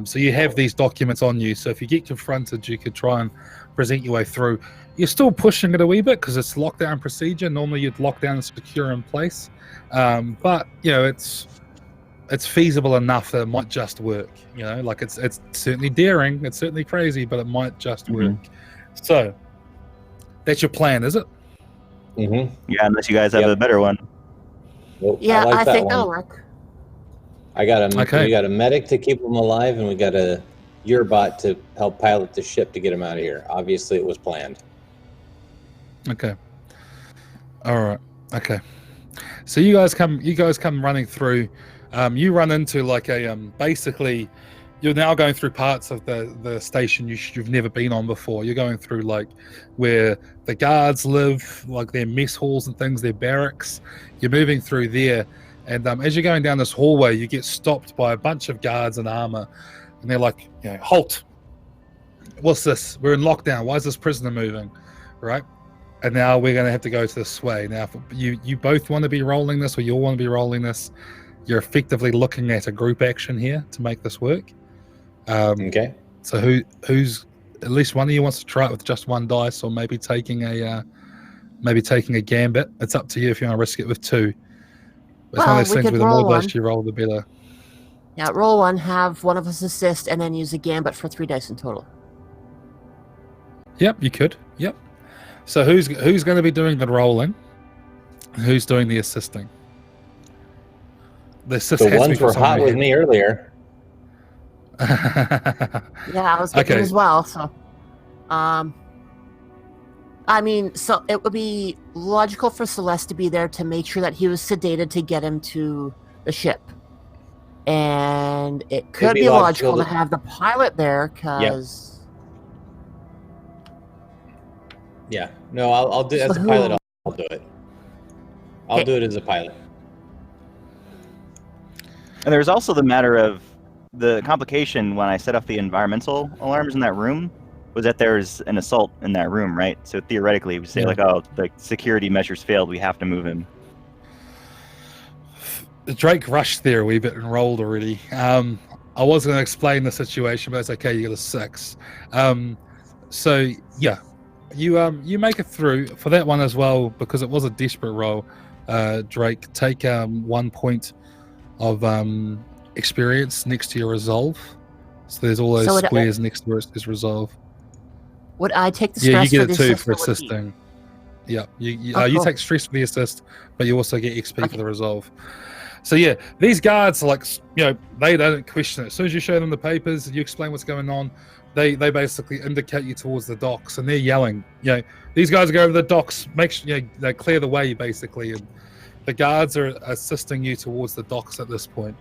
So you have these documents on you, so if you get confronted, you could try and present your way through. You're still pushing it a wee bit because it's lockdown procedure. Normally you'd lock down and secure in place, but it's feasible enough that it might just work. Like it's certainly daring, it's certainly crazy, but it might just work. So that's your plan, is it? Mm-hmm. Yeah, unless you guys have a better one. Well, Yeah, I, like I that think one. that'll work. We got a medic to keep them alive, and we got a Eurbot to help pilot the ship to get them out of here. Obviously, it was planned. Okay. All right. Okay. So you guys come running through. You run into like a basically, you're now going through parts of the station you've never been on before. You're going through like where the guards live, like their mess halls and things, their barracks. You're moving through there, And as you're going down this hallway, you get stopped by a bunch of guards in armor, and they're like, halt! What's this? We're in lockdown. Why is this prisoner moving? Right? And now we're going to have to go to this way. Now, if you both want to be rolling this, or you all want to be rolling this, you're effectively looking at a group action here to make this work. Okay. So who's at least one of you wants to try it with just one dice, or maybe taking a gambit? It's up to you if you want to risk it with two. It's one of those things where the more dice you roll, the better. Yeah, roll one, have one of us assist, and then use a gambit for 3 dice in total. Yep, you could. Yep. So who's going to be doing the rolling? Who's doing the assisting? The assist The has to be ones for were someone hot who with can- me earlier. Yeah, I was thinking Okay. as well. So, I mean, so it would be logical for Celeste to be there to make sure that he was sedated to get him to the ship. And it could be be logical logical to to- have the pilot there, because... Yeah. No, I'll do as a So pilot. who- I'll do it. I'll Okay. do it as a pilot. And there's also the matter of the complication when I set off the environmental alarms in that room was that there's an assault in that room, right? So theoretically, we say like, oh, the security measures failed. We have to move him. Drake rushed there a wee bit and rolled already. I was going to explain the situation, but it's okay. You got a 6. So yeah, you make it through for that one as well, because it was a desperate roll. Drake, take 1 point of experience next to your resolve. So there's all those So squares next to his resolve. Would I take the Yeah, stress you for get the a 2 assist, for or would he? assisting. Yeah, you Cool. take stress for the assist, but you also get XP for Okay. the resolve. So yeah, these guards are like, they don't question it. As soon as you show them the papers and you explain what's going on, they basically indicate you towards the docks, and they're yelling. These guys go over the docks, make sure they clear the way basically, and the guards are assisting you towards the docks at this point.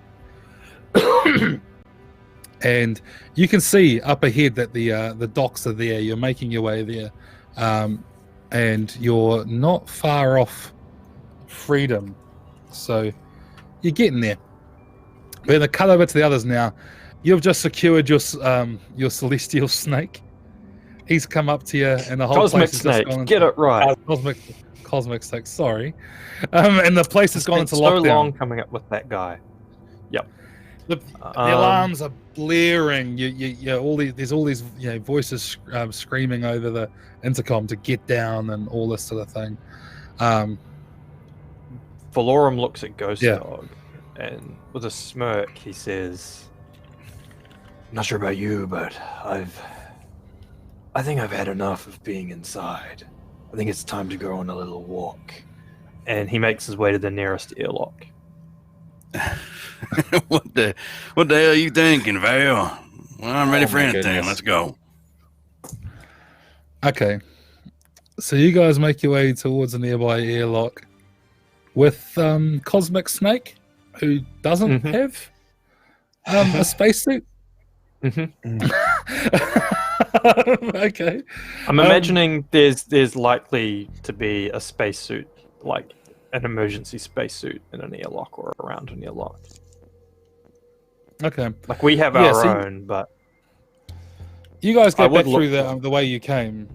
And you can see up ahead that the docks are there. You're making your way there, and you're not far off freedom. So you're getting there. We're going to cut over to the others now. You've just secured your celestial snake. He's come up to you, and the whole Cosmic place has Snake, just gone get it right. Cosmic snake. Sorry, and the place has gone Spent into so lockdown. long coming up with that guy. The alarms are blaring. There's all these voices screaming over the intercom to get down and all this sort of thing. Valorum looks at Ghost Yeah. Dog, and with a smirk, he says, "Not sure about you, but I think I've had enough of being inside. I think it's time to go on a little walk." And he makes his way to the nearest airlock. What the hell are you thinking, Val? Well, I'm ready Oh, for my anything. goodness. Let's go. Okay, so you guys make your way towards a nearby airlock with Cosmic Snake, who doesn't Mhm. have a spacesuit. Okay. I'm imagining there's likely to be a spacesuit, like an emergency spacesuit in an airlock or around an airlock. Okay. Like we have Yeah, our so- own, but You guys I go would back through look the way you came,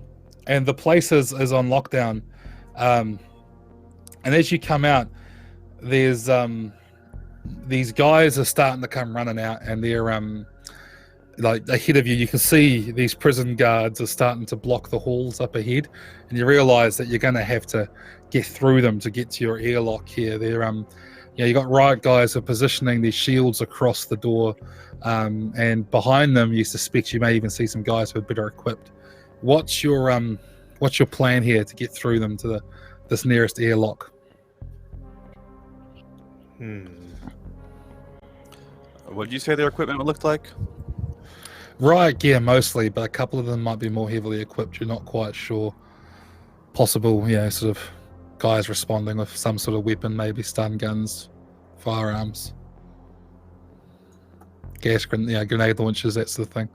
and the place is on lockdown. And as you come out, there's these guys are starting to come running out, and they're like ahead of you. You can see these prison guards are starting to block the halls up ahead, and you realize that you're going to have to get through them to get to your airlock here. They're you got riot guys who are positioning these shields across the door, and behind them you suspect you may even see some guys who are better equipped. What's your plan here to get through them to this nearest airlock? What did you say their equipment looked like? Riot gear mostly, but a couple of them might be more heavily equipped. You're not quite sure. Possible, sort of guys responding with some sort of weapon, maybe stun guns, firearms, grenade launchers, that sort of thing.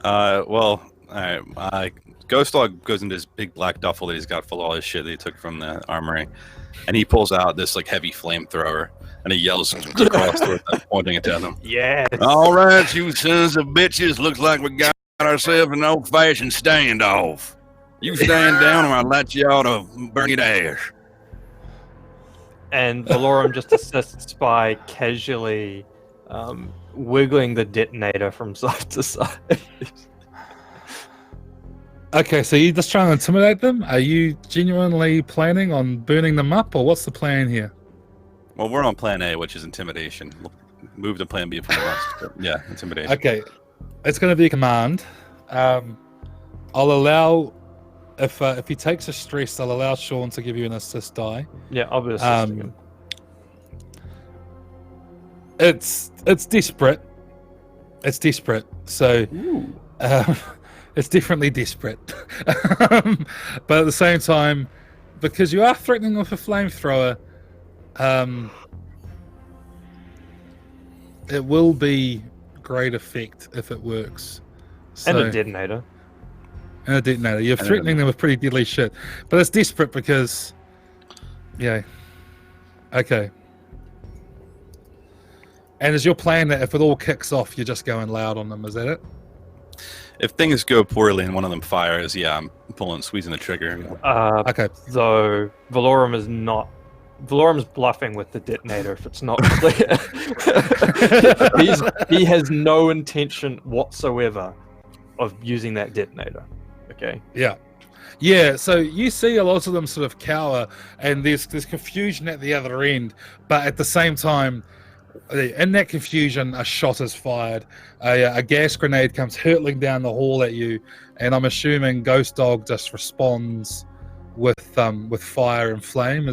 Well, all right. Ghost Dog goes into this big black duffel that he's got full of all his shit that he took from the armory, and he pulls out this like heavy flamethrower, and he yells across towards them, pointing it at them. Yes. All right, you sons of bitches. Looks like we got ourselves an old-fashioned standoff. You stand down, or I'll let you out to burn your ash. And Valorum just assists by casually wiggling the detonator from side to side. Okay, so you're just trying to intimidate them? Are you genuinely planning on burning them up, or what's the plan here? Well, we're on plan A, which is intimidation. We'll move to plan B if we want. Yeah, intimidation. Okay, it's going to be a command. I'll allow, if he takes a stress, I'll allow Sean to give you an assist die. Yeah, I'll be assisting him. It's desperate. It's desperate. So it's definitely desperate. But at the same time, because you are threatening with a flamethrower, it will be great effect if it works. And a detonator. And a detonator. You're threatening them with pretty deadly shit. But it's desperate because... Yeah. Okay. And is your plan that if it all kicks off, you're just going loud on them? Is that it? If things go poorly and one of them fires, yeah, I'm squeezing the trigger. Okay. So Valorum is not. Valorum's bluffing with the detonator if it's not clear. he has no intention whatsoever of using that detonator. Okay. Yeah. Yeah, so you see a lot of them sort of cower, and there's confusion at the other end, but at the same time, in that confusion, a shot is fired. A gas grenade comes hurtling down the hall at you, and I'm assuming Ghost Dog just responds with fire and flame,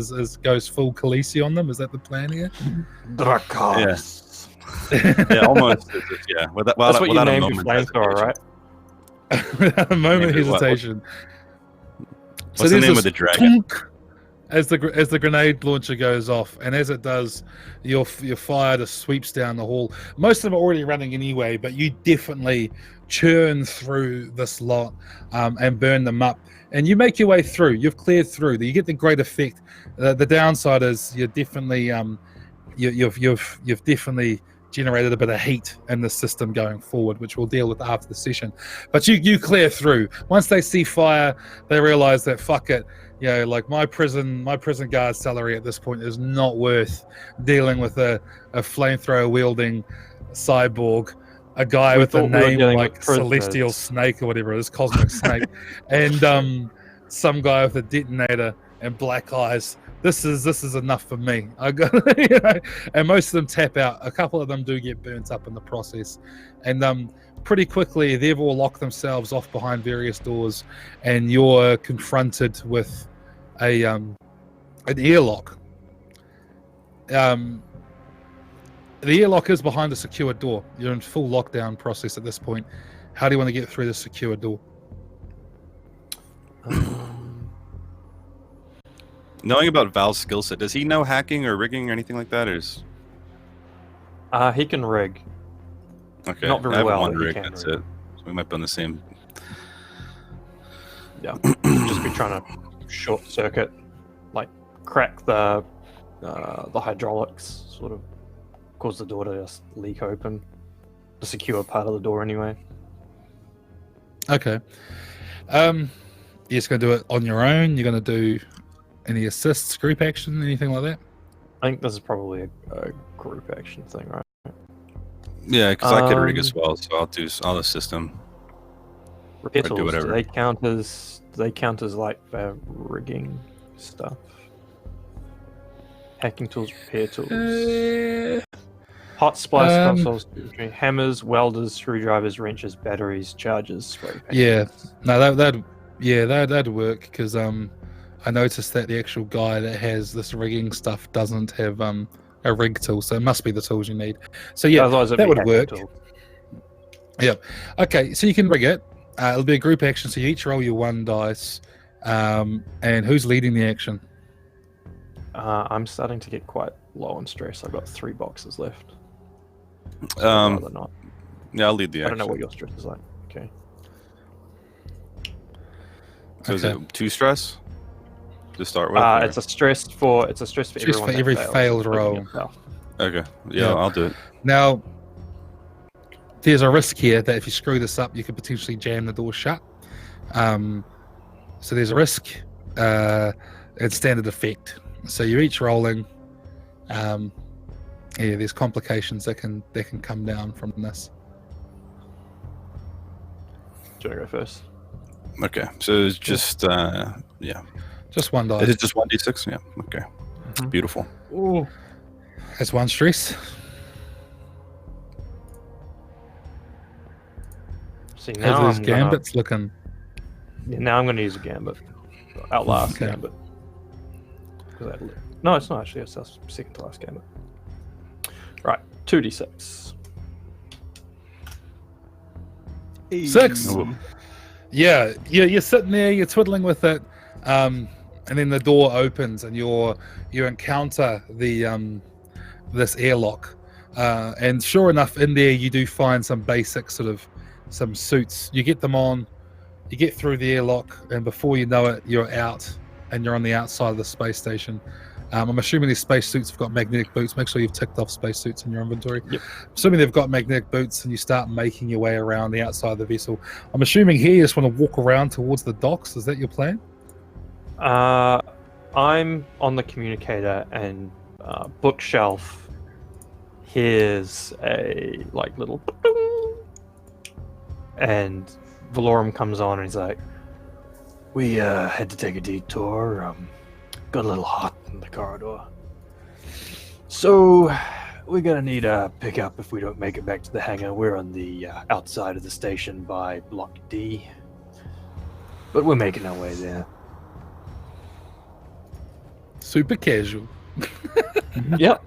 goes full Khaleesi on them. Is that the plan here? Drakas. Yeah, almost. Yeah, That's what you named your flamethrower, right? A moment hesitation. What's the name of the dragon? As the grenade launcher goes off, and as it does, your fire just sweeps down the hall. Most of them are already running anyway, but you definitely churn through this lot and burn them up. And you make your way through. You've cleared through. You get the great effect. The downside is you're definitely you've definitely generated a bit of heat in the system going forward, which we'll deal with after the session. But you clear through. Once they see fire, they realize that fuck it. You know, like my prison guard salary at this point is not worth dealing with a flamethrower wielding cyborg, a guy with a name like Celestial Snake or whatever it is, Cosmic Snake, and some guy with a detonator and black eyes. This is enough for me. I got, you know, and most of them tap out. A couple of them do get burnt up in the process, and pretty quickly they've all locked themselves off behind various doors, and you're confronted with an airlock. The airlock is behind a secure door. You're in full lockdown process at this point. How do you want to get through the secure door? Knowing about Val's skill set, does he know hacking or rigging or anything like that? Or is... He can rig. Okay, not very I have well. one rig. That's it. So we might be on the same. Yeah, just be trying to short circuit, like crack the hydraulics, sort of cause the door to just leak open, the secure part of the door anyway. Okay. You're just going to do it on your own? You're going to do any assists, group action, anything like that? I think this is probably a group action thing, right? Yeah, because I could rig as well, so I'll assist him. Repair Or do tools, whatever. do they count as like rigging stuff? Hacking tools, repair tools. Hot splice consoles, hammers, welders, screwdrivers, wrenches, batteries, chargers, spray paint. Yeah, no, that'd work because I noticed that the actual guy that has this rigging stuff doesn't have a rig tool, so it must be the tools you need. So yeah, Otherwise it'd that be would hacking work. tool. Yeah. Okay, so you can rig it. It'll be a group action, so you each roll your 1 dice. And who's leading the action? I'm starting to get quite low on stress. I've got 3 boxes left. I'd rather not. Yeah, I'll lead the I action. don't know what your stress is like. Okay. So is Okay. it 2 stress to start with? It's a stress for Stress everyone for that every fails, failed including roll. yourself. Okay. Yeah. Yeah, I'll do it. Now, there's a risk here that if you screw this up, you could potentially jam the door shut. So there's a risk. It's standard effect. So you're each rolling. There's complications that can come down from this. Do you want to go first? Okay. So it's just Just one die. It is just 1d6. Yeah. Okay. Mhm. Beautiful. Ooh. That's one stress. See, How's now those I'm gonna, gambits looking? now I'm going to use a gambit. Outlast Okay. gambit. No, it's not actually. It's our second to last gambit. Right, 2d6. 6. Ooh. Yeah, you're sitting there, you're twiddling with it, and then the door opens, and you encounter the this airlock, and sure enough, in there you do find some basic some suits. You get them on, you get through the airlock, and before you know it, you're out, and you're on the outside of the space station. I'm assuming these spacesuits have got magnetic boots. Make sure you've ticked off spacesuits in your inventory. Yep. Assuming they've got magnetic boots, and you start making your way around the outside of the vessel. I'm assuming here you just want to walk around towards the docks. Is that your plan? I'm on the communicator, and bookshelf hears a little, and Valorum comes on, and he's like, "We had to take a detour. Got a little hot in the corridor, so we're gonna need a pickup if we don't make it back to the hangar. We're on the outside of the station by Block D, but we're making our way there." Super casual. Yep.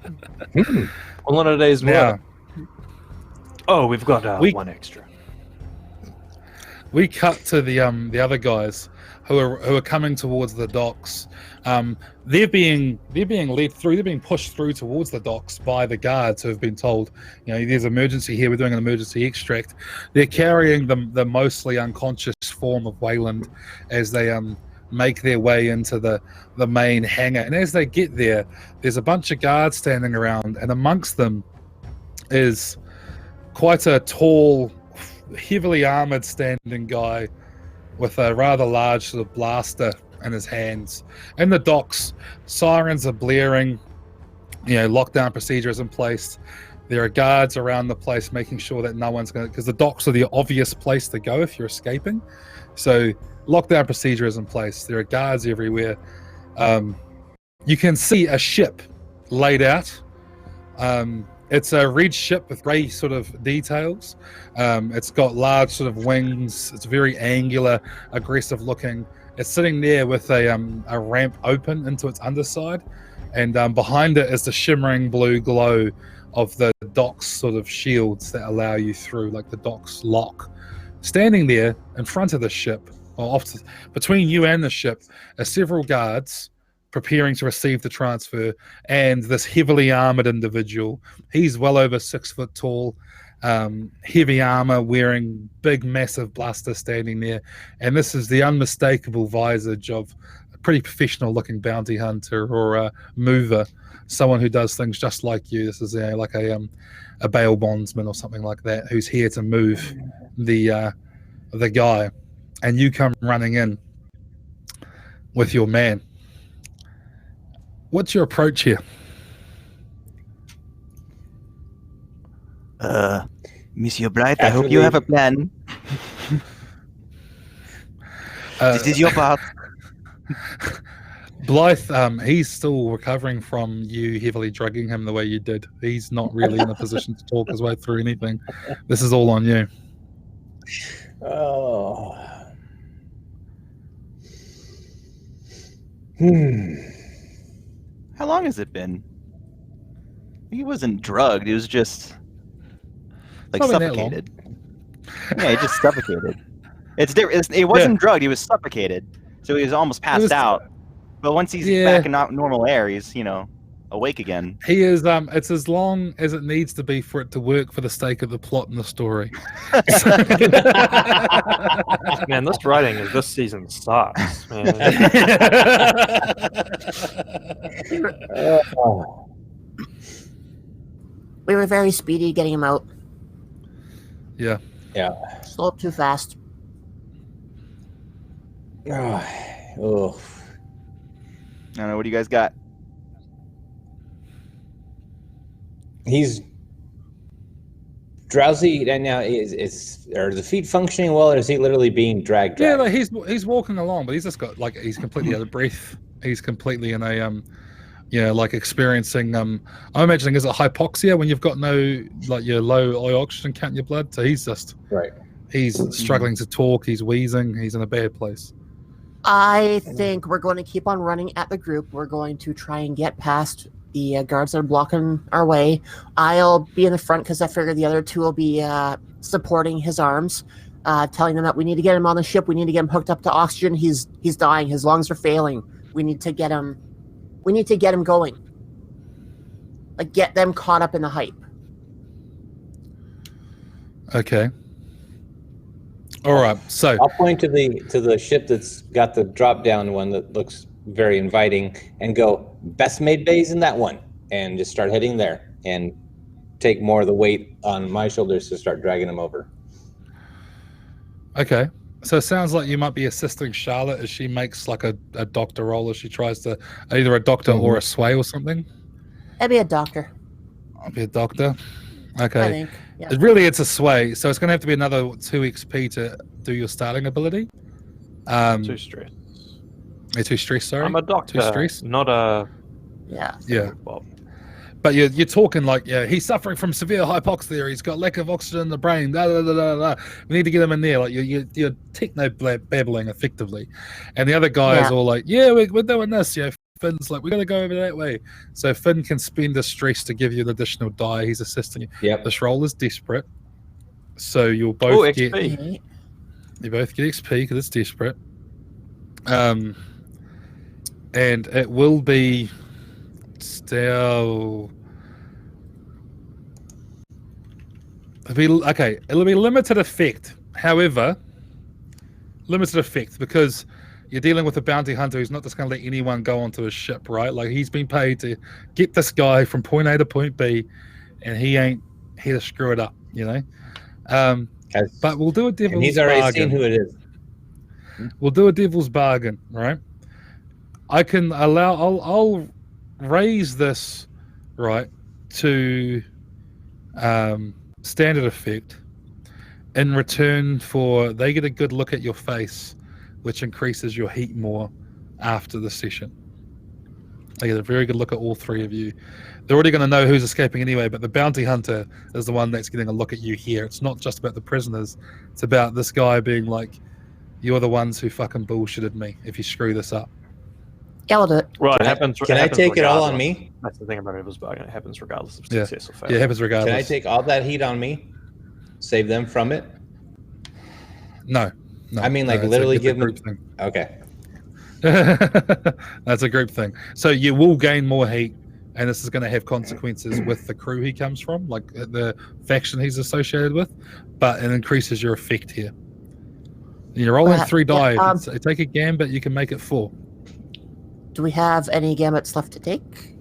All in a day's Now, work. Oh, we've got we- one extra. we cut to the other guys who are coming towards the docks. They're being led through. They're being pushed through towards the docks by the guards who have been told, there's emergency here. We're doing an emergency extract. They're carrying the mostly unconscious form of Wayland as they make their way into the main hangar. And as they get there, there's a bunch of guards standing around, and amongst them is quite a tall, heavily armored standing guy with a rather large sort of blaster in his hands. In the docks, sirens are blaring, lockdown procedures in place. There are guards around the place making sure that no one's going to, because the docks are the obvious place to go if you're escaping. So lockdown procedure is in place. There are guards everywhere. You can see a ship laid out. It's a red ship with grey sort of details. It's got large sort of wings. It's very angular, aggressive looking. It's sitting there with a ramp open into its underside, and behind it is the shimmering blue glow of the dock's sort of shields that allow you through, like the dock's lock. Standing there in front of the ship, or between you and the ship, are several guards preparing to receive the transfer, and this heavily armored individual. He's well over 6 foot tall, heavy armor, wearing big, massive blaster standing there. And this is the unmistakable visage of a pretty professional looking bounty hunter or a mover, someone who does things just like you. This is like a bail bondsman or something like that, who's here to move the guy. And you come running in with your man. What's your approach here? Monsieur Bright, I hope you have a plan. This is your part. Blythe, he's still recovering from you heavily drugging him the way you did. He's not really in a position to talk his way through anything. This is all on you. Oh. How long has it been? He wasn't drugged. He was just Not been that long. suffocated. Yeah, he just suffocated. It's different. It wasn't drugged. He was suffocated, so he was almost passed out. But once he's back in normal air, he's awake again. He is. It's as long as it needs to be for it to work for the sake of the plot and the story. Man, this writing of this season sucks, man. Oh. We were very speedy getting him out. Yeah. Just a little too fast. Oh. I don't know. What do you guys got? He's drowsy right now. Are the feet functioning well, or is he literally being dragged? Yeah, like he's walking along, but he's just got he's completely out of breath. He's completely in a like experiencing I'm imagining is it hypoxia when you've got no your low oxygen count in your blood. So he's just right. He's struggling to talk. He's wheezing. He's in a bad place. I think we're going to keep on running at the group. We're going to try and get past the guards that are blocking our way. I'll be in the front because I figure the other two will be supporting his arms, telling them that we need to get him on the ship. We need to get him hooked up to oxygen. He's dying. His lungs are failing. We need to get him. We need to get him going. Like get them caught up in the hype. Okay. All right. So I'll point to the ship that's got the drop down one that looks very inviting and go best made bays in that one and just start heading there and take more of the weight on my shoulders to start dragging them over. Okay. So it sounds like you might be assisting Charlotte as she makes like a doctor role as she tries to either a doctor or a sway or something. I'd be a doctor. I'll be a doctor. Okay. I think. Yeah. It's a sway, so it's going to have to be another 2 XP to do your starting ability. Too stressed. You're too stressed, sorry? I'm a doctor, Too stressed? not a... Yeah. Bob. But you're talking like, he's suffering from severe hypoxia. He's got lack of oxygen in the brain. Da, da, da, da, da. We need to get him in there. Like you're techno babbling effectively, and the other guy is all like, we're doing this. Finn's like, we got to go over that way. So Finn can spend the stress to give you an additional die. He's assisting you. Yep. This roll is desperate, so you'll both get XP. You both get XP because it's desperate. And it will be still. It'll be limited effect. However, limited effect because you're dealing with a bounty hunter who's not just going to let anyone go onto his ship, right? Like he's been paid to get this guy from point A to point B, and he ain't here to screw it up, But we'll do a devil's bargain. He's already seen who it is. We'll do a devil's bargain, right? I'll raise this, right, to standard effect in return for they get a good look at your face, which increases your heat more after the session. They get a very good look at all three of you. They're already going to know who's escaping anyway, but the bounty hunter is the one that's getting a look at you here. It's not just about the prisoners. It's about this guy being like, you're the ones who fucking bullshitted me if you screw this up. Yeah, we'll do it. Well, it happens. Can I take it all on me? That's the thing about Devil's Bargain. It happens regardless of Yeah. success or Yeah, it failure. happens regardless. Can I take all that heat on me? Save them from it? No. I mean, like, it's literally it's a give them- group thing. Okay. That's a group thing. So you will gain more heat, and this is going to have consequences with the crew he comes from, like the faction he's associated with, but it increases your effect here. You're rolling 3 die. Take a gambit, you can make it 4. Do we have any gambits left to take?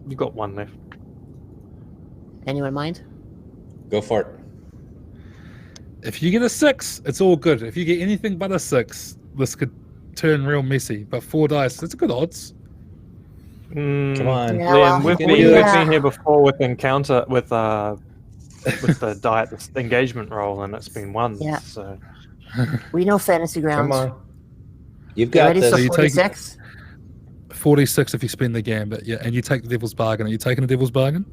You've got one left. Anyone mind? Go for it. If you get a 6, it's all good. If you get anything but a 6, this could turn real messy. But 4 dice, it's good odds. Come on. Yeah, Liam, well, we've you been, can do we've it. been here before with encounter with the diet, this engagement roll, and it's been 1. Yeah. So We know fantasy grounds. Come on. You've You got ready? this. So you take- 46? 46 if you spend the gambit, yeah. And you take the devil's bargain. Are you taking the devil's bargain?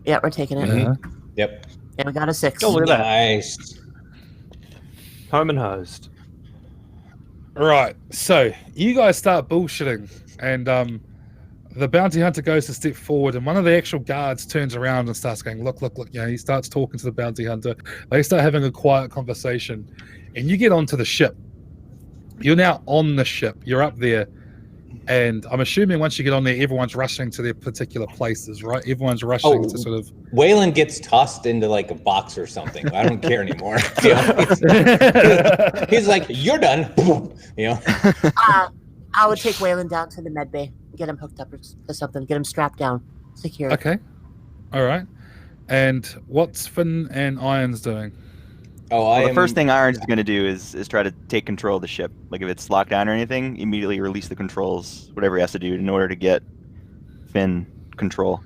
Yeah, we're taking it. Mhm. Yeah. Yep. Yeah, we got a 6. Oh, look at that. Nice. home and hosed. Right. So you guys start bullshitting, and the bounty hunter goes to step forward, and one of the actual guards turns around and starts going, look. He starts talking to the bounty hunter. They start having a quiet conversation, and you get onto the ship. You're now on the ship. You're up there, And I'm assuming once you get on there, everyone's rushing to their particular places, right? Everyone's rushing to sort of. Waylon gets tossed into like a box or something. I don't care anymore. You know? He's like, "You're done." You know. I would take Waylon down to the med bay, get him hooked up or something, get him strapped down, secure. Okay. All right. And what's Finn and Irons doing? The first thing Irons is going to do is try to take control of the ship. Like if it's locked down or anything, immediately release the controls, whatever he has to do in order to get Finn control.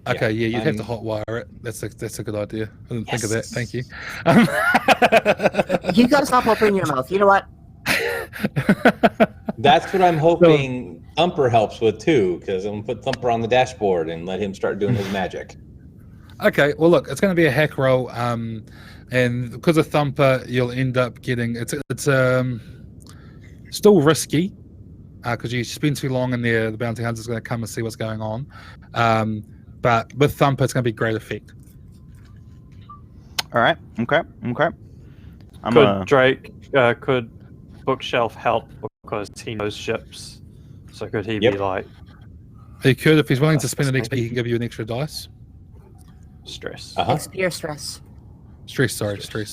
Okay, yeah, you'd have to hotwire it. That's a good idea. I didn't think of that. Thank you. You got to stop opening your mouth. You know what? That's what I'm hoping Thumper helps with too, because I'm gonna put Thumper on the dashboard and let him start doing his magic. Okay, well look, it's going to be a hack roll, and because of Thumper, you'll end up getting it's still risky because you spend too long in there. The bounty hunter's going to come and see what's going on, but with Thumper, it's going to be great effect. All right. Okay. Could Bookshelf help because he knows ships? So could he be like? He could if he's willing to spend an XP. He can give you an extra dice. Stress. XP or stress? Stress.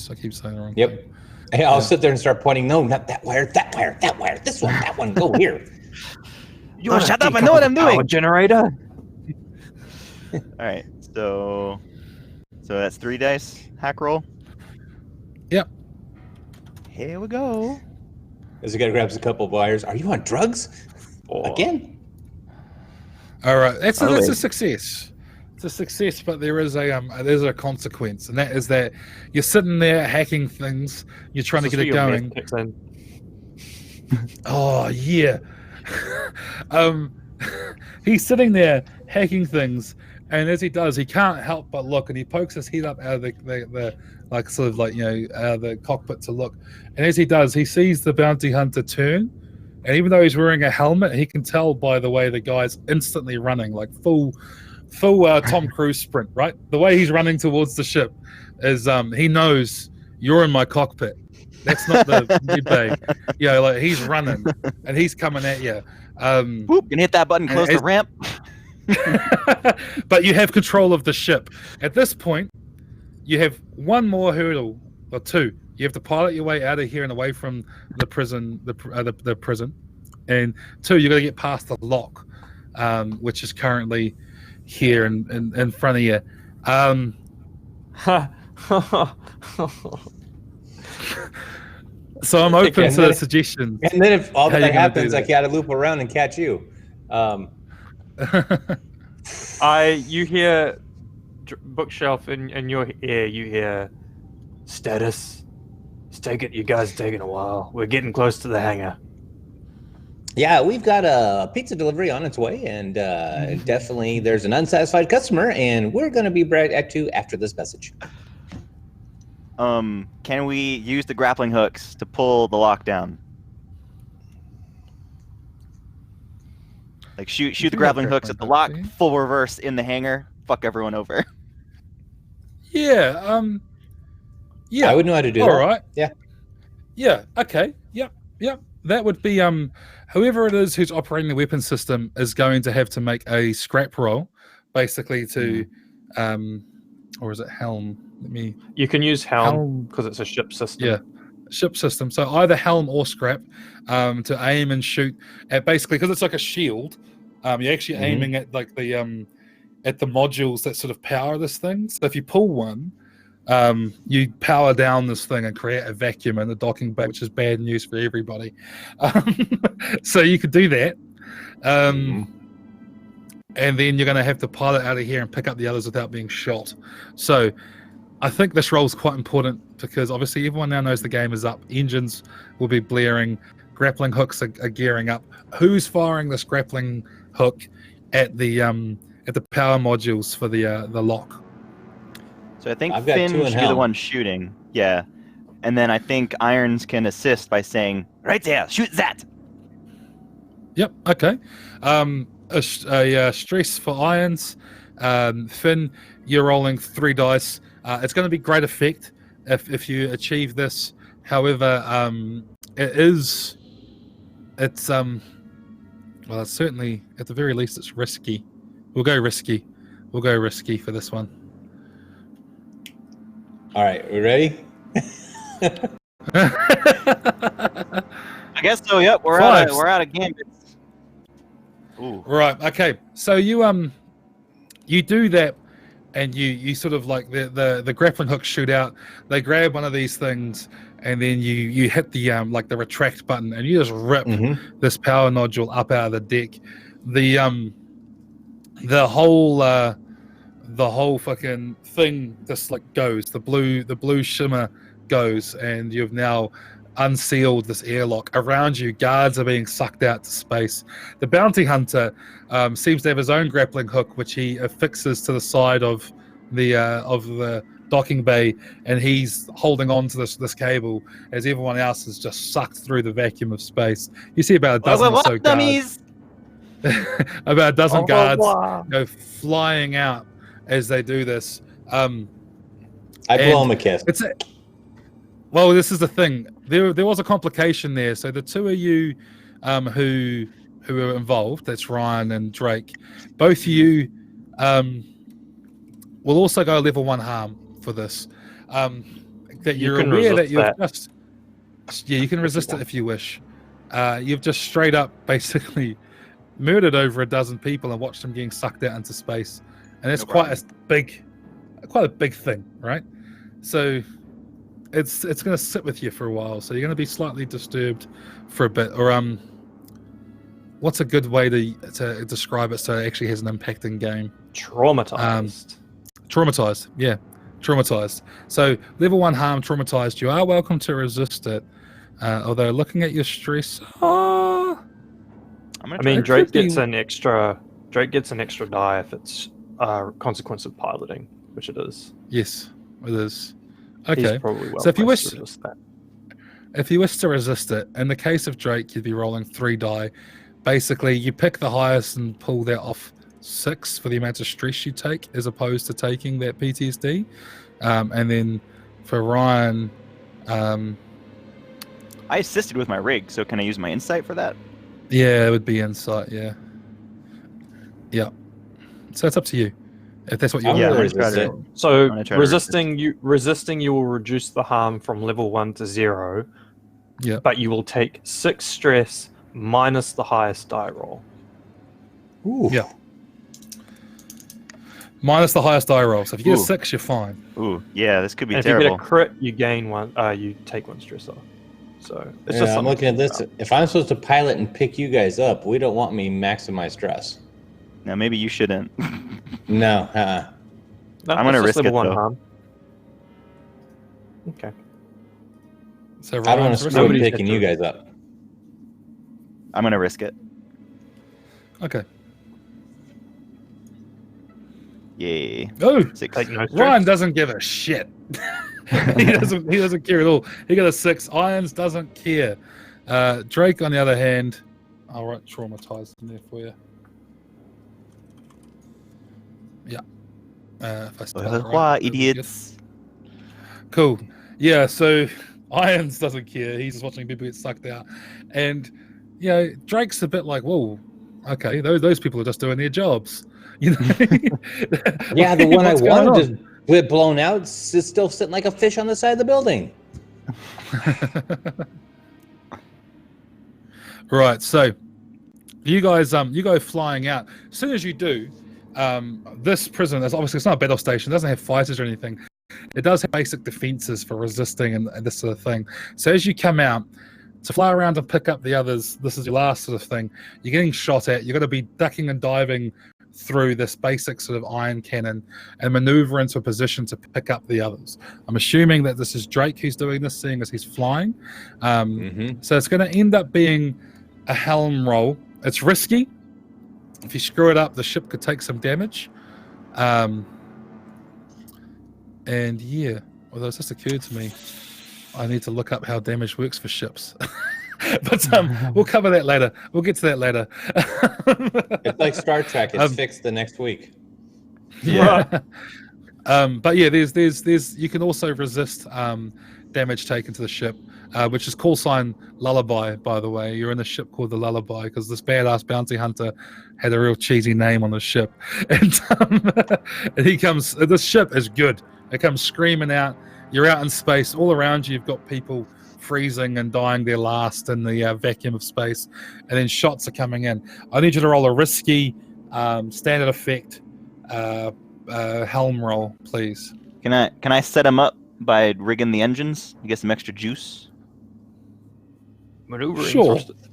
I keep saying it wrong. Yep. Hey, I'll sit there and start pointing. No, not that wire. That wire. That wire. This one. That one. Go here. You shut up! I know what I'm doing. Generator. All right. So that's 3 dice hack roll. Yep. Here we go. As the guy grabs a couple of wires. Are you on drugs? Again? All right. That's a success. It's a success, but there's a consequence, and that is that you're sitting there hacking things. You're trying to get it going. Oh yeah. He's sitting there hacking things, and as he does, he can't help but look, and he pokes his head up out of the like sort of like out of the cockpit to look, and as he does, he sees the bounty hunter turn, and even though he's wearing a helmet, he can tell by the way the guy's instantly running, like full Tom Cruise sprint, right? The way he's running towards the ship is he knows you're in my cockpit. That's not the mid bay. Yeah, like he's running and he's coming at you. Whoop, can hit that button, close the ramp. But you have control of the ship. At this point, you have one more hurdle or two. You have to pilot your way out of here and away from the prison, the prison. And two, you got to get past the lock, which is currently here in front of you. So I'm open to the suggestions. And then if all that happens, I got to loop around and catch you. You hear Bookshelf in your ear. You hear status. You guys are taking a while. We're getting close to the hangar. Yeah, we've got a pizza delivery on its way, and definitely there's an unsatisfied customer, and we're going to be right at you after this message. Can we use the grappling hooks to pull the lock down? Like shoot the grappling hooks at the lock, full reverse in the hangar, fuck everyone over. Yeah. Yeah. I would know how to do that. All right. Yeah. Yeah. Okay. Yep. That would be whoever it is who's operating the weapon system is going to have to make a scrap roll, basically to, or is it helm? You can use helm because it's a ship system. Yeah, ship system. So either helm or scrap to aim and shoot at basically because it's like a shield. You're actually aiming at like the modules that sort of power this thing. So if you pull one, you power down this thing and create a vacuum in the docking bay, which is bad news for everybody. So you could do that. And then you're going to have to pilot out of here and pick up the others without being shot. So I think this role is quite important because obviously everyone now knows the game is up. Engines will be blaring. Grappling hooks are gearing up. Who's firing this grappling hook at the power modules for the lock? So I think Finn should be the one shooting. Yeah. And then I think Irons can assist by saying, right there, shoot that. Yep. Okay. A stress for Irons. Finn, you're rolling 3 dice. It's going to be great effect if you achieve this. However, it's Well, it's certainly, at the very least, it's risky. We'll go risky. We'll go risky for this one. All right, we ready? I guess so. Yep, we're out of gambits. Ooh. Right. Okay. So you do that, and you sort of like the grappling hooks shoot out. They grab one of these things, and then you hit the like the retract button, and you just rip this power nodule up out of the deck. The whole fucking thing just like goes. The blue shimmer goes, and you've now unsealed this airlock. Around you, guards are being sucked out to space. The bounty hunter seems to have his own grappling hook, which he affixes to the side of the docking bay, and he's holding on to this cable as everyone else is just sucked through the vacuum of space. You see about a dozen or so guards. About a dozen guards go flying out as they do this. I blow him a kiss. Well, this is the thing. There was a complication there. So the two of you who are involved, that's Ryan and Drake, both of you will also go level 1 harm for this. That you're aware that you've you can resist it if you wish. You've just straight up basically murdered over a dozen people and watched them getting sucked out into space, and that's quite a big thing, right? So it's going to sit with you for a while. So you're going to be slightly disturbed for a bit. Or what's a good way to describe it so it actually has an impact in game? Traumatized. Traumatized, yeah, traumatized. So level 1 harm, traumatized. You are welcome to resist it, although looking at your stress. I mean, Drake gets an extra die if it's a consequence of piloting, which it is. Yes, it is. Okay. He's probably well so if you wish to resist that. If you wish to resist it, in the case of Drake, you'd be rolling 3 die. Basically, you pick the highest and pull that off 6 for the amount of stress you take, as opposed to taking that PTSD. And then for Ryan, I assisted with my rig, so can I use my insight for that? Yeah, it would be insight. Yeah. So it's up to you, if that's what you want. So resisting, you will reduce the harm from level 1 to 0. Yeah. But you will take 6 stress minus the highest die roll. Ooh. Yeah. Minus the highest die roll. So if you get a 6, you're fine. Ooh, yeah, this could be and terrible. If you get a crit, you gain 1. You take 1 stress off. So it's just I'm looking at this. If I'm supposed to pilot and pick you guys up, we don't want me maximize stress. Now maybe you shouldn't. No, No, I'm gonna risk it one though. harm. Okay. So I don't want to screw picking you guys up. I'm gonna risk it. Okay. Yay. Oh, 6. Take no stress. Ryan doesn't give a shit. he doesn't care at all. He got a 6. Irons doesn't care. Drake, on the other hand, I'll write traumatized in there for you. Yeah. If I spell it right, idiots. Cool. Yeah, so Irons doesn't care. He's just watching people get sucked out. And, you know, Drake's a bit like, whoa, okay, those people are just doing their jobs. You know? Yeah, the one I wanted to get blown out is still sitting like a fish on the side of the building. Right, so you guys you go flying out. As soon as you do, this prison is obviously, it's not a battle station, it doesn't have fighters or anything. It does have basic defenses for resisting and this sort of thing. So as you come out to fly around and pick up the others, this is your last sort of thing. You're getting shot at. You're going to be ducking and diving through this basic sort of iron cannon and maneuver into a position to pick up the others. I'm assuming that this is Drake who's doing this, seeing as he's flying. So it's going to end up being a helm roll. It's risky. If you screw it up, the ship could take some damage. And yeah, although it's just occurred to me, I need to look up how damage works for ships. But we'll cover that later. We'll get to that later. It's like Star Trek. It's fixed the next week. Yeah. But yeah, there's you can also resist damage taken to the ship, which is call sign Lullaby, by the way. You're in a ship called the Lullaby because this badass bounty hunter had a real cheesy name on the ship. And, and he comes, this ship is good. It comes screaming out. You're out in space. All around you, you've got people freezing and dying their last in the vacuum of space. And then shots are coming in. I need you to roll a risky standard effect helm roll, please. Can I set him up by rigging the engines to get some extra juice? Maneuvering Sure. thrusters.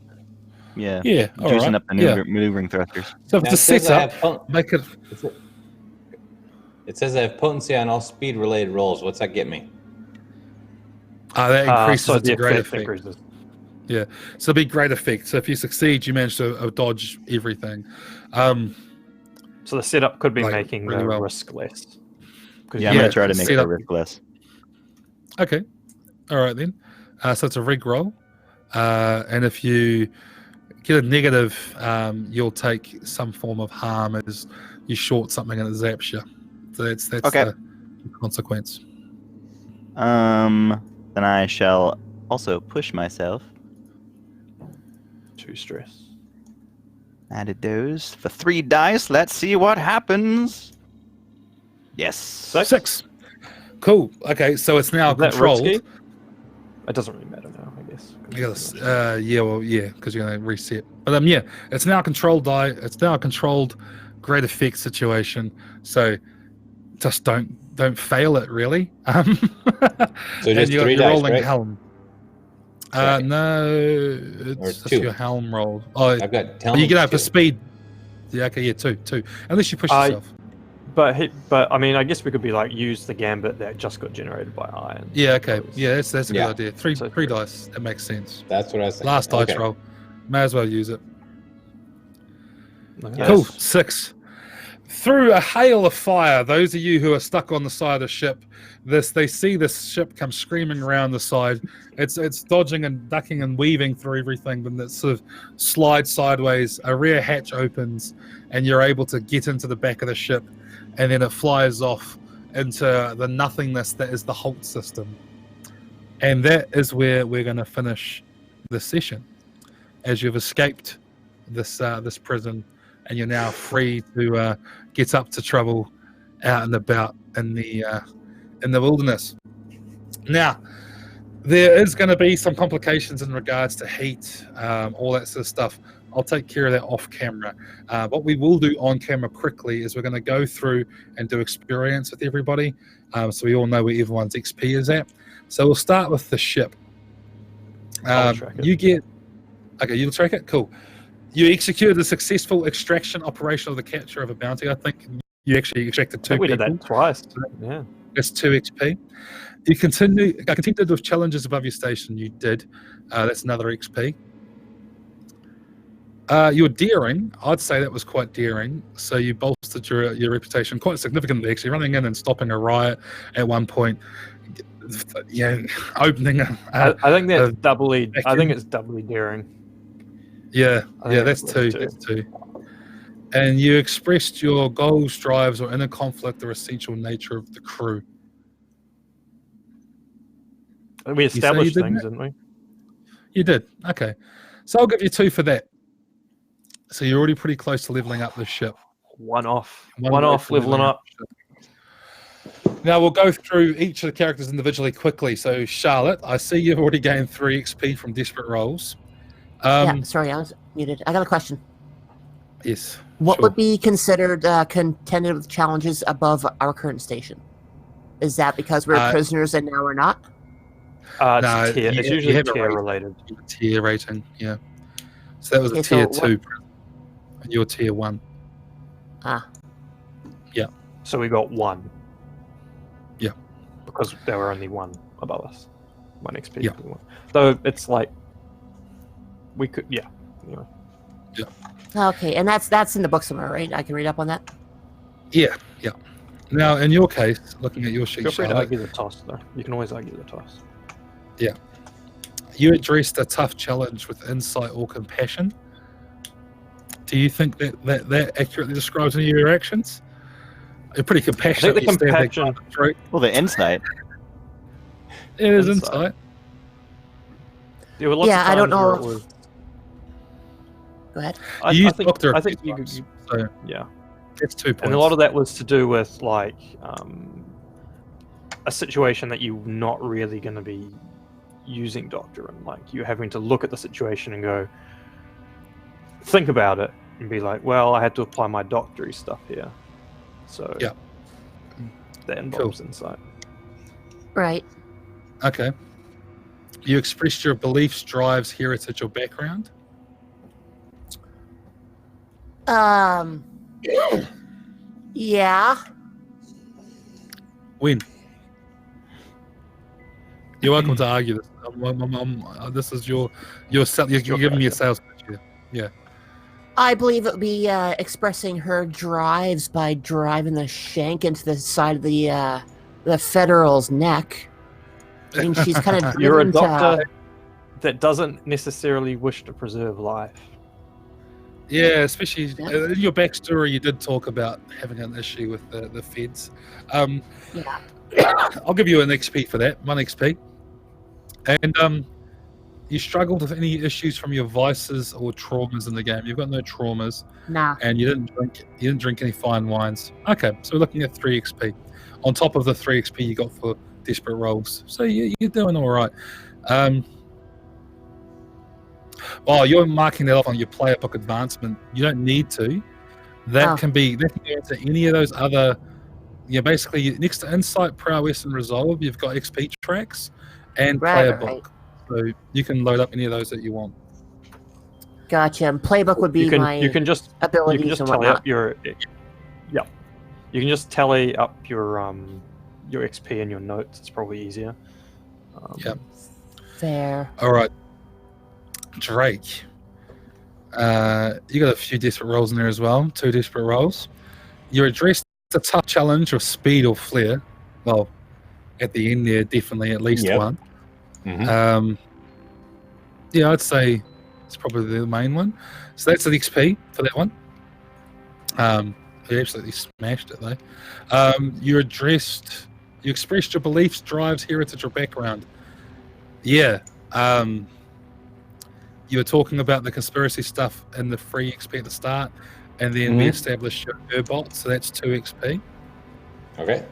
Yeah. Yeah, all Juicing right. up the Yeah. maneuvering thrusters. So Now, to it says set I up, have pon- make it. It says I have potency on all speed-related rolls. What's that get me? That increases so it to the great effect effect. increases. So it'll be great effect. So if you succeed, you manage to dodge everything. So the setup could be Like, making really the well. risk less. 'Cause Yeah, I'm Yeah, gonna try to make set the up- risk less. Okay. All right then. So it's a rig roll. And if you get a negative, you'll take some form of harm as you short something and it zaps you. So that's Okay. the consequence. Then I shall also push myself. 2 stress. Added those for 3 dice. Let's see what happens. Yes. 6. Cool. Okay, so it's now Is that controlled. risky? It doesn't really matter now, I guess. Because, because you're going to reset. But yeah, it's now controlled die. It's now a controlled great effect situation. So just don't fail it really. So And just you're 3 dice, rolling right? helm. Right. No, Or it's just 2. your helm roll. Oh, I've got you get up for 2. speed. Yeah, okay, yeah, two. Unless you push I- yourself. But I mean, I guess we could be like use the gambit that just got generated by iron. Yeah, okay. Yeah, that's a good Yeah. idea. Three So three three. dice. That makes sense. That's what I was thinking. Last dice Okay. roll. May as well use it. Okay. Cool. 6. Through a hail of fire, those of you who are stuck on the side of the ship, they see this ship come screaming around the side. It's dodging and ducking and weaving through everything, then it sort of slides sideways. A rear hatch opens, and you're able to get into the back of the ship, and then it flies off into the nothingness that is the Holt system. And that is where we're going to finish this session, as you've escaped this prison, and you're now free to get up to trouble out and about in the wilderness. Now, there is going to be some complications in regards to heat, all that sort of stuff. I'll take care of that off camera. What we will do on camera quickly is we're going to go through and do experience with everybody, so we all know where everyone's XP is at. So we'll start with the ship. I'll track it. You'll track it? Cool. You executed a successful extraction operation of the capture of a bounty. I think you actually extracted I 2 think we people. did that twice. Yeah. That's 2 XP. You continued with challenges above your station. You did. That's another XP. Your daring, I'd say that was quite daring. So you bolstered your reputation quite significantly, actually, running in and stopping a riot at one point. Opening I think that's doubly. I vacuum. think it's doubly daring. Yeah, I think that's it was 2. 2. That's 2. And you expressed your goals, drives, or inner conflict or essential nature of the crew. We established did things, that? didn't we? You did. Okay. So I'll give you 2 for that. So you're already pretty close to leveling up the ship. One off. One One way off. to Leveling up. Now we'll go through each of the characters individually quickly. So Charlotte, I see you've already gained 3 XP from Desperate Rolls. Yeah, sorry, I was muted. I got a question. Yes. What sure. would be considered contended with challenges above our current station? Is that because we're prisoners and now we're not? No, It's tier. you- It's you usually have a tier rating. related. Tier rating? Yeah. So that was a Okay, tier so 2, and you're tier 1. Ah, So we got 1. Yeah. Because there were only 1 above us. 1 XP. Yeah. So it's like we could. Yeah. Anyway. okay, and that's in the book somewhere, right? I can read up on that. Yeah. Now, in your case, looking at your sheet, Feel free to Charlotte, argue the toss, though. You can always argue the toss. you addressed a tough challenge with insight or compassion. Do you think that accurately describes any of your actions? You're pretty I think compassionate. the You stand there compassion. guarding the throat. Well, the insight. It is Insight. insight. There were lots Yeah, of I don't times where know it if- was. Go ahead. You used think, doctor a I few think you, times, you, so yeah, that's 2 points. and a lot of that was to do with like a situation that you're not really going to be using doctor in. Like you having to look at the situation and go, think about it, and be like, well, I had to apply my doctory stuff here, so Yeah. that involves insight. Right. Okay. You expressed your beliefs, drives, heritage, or background. Yeah. When? You're welcome to argue this. This is you're giving me a sales pitch here. Yeah. I believe it would be expressing her drives by driving the shank into the side of the Federal's neck. I mean, she's kind of You're a driven to- doctor that doesn't necessarily wish to preserve life. Yeah, especially Yeah. in your backstory, you did talk about having an issue with the feds. Yeah. I'll give you an XP for that, 1 XP. And you struggled with any issues from your vices or traumas in the game. You've got no traumas, Nah. and you didn't drink any fine wines. Okay, so we're looking at 3 XP on top of the 3 XP you got for desperate rolls. So you're doing all right. Oh, you're marking that off on your player book advancement. You don't need to. That can go into any of those other. Yeah, basically next to insight, prowess, and resolve, you've got XP tracks and player book. So you can load up any of those that you want. Gotcha. And playbook would be you my can just abilities and tally whatnot. up your You can just tally up your XP and your notes. It's probably easier. Yep. Fair. All right, Drake. You got a few desperate rolls in there as well. 2 desperate rolls. You addressed a tough challenge of speed or flair. Well, at the end there, definitely at least one. Mhm. Yeah, I'd say it's probably the main one. So that's an XP for that one. You absolutely smashed it though. You expressed your beliefs, drives, heritage, or background. Yeah. You were talking about the conspiracy stuff and the free XP at the start, and then we established your Urbot, so that's 2 XP. Okay.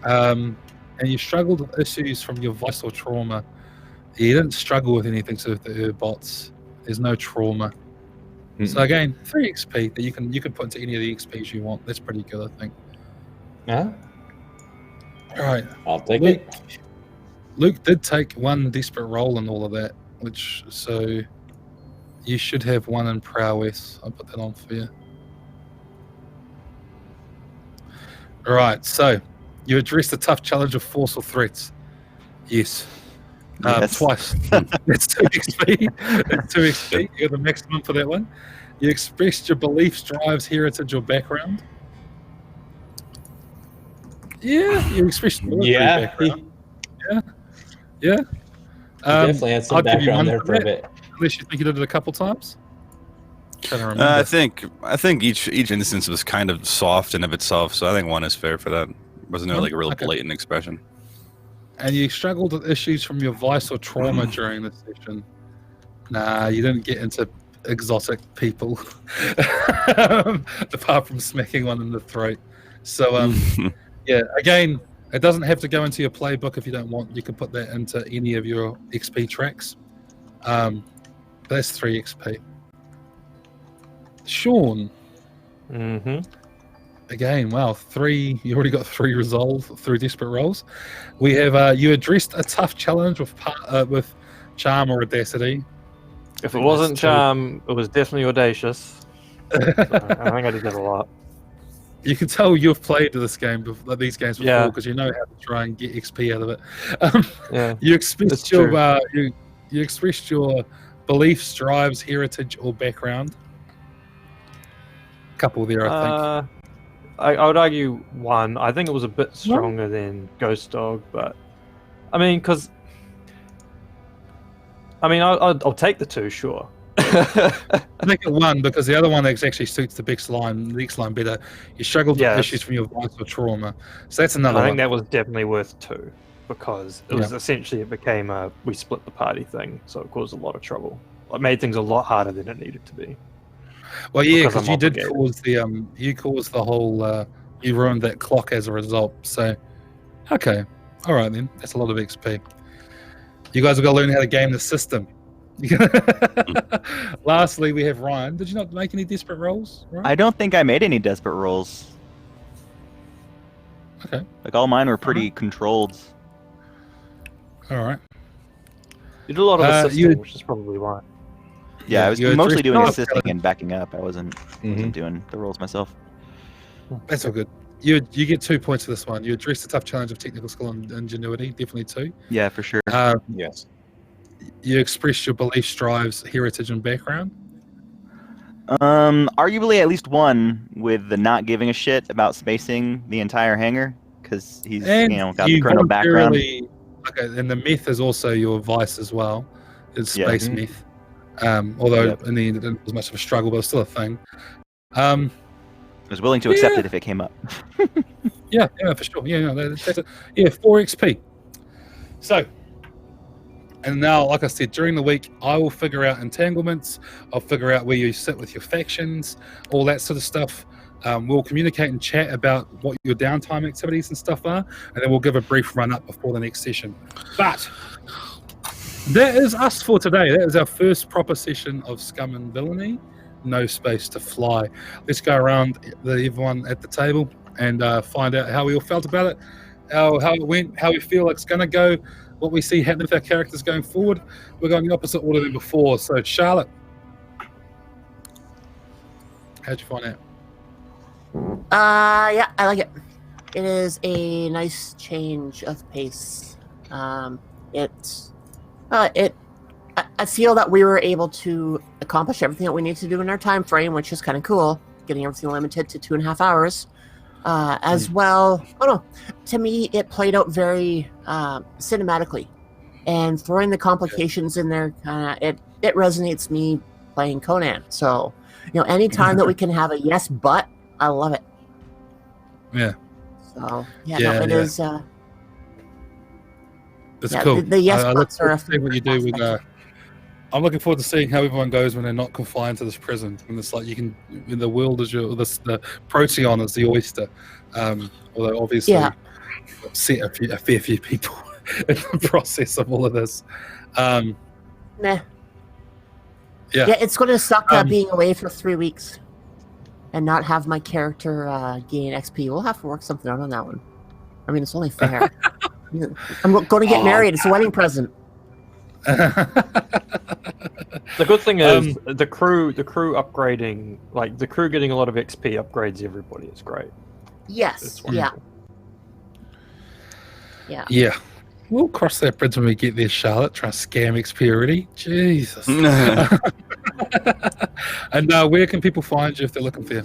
And you struggled with issues from your vice or trauma. You didn't struggle with anything to do with the Urbots. There's no trauma. So again, 3 XP that you can put into any of the XPs you want. That's pretty good, I think. Uh-huh. All right. I'll take Luke, it. Luke did take 1 desperate roll and all of that, so you should have 1 in prowess. I'll put that on for you. All right. So you addressed the tough challenge of force or threats. Yes. Yes. Twice. That's 2 XP. That's 2 XP. You got the maximum for that one. You expressed your beliefs, drives, heritage, or background. Yeah, you expressed your military Yeah. background. Yeah. He definitely had some I'll give you background 1 there for for a that, bit. unless you think you did it a couple times. Trying to remember. I think each instance was kind of soft in of itself, so I think 1 is fair for that. Wasn't like a real Okay. blatant expression. And you struggled with issues from your vice or trauma during the session. Nah, you didn't get into exotic people, apart from smacking one in the throat. So, yeah, again, it doesn't have to go into your playbook if you don't want. You can put that into any of your XP tracks. That's 3 XP. Sean. Mm-hmm. Again, wow, 3. You already got 3 resolve through desperate rolls. We have you addressed a tough challenge with charm or audacity. If it wasn't charm, it was definitely audacious. So, I think I did that a lot. You can tell you've played these games before Yeah. because you know how to try and get XP out of it. Yeah. You expressed That's true. you expressed your beliefs, drives, heritage, or background. Couple there, I think. I would argue 1. I think it was a bit stronger than Ghost Dog, but I mean, I'll take the 2, sure. Make it 1 because the other one actually suits the next line better. You struggled with Yes. issues from your vice or trauma. So that's another I one. think that was definitely worth 2 because it was essentially it became a we split the party thing, so it caused a lot of trouble. It made things a lot harder than it needed to be. Well, yeah, because because I'm you did obligated. cause the whole you ruined that clock as a result. So, okay, all right then, that's a lot of XP. You guys have got to learn how to game the system. Lastly, we have Ryan. Did you not make any desperate rolls? Ryan? I don't think I made any desperate rolls. Okay. Like all mine were pretty controlled. All right. You did a lot of assisting, you- which is probably why. Yeah, I was you're mostly doing drifting off. assisting and backing up. I wasn't doing the rolls myself. That's all good. You get 2 points for this one. You addressed the tough challenge of technical skill and ingenuity. Definitely 2. Yeah, for sure. Yes. You expressed your beliefs, drives, heritage, and background. Arguably at least 1 with the not giving a shit about spacing the entire hangar because he's And got the chrono background. Okay, and the myth is also your vice as well. It's Yeah. space myth. Although Yep. in the end it didn't was much of a struggle, but it's still a thing. I was willing to accept Yeah. it if it came up. Yeah, for sure. Yeah, no, that's a, 4 XP. So, and now, like I said, during the week, I will figure out entanglements. I'll figure out where you sit with your factions, all that sort of stuff. We'll communicate and chat about what your downtime activities and stuff are, and then we'll give a brief run-up before the next session. But that is us for today. That is our first proper session of Scum and Villainy. No space to fly. Let's go around everyone at the table and find out how we all felt about it, how it went, how we feel it's going to go, what we see happening with our characters going forward. We're going the opposite order than before. So, Charlotte, how'd you find out? Yeah, I like it. It is a nice change of pace. I feel that we were able to accomplish everything that we need to do in our time frame, which is kind of cool. Getting everything limited to 2.5 hours. As well, to me, it played out very cinematically, and throwing the complications in there, it resonates me playing Conan. So, anytime that we can have a yes, but I love it. Yeah. So Yeah. is. It's cool. The yes I look buts are forward to seeing what you do with. I'm looking forward to seeing how everyone goes when they're not confined to this prison. When it's like when the world is the proteon is the oyster. Although obviously, set a fair few people in the process of all of this. Nah. Yeah. Yeah, it's going to suck being away for 3 weeks and not have my character gain XP. We'll have to work something out on that one. I mean, it's only fair. I'm going to get married. It's a wedding present. The good thing is the crew upgrading, like the crew getting a lot of XP upgrades everybody. It's great. Yes. It's Yeah. wonderful. Yeah. Yeah. We'll cross that bridge when we get there, Charlotte. Try to scam XP already. Jesus. And where can people find you if they're looking for you?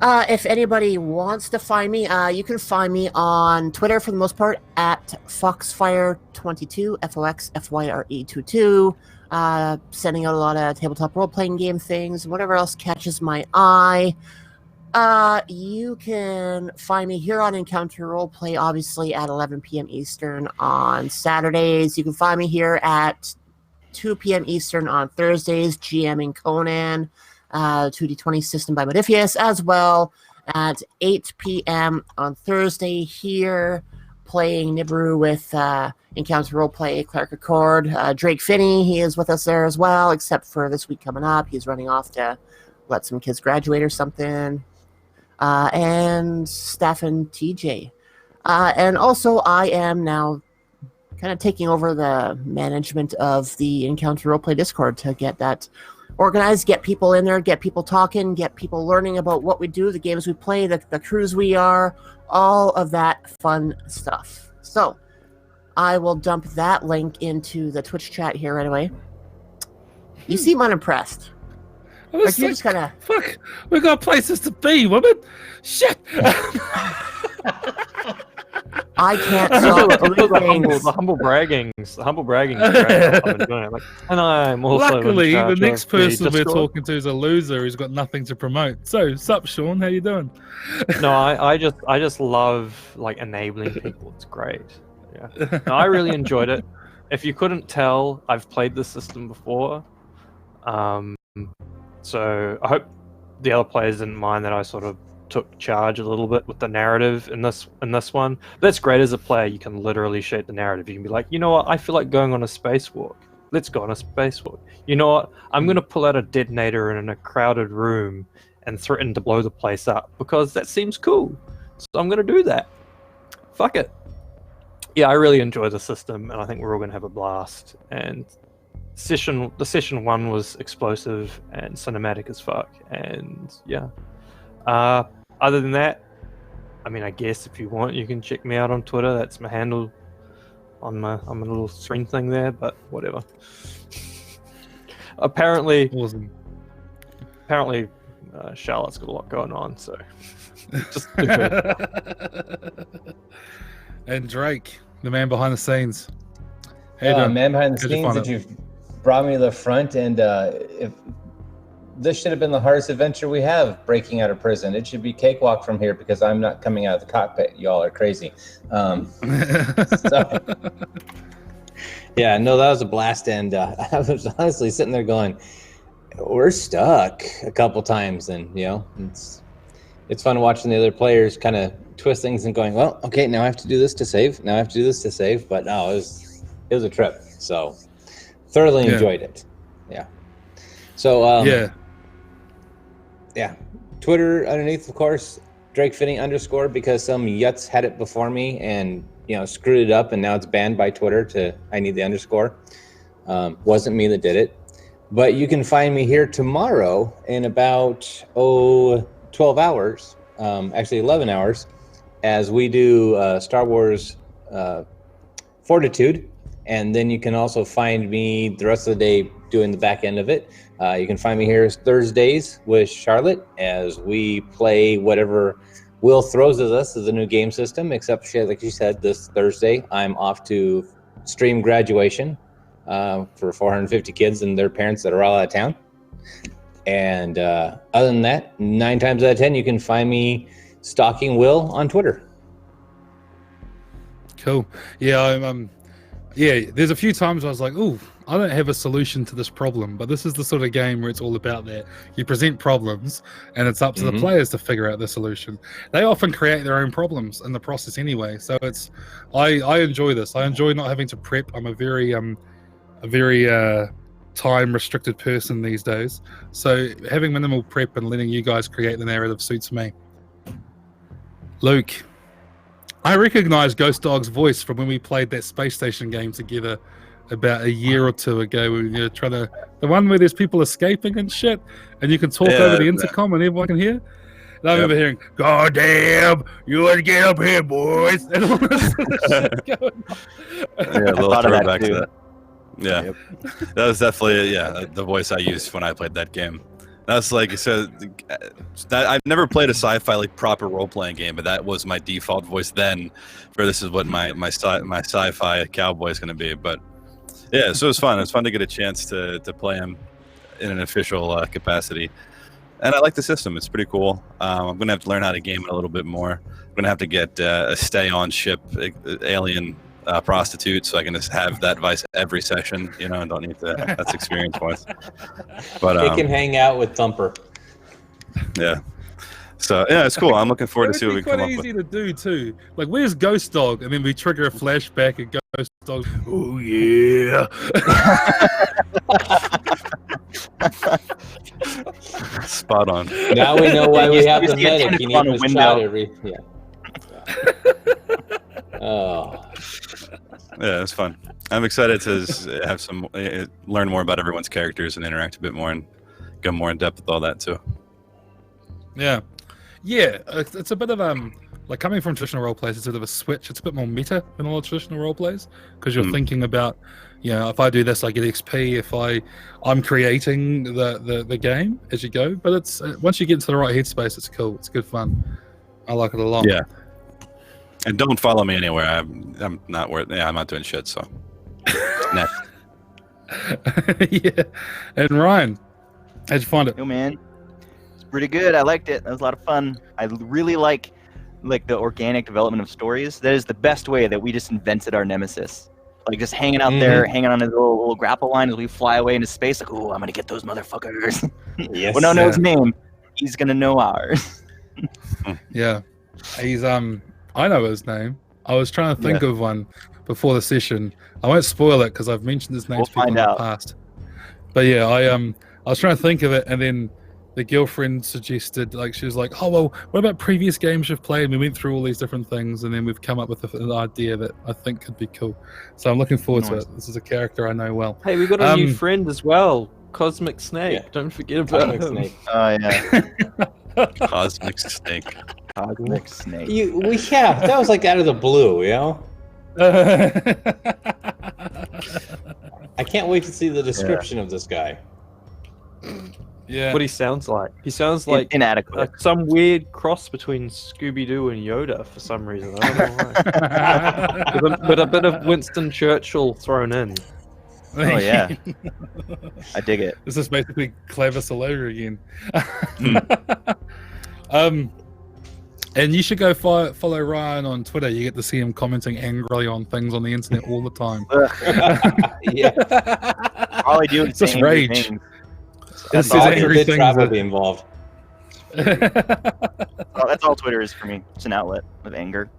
If anybody wants to find me, you can find me on Twitter for the most part at Foxfire22, FOXFYRE22. Sending out a lot of tabletop role-playing game things, whatever else catches my eye. You can find me here on Encounter Roleplay, obviously at 11 p.m. Eastern on Saturdays. You can find me here at 2 p.m. Eastern on Thursdays, GMing Conan. 2d20 system by Modifius, as well at 8 p.m. on Thursday here, playing Nibiru with Encounter Roleplay, Clark Accord. Drake Finney, he is with us there as well, except for this week coming up. He's running off to let some kids graduate or something. And Stefan TJ. And also, I am now kind of taking over the management of the Encounter Roleplay Discord to get that organized, get people in there, get people talking, get people learning about what we do, the games we play, the crews we are, all of that fun stuff. So I will dump that link into the Twitch chat here right away. You seem unimpressed. Like you're just kind of... Fuck, we got places to be, woman. Shit. I can't stop doing things. the humble braggings. The humble braggings. Are great. I'm enjoying it. Like, and I'm also. Luckily, in charge the next of person we're Discord. talking to is a loser who's got nothing to promote. So, sup, Sean? How you doing? No, I just love like enabling people. It's great. Yeah, no, I really enjoyed it. If you couldn't tell, I've played this system before. So I hope the other players didn't mind that I sort of took charge a little bit with the narrative in this one. But that's great as a player. You can literally shape the narrative. You can be like, you know what? I feel like going on a spacewalk. Let's go on a spacewalk. You know what? I'm going to pull out a detonator in a crowded room and threaten to blow the place up because that seems cool. So I'm going to do that. Fuck it. Yeah, I really enjoy the system, and I think we're all going to have a blast. And the session 1 was explosive and cinematic as fuck. And yeah. Other than that, I mean, I guess if you want, you can check me out on Twitter. That's my handle on my little screen thing there. But whatever. Apparently, Charlotte's got a lot going on, so just do it. And Drake, the man behind the scenes. Hey, man behind the scenes that you've brought me to the front, and if this should have been the hardest adventure we have, breaking out of prison. It should be cakewalk from here because I'm not coming out of the cockpit. Y'all are crazy. So, yeah, no, that was a blast, and I was honestly sitting there going, we're stuck a couple times, and you know, it's fun watching the other players kind of twist things and going, well, okay, now I have to do this to save. Now I have to do this to save. But no, it was a trip. So thoroughly enjoyed it. Yeah. So yeah. Twitter underneath, of course, Drake Fitting _ because some yuts had it before me and screwed it up, and now it's banned by Twitter. I need the underscore. Wasn't me that did it. But you can find me here tomorrow in about 12 hours, actually 11 hours, as we do Star Wars Fortitude. And then you can also find me the rest of the day doing the back end of it. You can find me here Thursdays with Charlotte as we play whatever Will throws at us as a new game system, except like she said, this Thursday I'm off to stream graduation for 450 kids and their parents that are all out of town. And other than that, 9 times out of 10, you can find me stalking Will on Twitter. Cool. Yeah, there's a few times I was like, "Ooh, I don't have a solution to this problem," but this is the sort of game where it's all about that. You present problems, and it's up to the players to figure out the solution. They often create their own problems in the process anyway. So I enjoy this. I enjoy not having to prep. I'm a very time restricted person these days. So having minimal prep and letting you guys create the narrative suits me. Luke, I recognize Ghost Dog's voice from when we played that space station game together about a year or two ago. We were trying to, the one where there's people escaping and shit, and you can talk over the intercom and everyone can hear. And I remember hearing, "God damn, you want to get up here, boys!" And all this shit going on. Yeah, a little throwback to that. Yeah, that was definitely the voice I used when I played that game. That's like, so that I've never played a sci-fi like proper role-playing game, but that was my default voice then. For this is what my sci-fi cowboy is going to be. But yeah, so it was fun. It's fun to get a chance to play him in an official capacity, and I like the system. It's pretty cool. I'm going to have to learn how to game it a little bit more. I'm going to have to get a stay-on-ship alien prostitute, so I can just have that vice every session, and don't need to. That's experience points. But he can hang out with Thumper. Yeah. So yeah, it's cool. I'm looking forward to see what we come up with. Quite easy to do too. Like, where's Ghost Dog? And then we trigger a flashback and Ghost Dog. Oh yeah. Spot on. Now we know why we have the medic. You need a shot every. Yeah. Oh. Yeah, it's fun. I'm excited to have some learn more about everyone's characters and interact a bit more and go more in depth with all that too. Yeah, it's a bit of like coming from traditional role plays. It's a bit of a switch. It's a bit more meta than a lot of traditional role plays because you're thinking about, if I do this, I get XP. If I'm creating the game as you go. But it's once you get into the right headspace, it's cool. It's good fun. I like it a lot. Yeah. And don't follow me anywhere. I'm not worth. Yeah, I'm not doing shit. So. Next. Yeah. And Ryan, how'd you find it? Yo, man, it's pretty good. I liked it. That was a lot of fun. I really like the organic development of stories. That is the best way that we just invented our nemesis. Like just hanging out there, hanging on his little grapple line as we fly away into space. Like, oh, I'm gonna get those motherfuckers. Yes. We don't know his name. He's gonna know ours. Yeah. He's I know his name. I was trying to think of one before the session. I won't spoil it because I've mentioned his name to people in the past. But yeah, I was trying to think of it, and then the girlfriend suggested, like, she was like, "Oh well, what about previous games you've played?" And we went through all these different things, and then we've come up with an idea that I think could be cool. So I'm looking forward to it. This is a character I know well. Hey, we got a new friend as well, Cosmic Snake. Yeah. Don't forget about him. Snake. Oh yeah, Cosmic Snake. Cosmic Snake. That was like out of the blue, you know. I can't wait to see the description of this guy. Yeah. What he sounds like. He sounds like inadequate. Some weird cross between Scooby-Doo and Yoda for some reason. I don't know why. With a bit of Winston Churchill thrown in. Oh yeah, I dig it. This is basically Clavis all over again. And you should go follow Ryan on Twitter. You get to see him commenting angrily on things on the internet all the time. Yeah. All I do is just rage. Things. This is all angry things. probably involved. That's all Twitter is for me. It's an outlet of anger.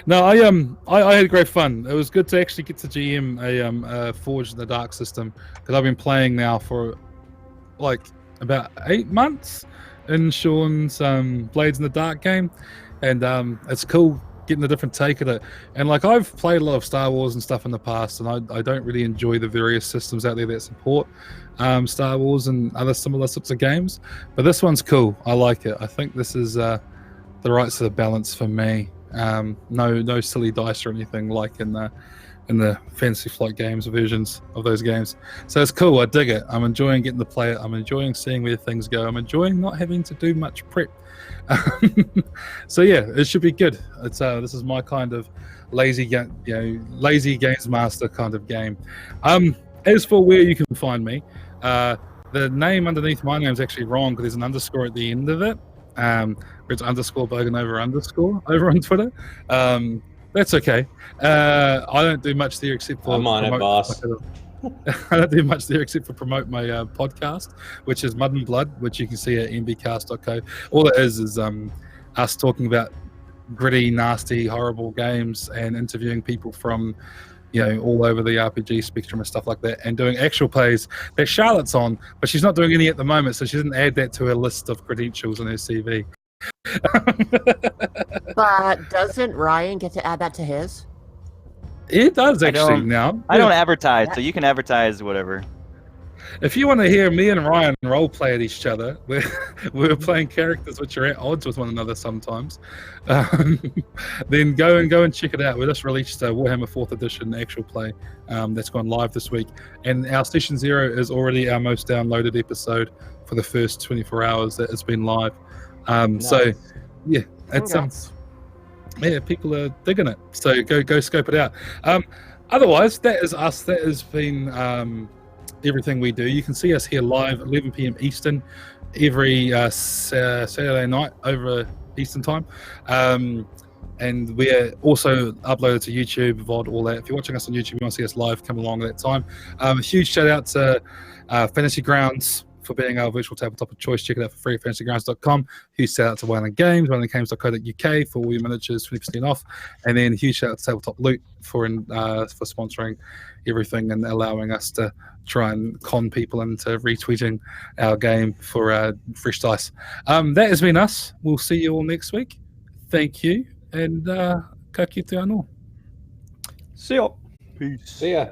No, I had great fun. It was good to actually get to GM a Forged in the Dark system, because I've been playing now for like about 8 months in Sean's Blades in the Dark game, and it's cool getting a different take at it. And like, I've played a lot of Star Wars and stuff in the past, and I don't really enjoy the various systems out there that support Star Wars and other similar sorts of games, but this one's cool. I like it. I think this is the right sort of balance for me. No silly dice or anything like in the Fantasy Flight games versions of those games. So it's cool. I dig it. I'm enjoying getting to play it. I'm enjoying seeing where things go. I'm enjoying not having to do much prep. So yeah, it should be good. It's this is my kind of lazy games master kind of game. As for where you can find me, the name underneath my name is actually wrong, because there's an underscore at the end of it. It's underscore Boganova underscore over on Twitter. That's okay. I don't do much there except for I'm on it, boss. I don't do much there except for promote my podcast, which is Mud and Blood, which you can see at mbcast.co. All it is us talking about gritty, nasty, horrible games and interviewing people from all over the RPG spectrum and stuff like that, and doing actual plays that Charlotte's on, but she's not doing any at the moment, so she didn't add that to her list of credentials in her CV. But doesn't Ryan get to add that to his? It does actually now. I don't advertise, so you can advertise whatever. If you want to hear me and Ryan role play at each other, we're playing characters which are at odds with one another sometimes, then go and check it out. We just released Warhammer 4th Edition actual play that's gone live this week, and our Session 0 is already our most downloaded episode for the first 24 hours that it's been live. Nice. So yeah, it's people are digging it, so go scope it out. Otherwise, that is us. That has been everything we do. You can see us here live 11 p.m. Eastern every Saturday night over Eastern time, and we're also uploaded to YouTube, VOD, all that. If you're watching us on YouTube, you want to see us live, come along at that time. A huge shout out to Fantasy Grounds for being our virtual tabletop of choice. Check it out for free at fantasygrounds.com. Huge shout out to Wayland Games, waylandgames.co.uk for all your miniatures, 20% off. And then huge shout out to Tabletop Loot for sponsoring everything and allowing us to try and con people into retweeting our game for fresh dice. That has been us. We'll see you all next week. Thank you, and ka kite anō. See ya. Peace. See ya.